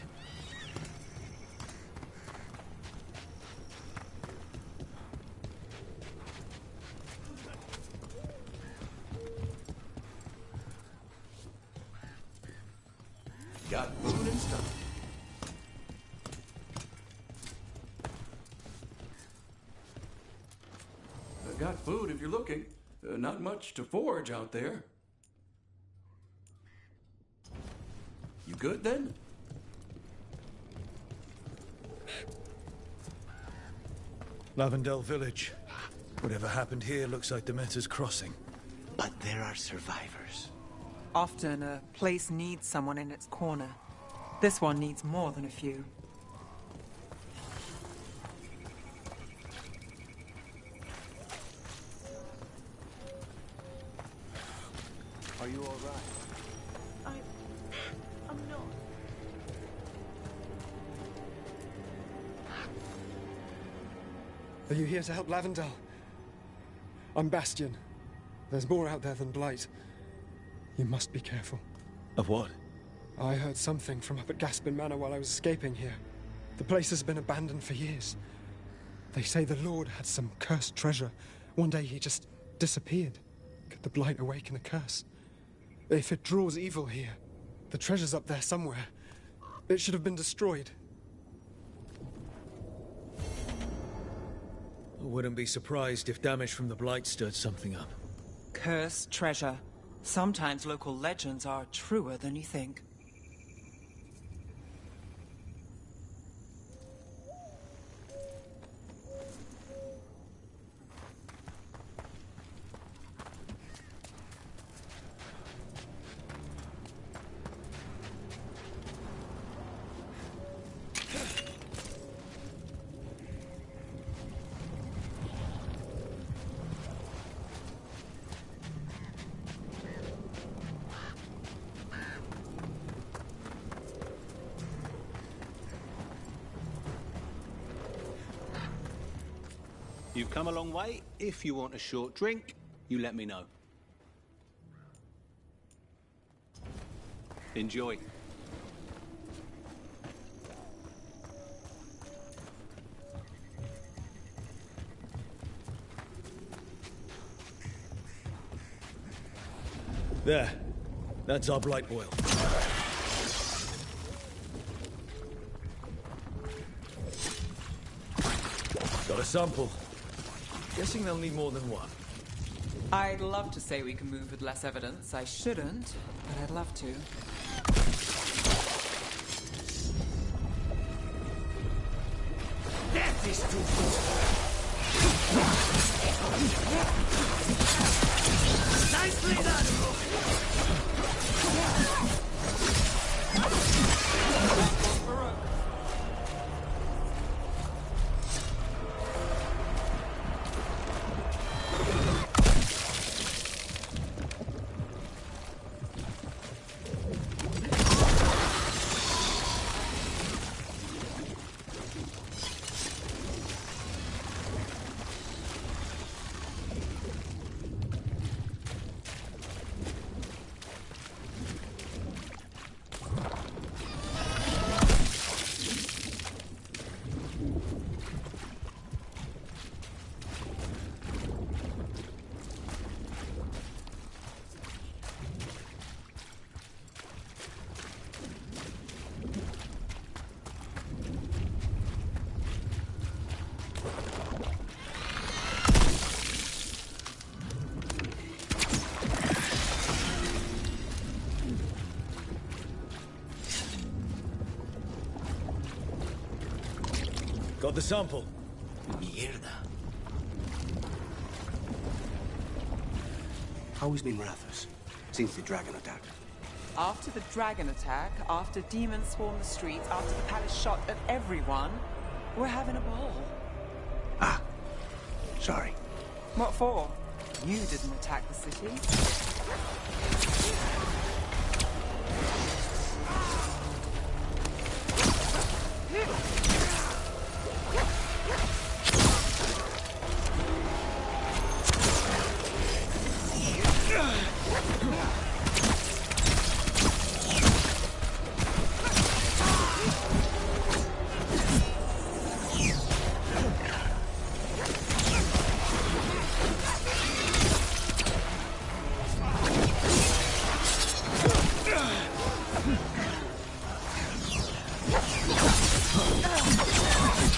S: Got food and stuff.
I: Got food if you're looking. Not much to forage out there. You good then?
B: Lavendel village. Whatever happened here looks like Demeter's crossing.
C: But there are survivors.
V: Often a place needs someone in its corner. This one needs more than a few.
C: Are you all right?
A: I'm not.
W: Are you here to help Lavendel? I'm Bastion. There's more out there than Blight. You must be careful.
B: Of what?
W: I heard something from up at Gaspin Manor while I was escaping here. The place has been abandoned for years. They say the Lord had some cursed treasure. One day he just disappeared. Could the Blight awaken a curse? If it draws evil here, the treasure's up there somewhere. It should have been destroyed.
B: I wouldn't be surprised if damage from the Blight stirred something up.
V: Cursed treasure. Sometimes local legends are truer than you think.
F: You've come a long way. If you want a short drink, you let me know. Enjoy.
B: There. That's our blight boil. Got a sample. Guessing they'll need more than one.
V: I'd love to say we can move with less evidence. I shouldn't, but I'd love to.
F: Death is too nicely done!
B: Got the sample.
F: Mierda. How has been Rathus since the dragon attack?
V: After the dragon attack, after demons swarmed the streets, after the palace shot at everyone, we're having a ball.
F: Ah. Sorry.
V: What for? You didn't attack the city.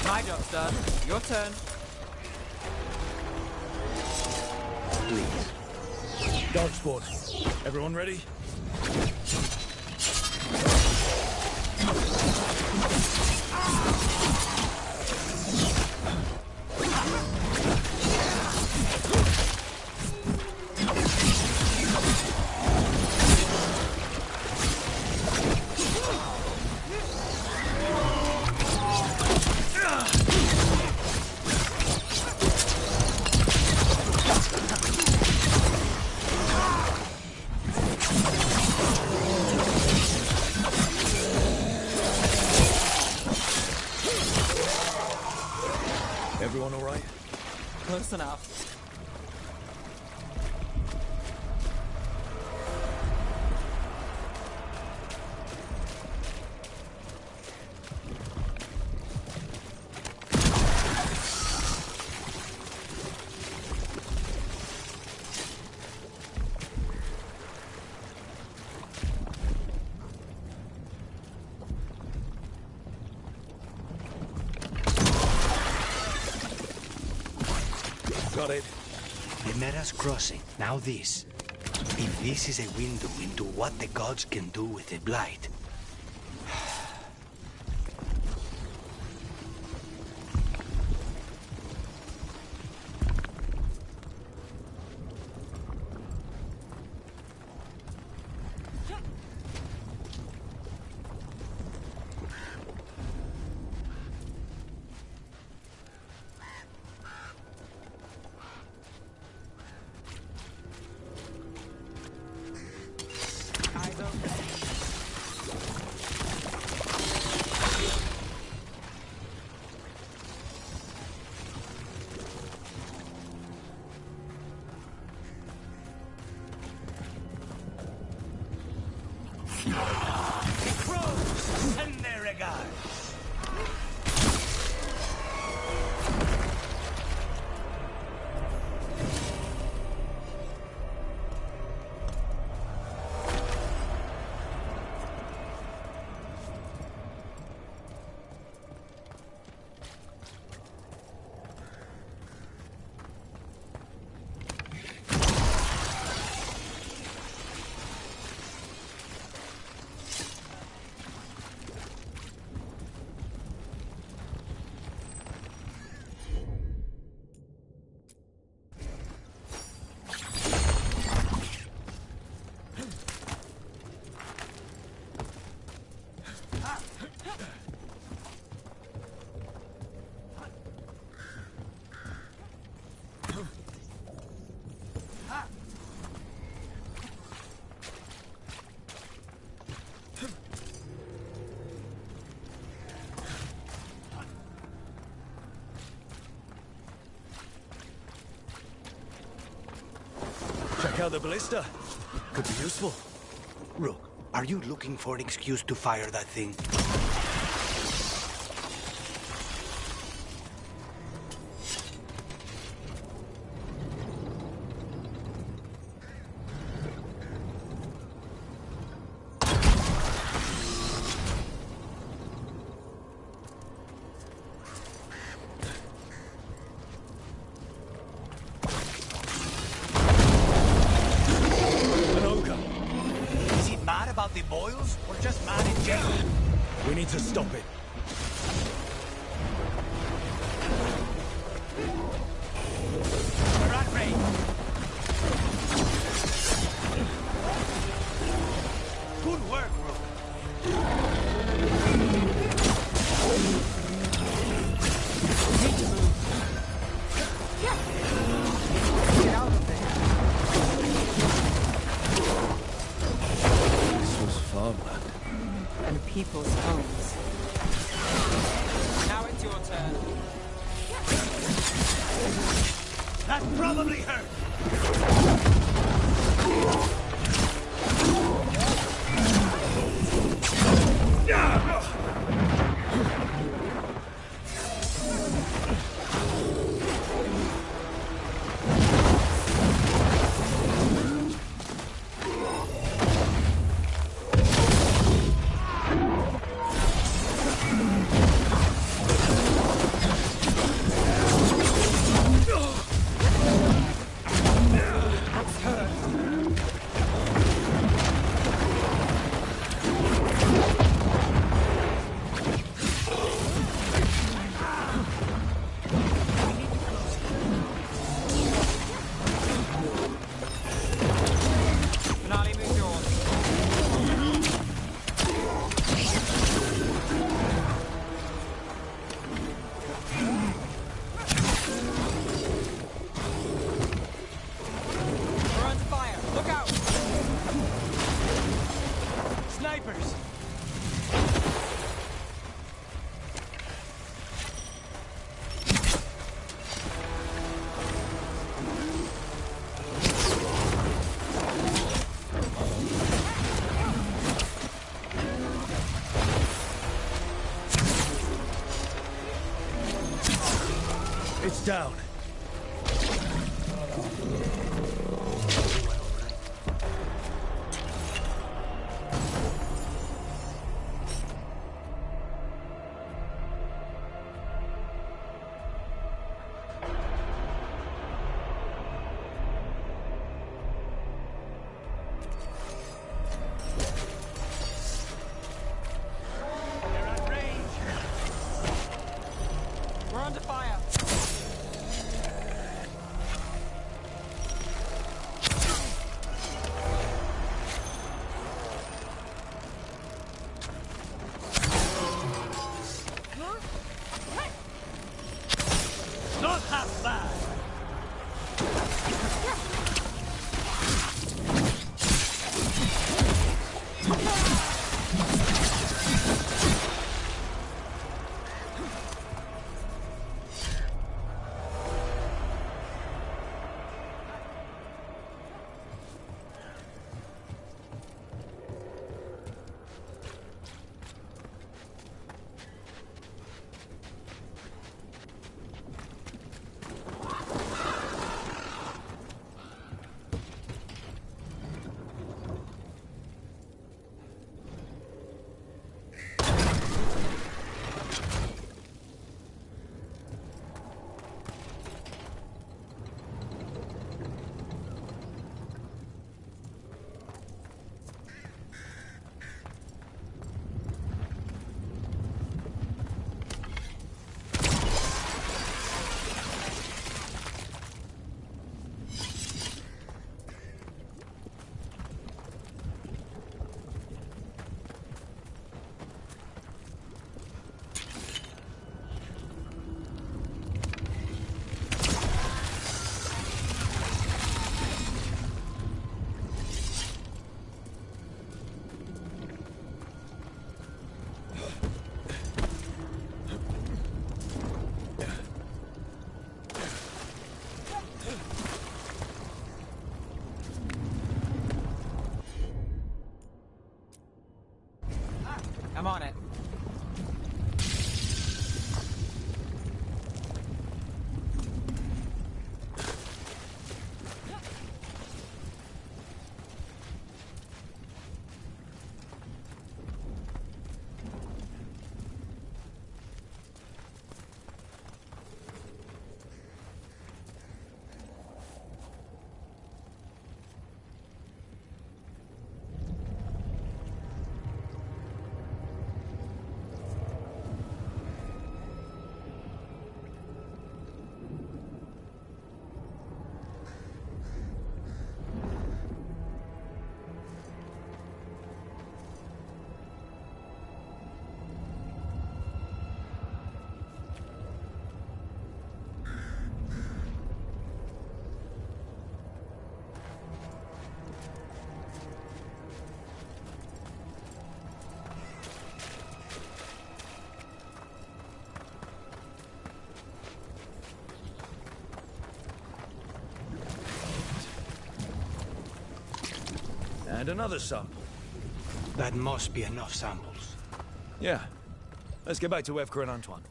V: My job's done. Your turn.
B: Please. Dog spawn. Everyone ready? Everyone all right?
V: Close enough.
B: Got it.
F: The Meras crossing. Now this. If this is a window into what the gods can do with the blight.
B: out the ballista. Could be useful.
F: Rook, are you looking for an excuse to fire that thing?
C: The boils, or just mad in general?
B: We need to stop it.
C: We're at range. Good work, Rook. Need to move. Get out of there.
B: Farmland.
V: And people's homes. Now it's your turn.
C: That probably hurt.
B: It's down. And another sample.
F: That must be enough samples.
B: Yeah. Let's get back to Evka and Antoine.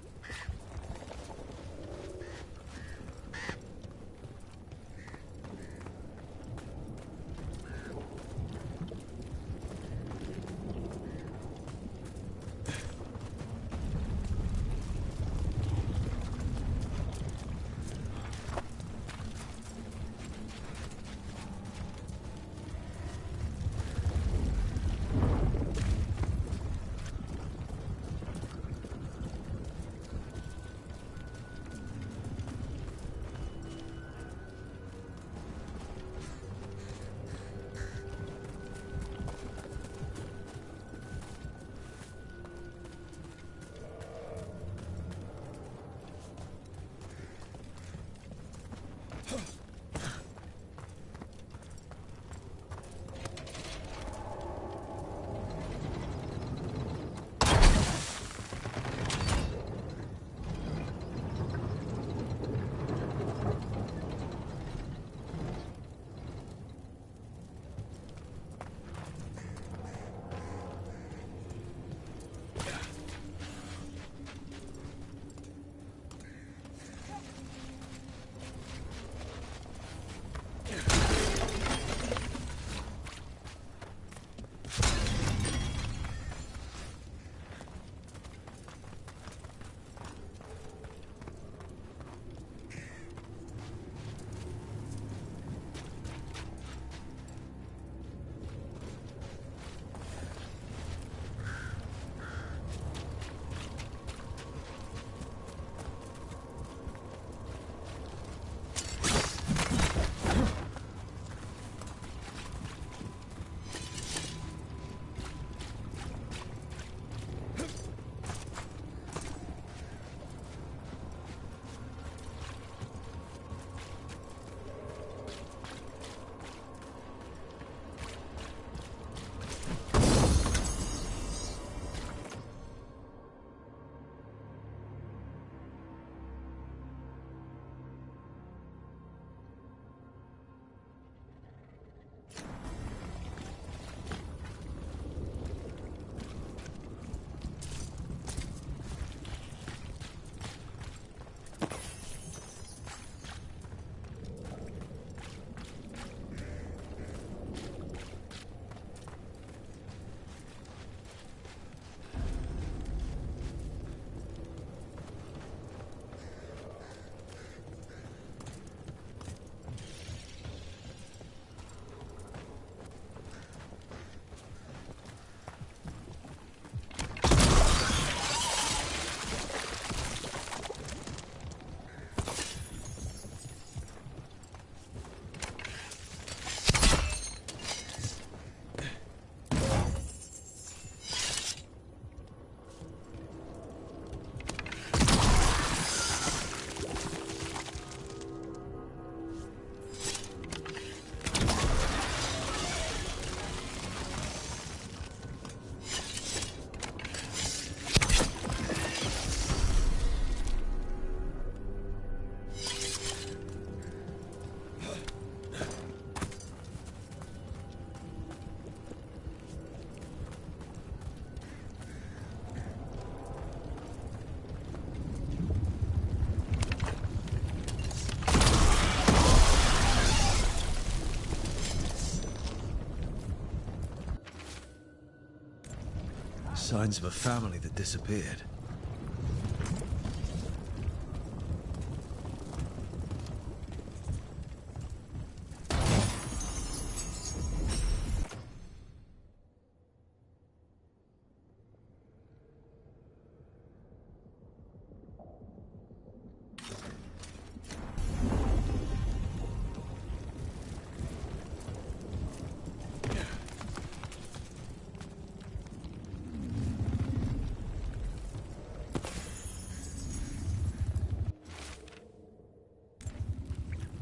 B: Signs of a family that disappeared.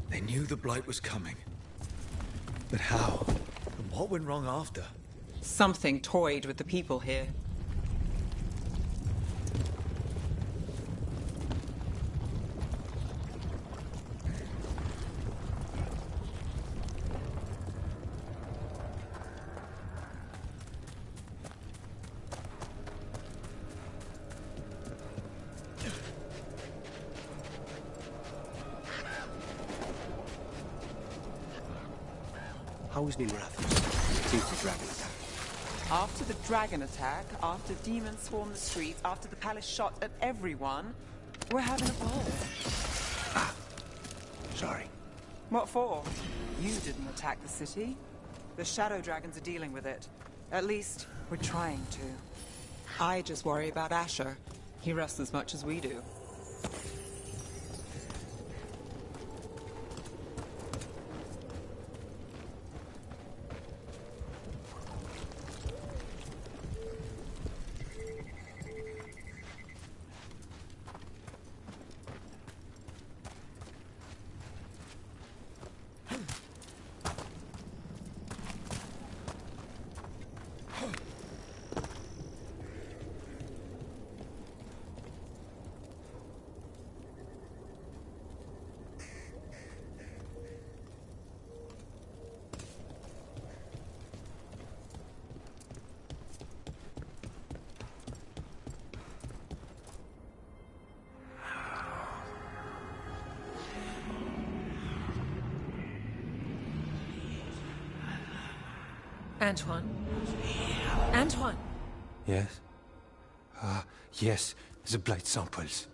B: They knew the Blight was coming. But how? And what went wrong after?
V: Something toyed with the people here.
F: How is Nimrathos since the dragon attack?
V: After the dragon attack, after demons swarmed the streets, after the palace shot at everyone, we're having a ball.
F: Sorry.
V: What for? You didn't attack the city. The shadow dragons are dealing with it. At least, we're trying to. I just worry about Asher. He rests as much as we do.
E: Antoine? Antoine!
J: Yes? Yes, the blight samples.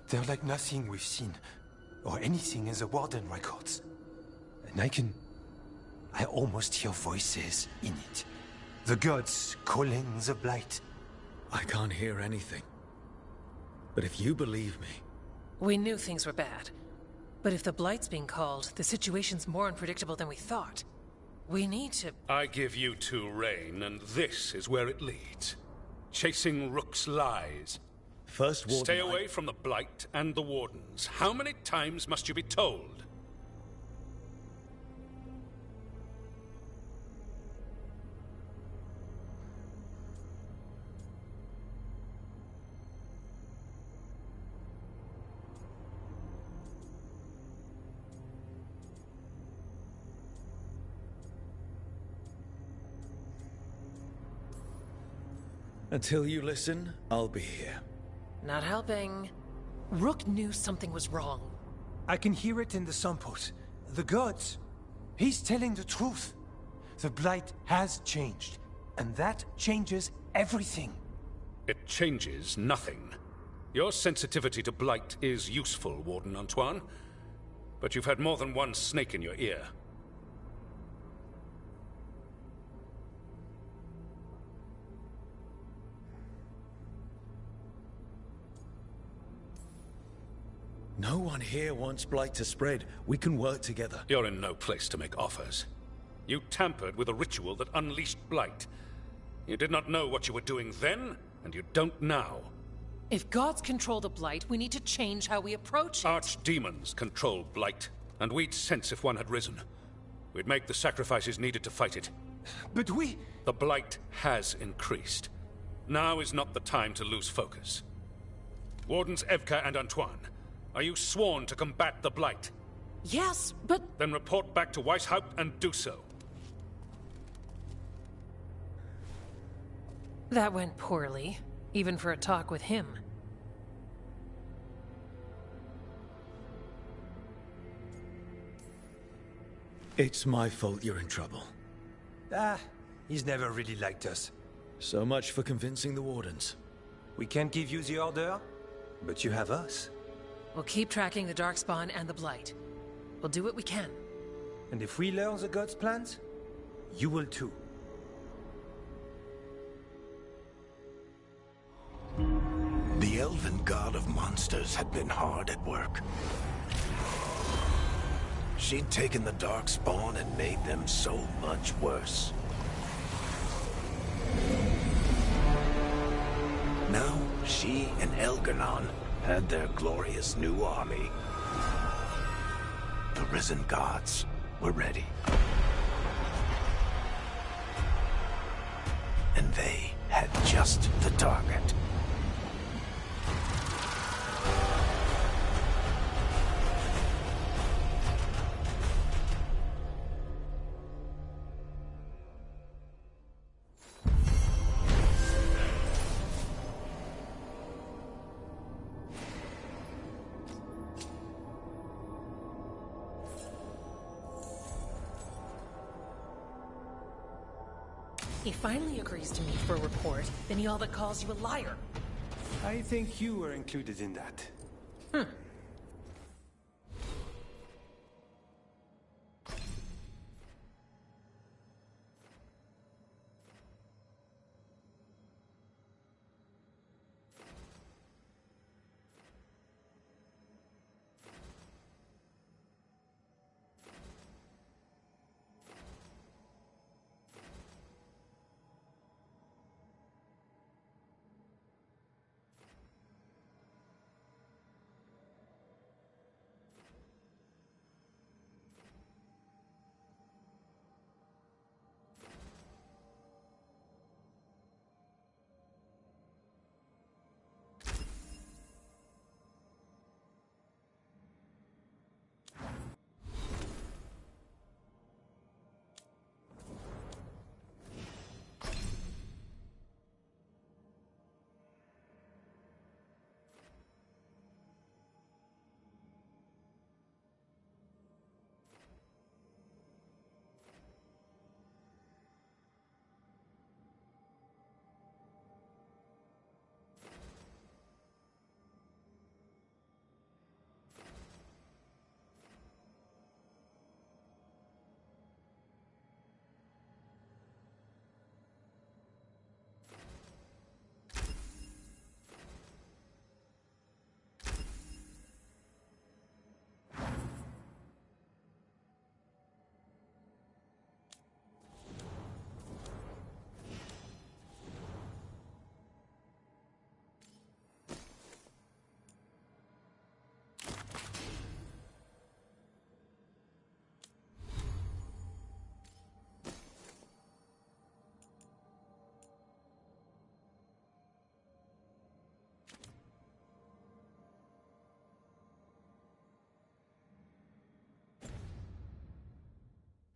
J: They're like nothing we've seen, or anything in the Warden records. And I almost hear voices in it. The gods calling the blight.
B: I can't hear anything. But if you believe me...
E: We knew things were bad. But if the blight's being called, the situation's more unpredictable than we thought. We need to...
N: I give you two Rain, and this is where it leads. Chasing Rook's lies.
B: First Warden...
N: Stay away from the Blight and the Wardens. How many times must you be told?
B: Until you listen, I'll be here.
E: Not helping. Rook knew something was wrong.
J: I can hear it in the samples. The gods. He's telling the truth. The blight has changed, and that changes everything.
N: It changes nothing. Your sensitivity to blight is useful, Warden Antoine. But you've had more than one snake in your ear.
B: No one here wants blight to spread. We can work together.
N: You're in no place to make offers. You tampered with a ritual that unleashed blight. You did not know what you were doing then, and you don't now.
E: If gods control the blight, we need to change how we approach it.
N: Archdemons control blight, and we'd sense if one had risen. We'd make the sacrifices needed to fight it.
J: But we...
N: The blight has increased. Now is not the time to lose focus. Wardens Evka and Antoine, are you sworn to combat the blight?
E: Yes, but...
N: Then report back to Weishaupt and do so.
E: That went poorly, even for a talk with him.
B: It's my fault you're in trouble.
J: He's never really liked us.
B: So much for convincing the Wardens.
J: We can't give you the order, but you have us.
E: We'll keep tracking the Darkspawn and the Blight. We'll do what we can.
J: And if we learn the gods' plans, you will too.
S: The elven god of monsters had been hard at work. She'd taken the Darkspawn and made them so much worse. Now, she and Elgarnon had their glorious new army. The risen gods were ready. And they had just the target.
E: He finally agrees to meet for a report, then he all but calls you a liar.
J: I think you were included in that.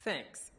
E: Thanks.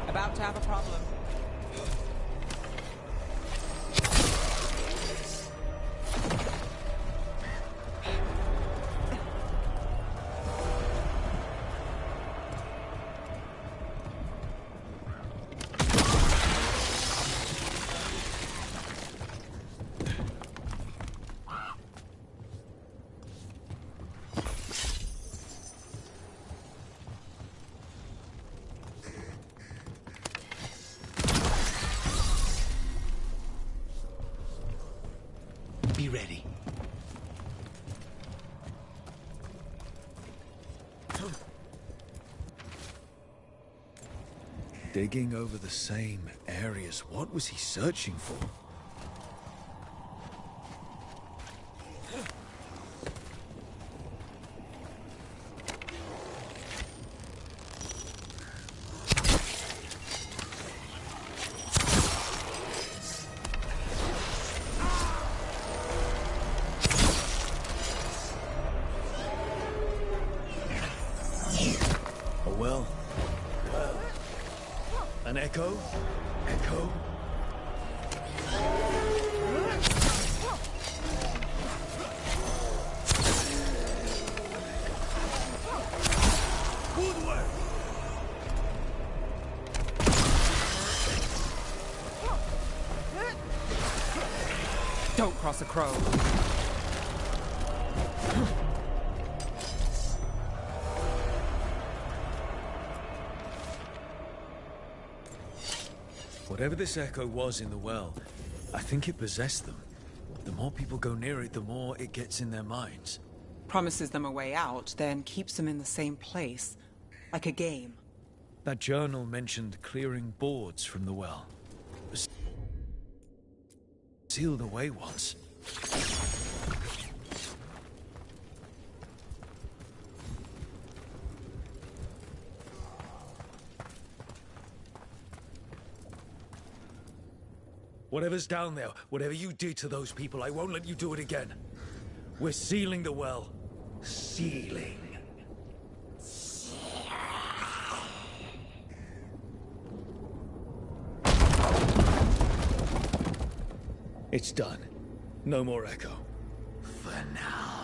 V: About to have a problem.
F: Be ready.
B: Digging over the same areas. What was he searching for? Echo? Echo? Woodward!
V: Don't cross a crow.
B: Whatever this echo was in the well, I think it possessed them. The more people go near it, the more it gets in their minds.
V: Promises them a way out, then keeps them in the same place. Like a game.
B: That journal mentioned clearing boards from the well. It was sealed away once. Whatever's down there, whatever you did to those people, I won't let you do it again. We're sealing the well. Sealing. It's done. No more echo. For now.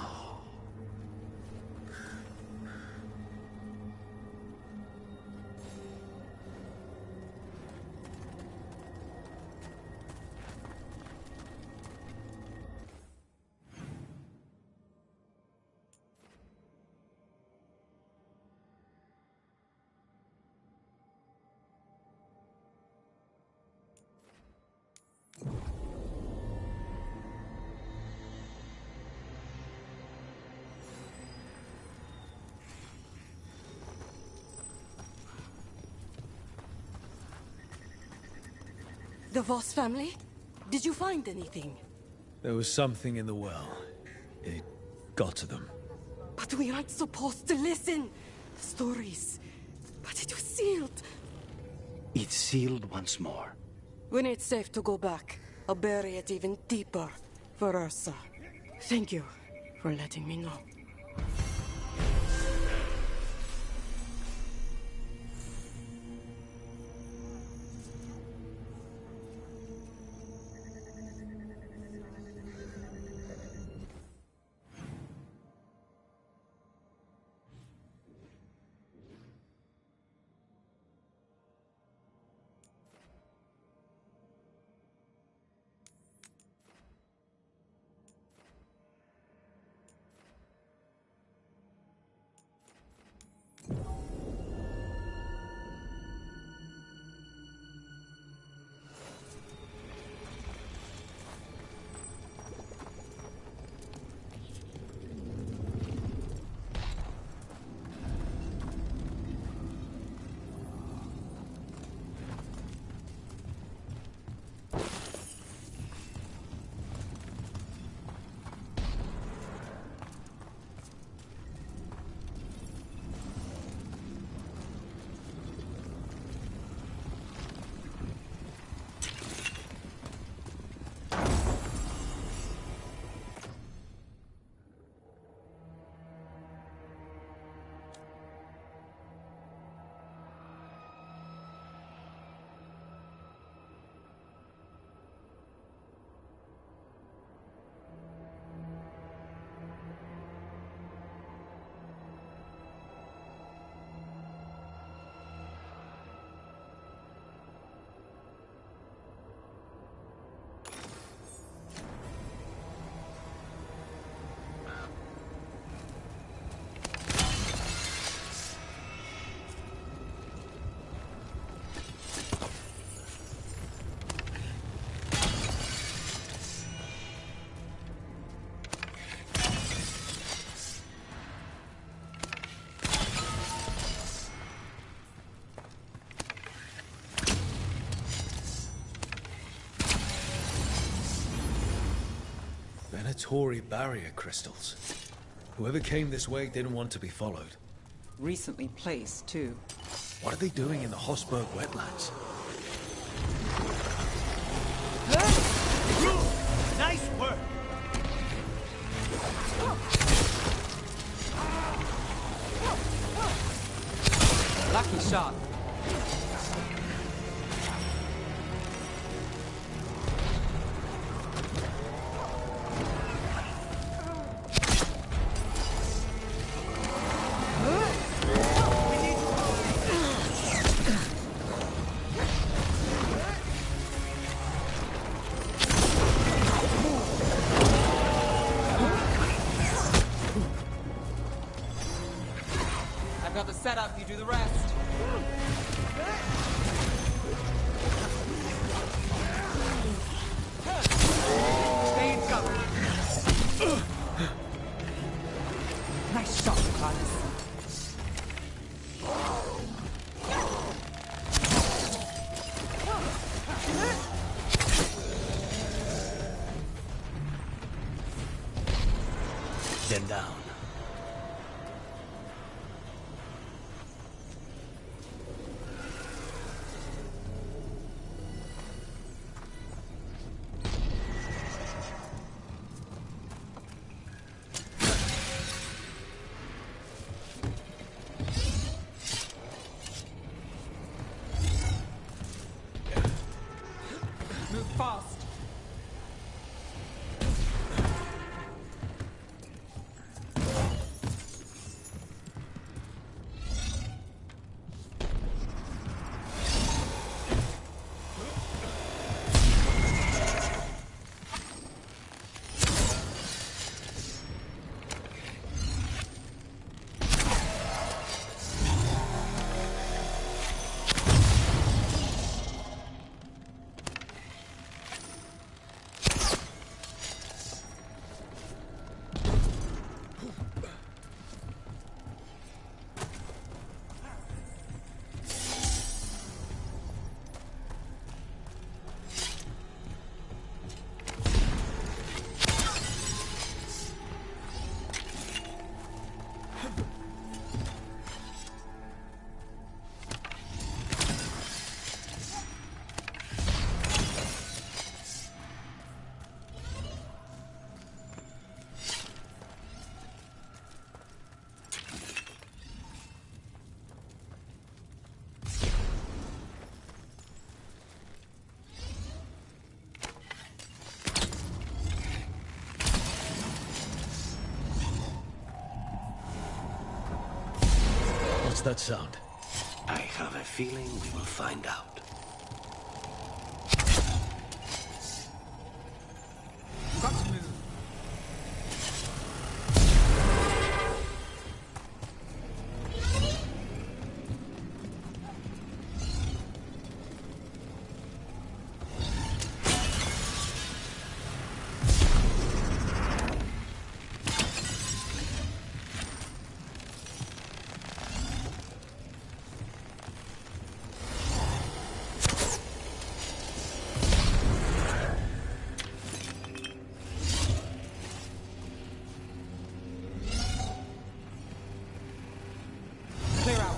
A: The Voss family? Did you find anything?
B: There was something in the well. It got to them.
A: But we aren't supposed to listen. The stories. But it was sealed.
C: It's sealed once more.
A: When it's safe to go back, I'll bury it even deeper for Ursa. Thank you for letting me know.
B: Venatory barrier crystals. Whoever came this way didn't want to be followed.
V: Recently placed, too.
B: What are they doing in the Hossberg wetlands?
C: Nice work!
V: Lucky shot. set up, you do the rest. Stay in cover. Nice shot, Lucanus.
F: Them down.
V: Move fast.
B: What's that sound?
F: I have a feeling we will find out.
V: Got to move. Clear out.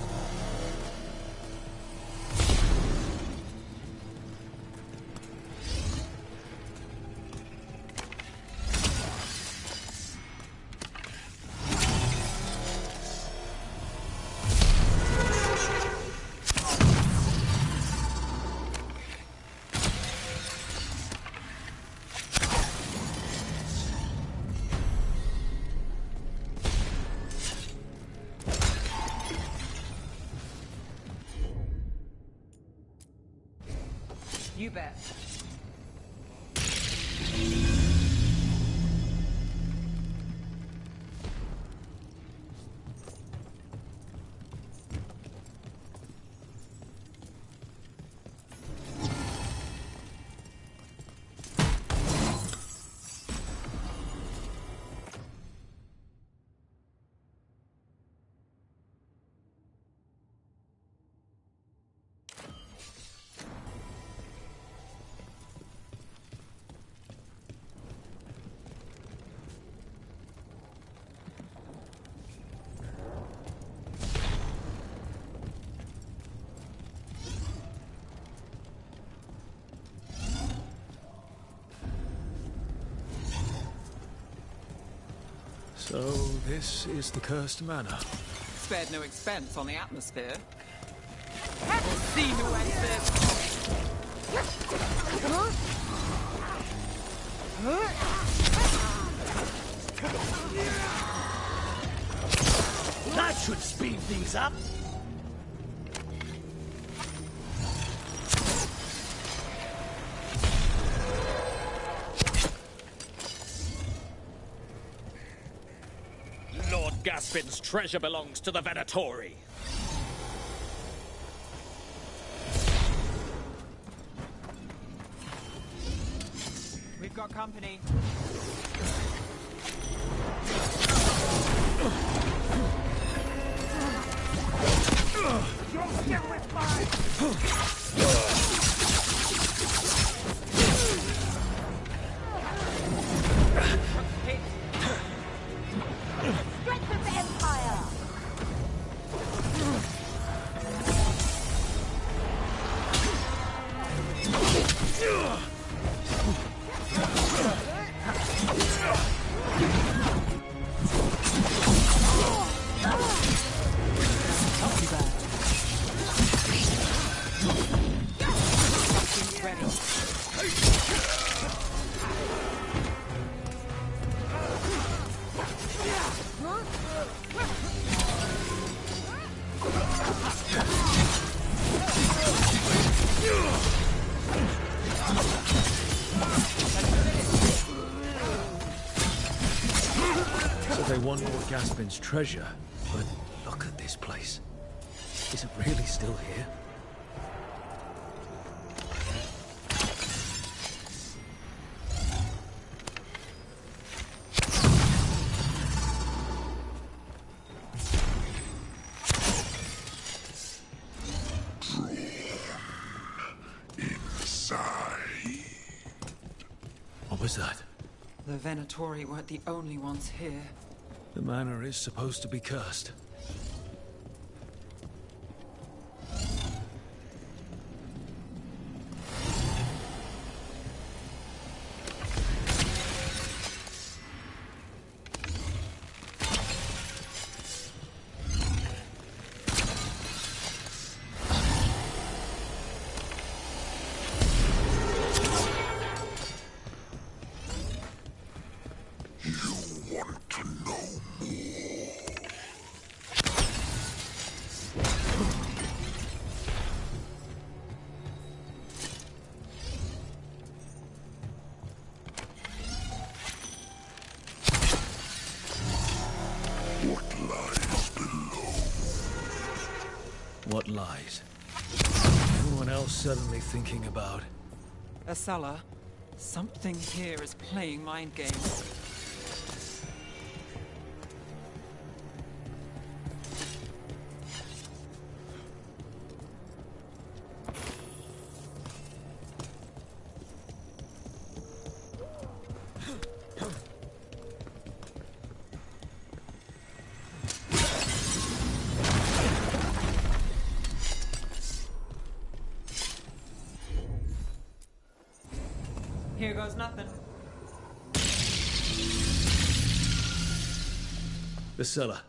V: You bet.
B: So, this is the cursed manor.
V: Spared no expense on the atmosphere. We'll see who ends
F: That should speed things up.
O: Lord Gaspin's treasure belongs to the Venatori.
V: company.
O: You'll get with mine! Strength of the Empire!
B: They want more Gaspin's treasure, but look at this place. Is it really still here? What was that?
V: The Venatori weren't the only ones here.
B: The manor is supposed to be cursed. What lies? Anyone else suddenly thinking about?
V: A cellar. Something here is playing mind games. Here goes nothing.
B: The cellar.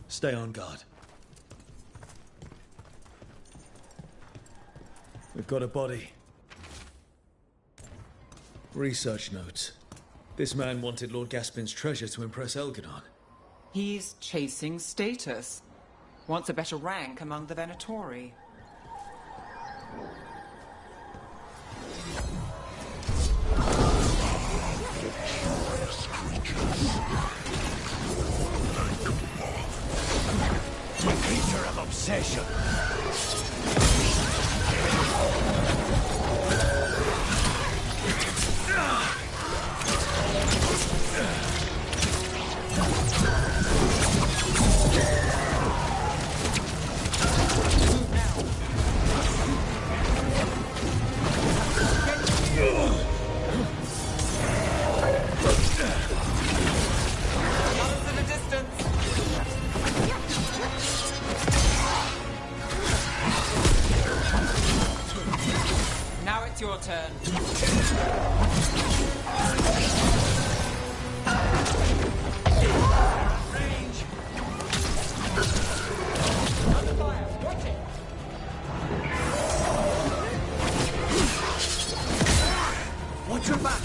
B: Stay on guard. We've got a body. Research notes. This man wanted Lord Gaspin's treasure to impress Elgadon.
V: He's chasing status. Wants a better rank among the Venatori.
C: Creature of obsession.
V: Now it's your turn. Range. Under fire. Watch it.
C: Watch your back.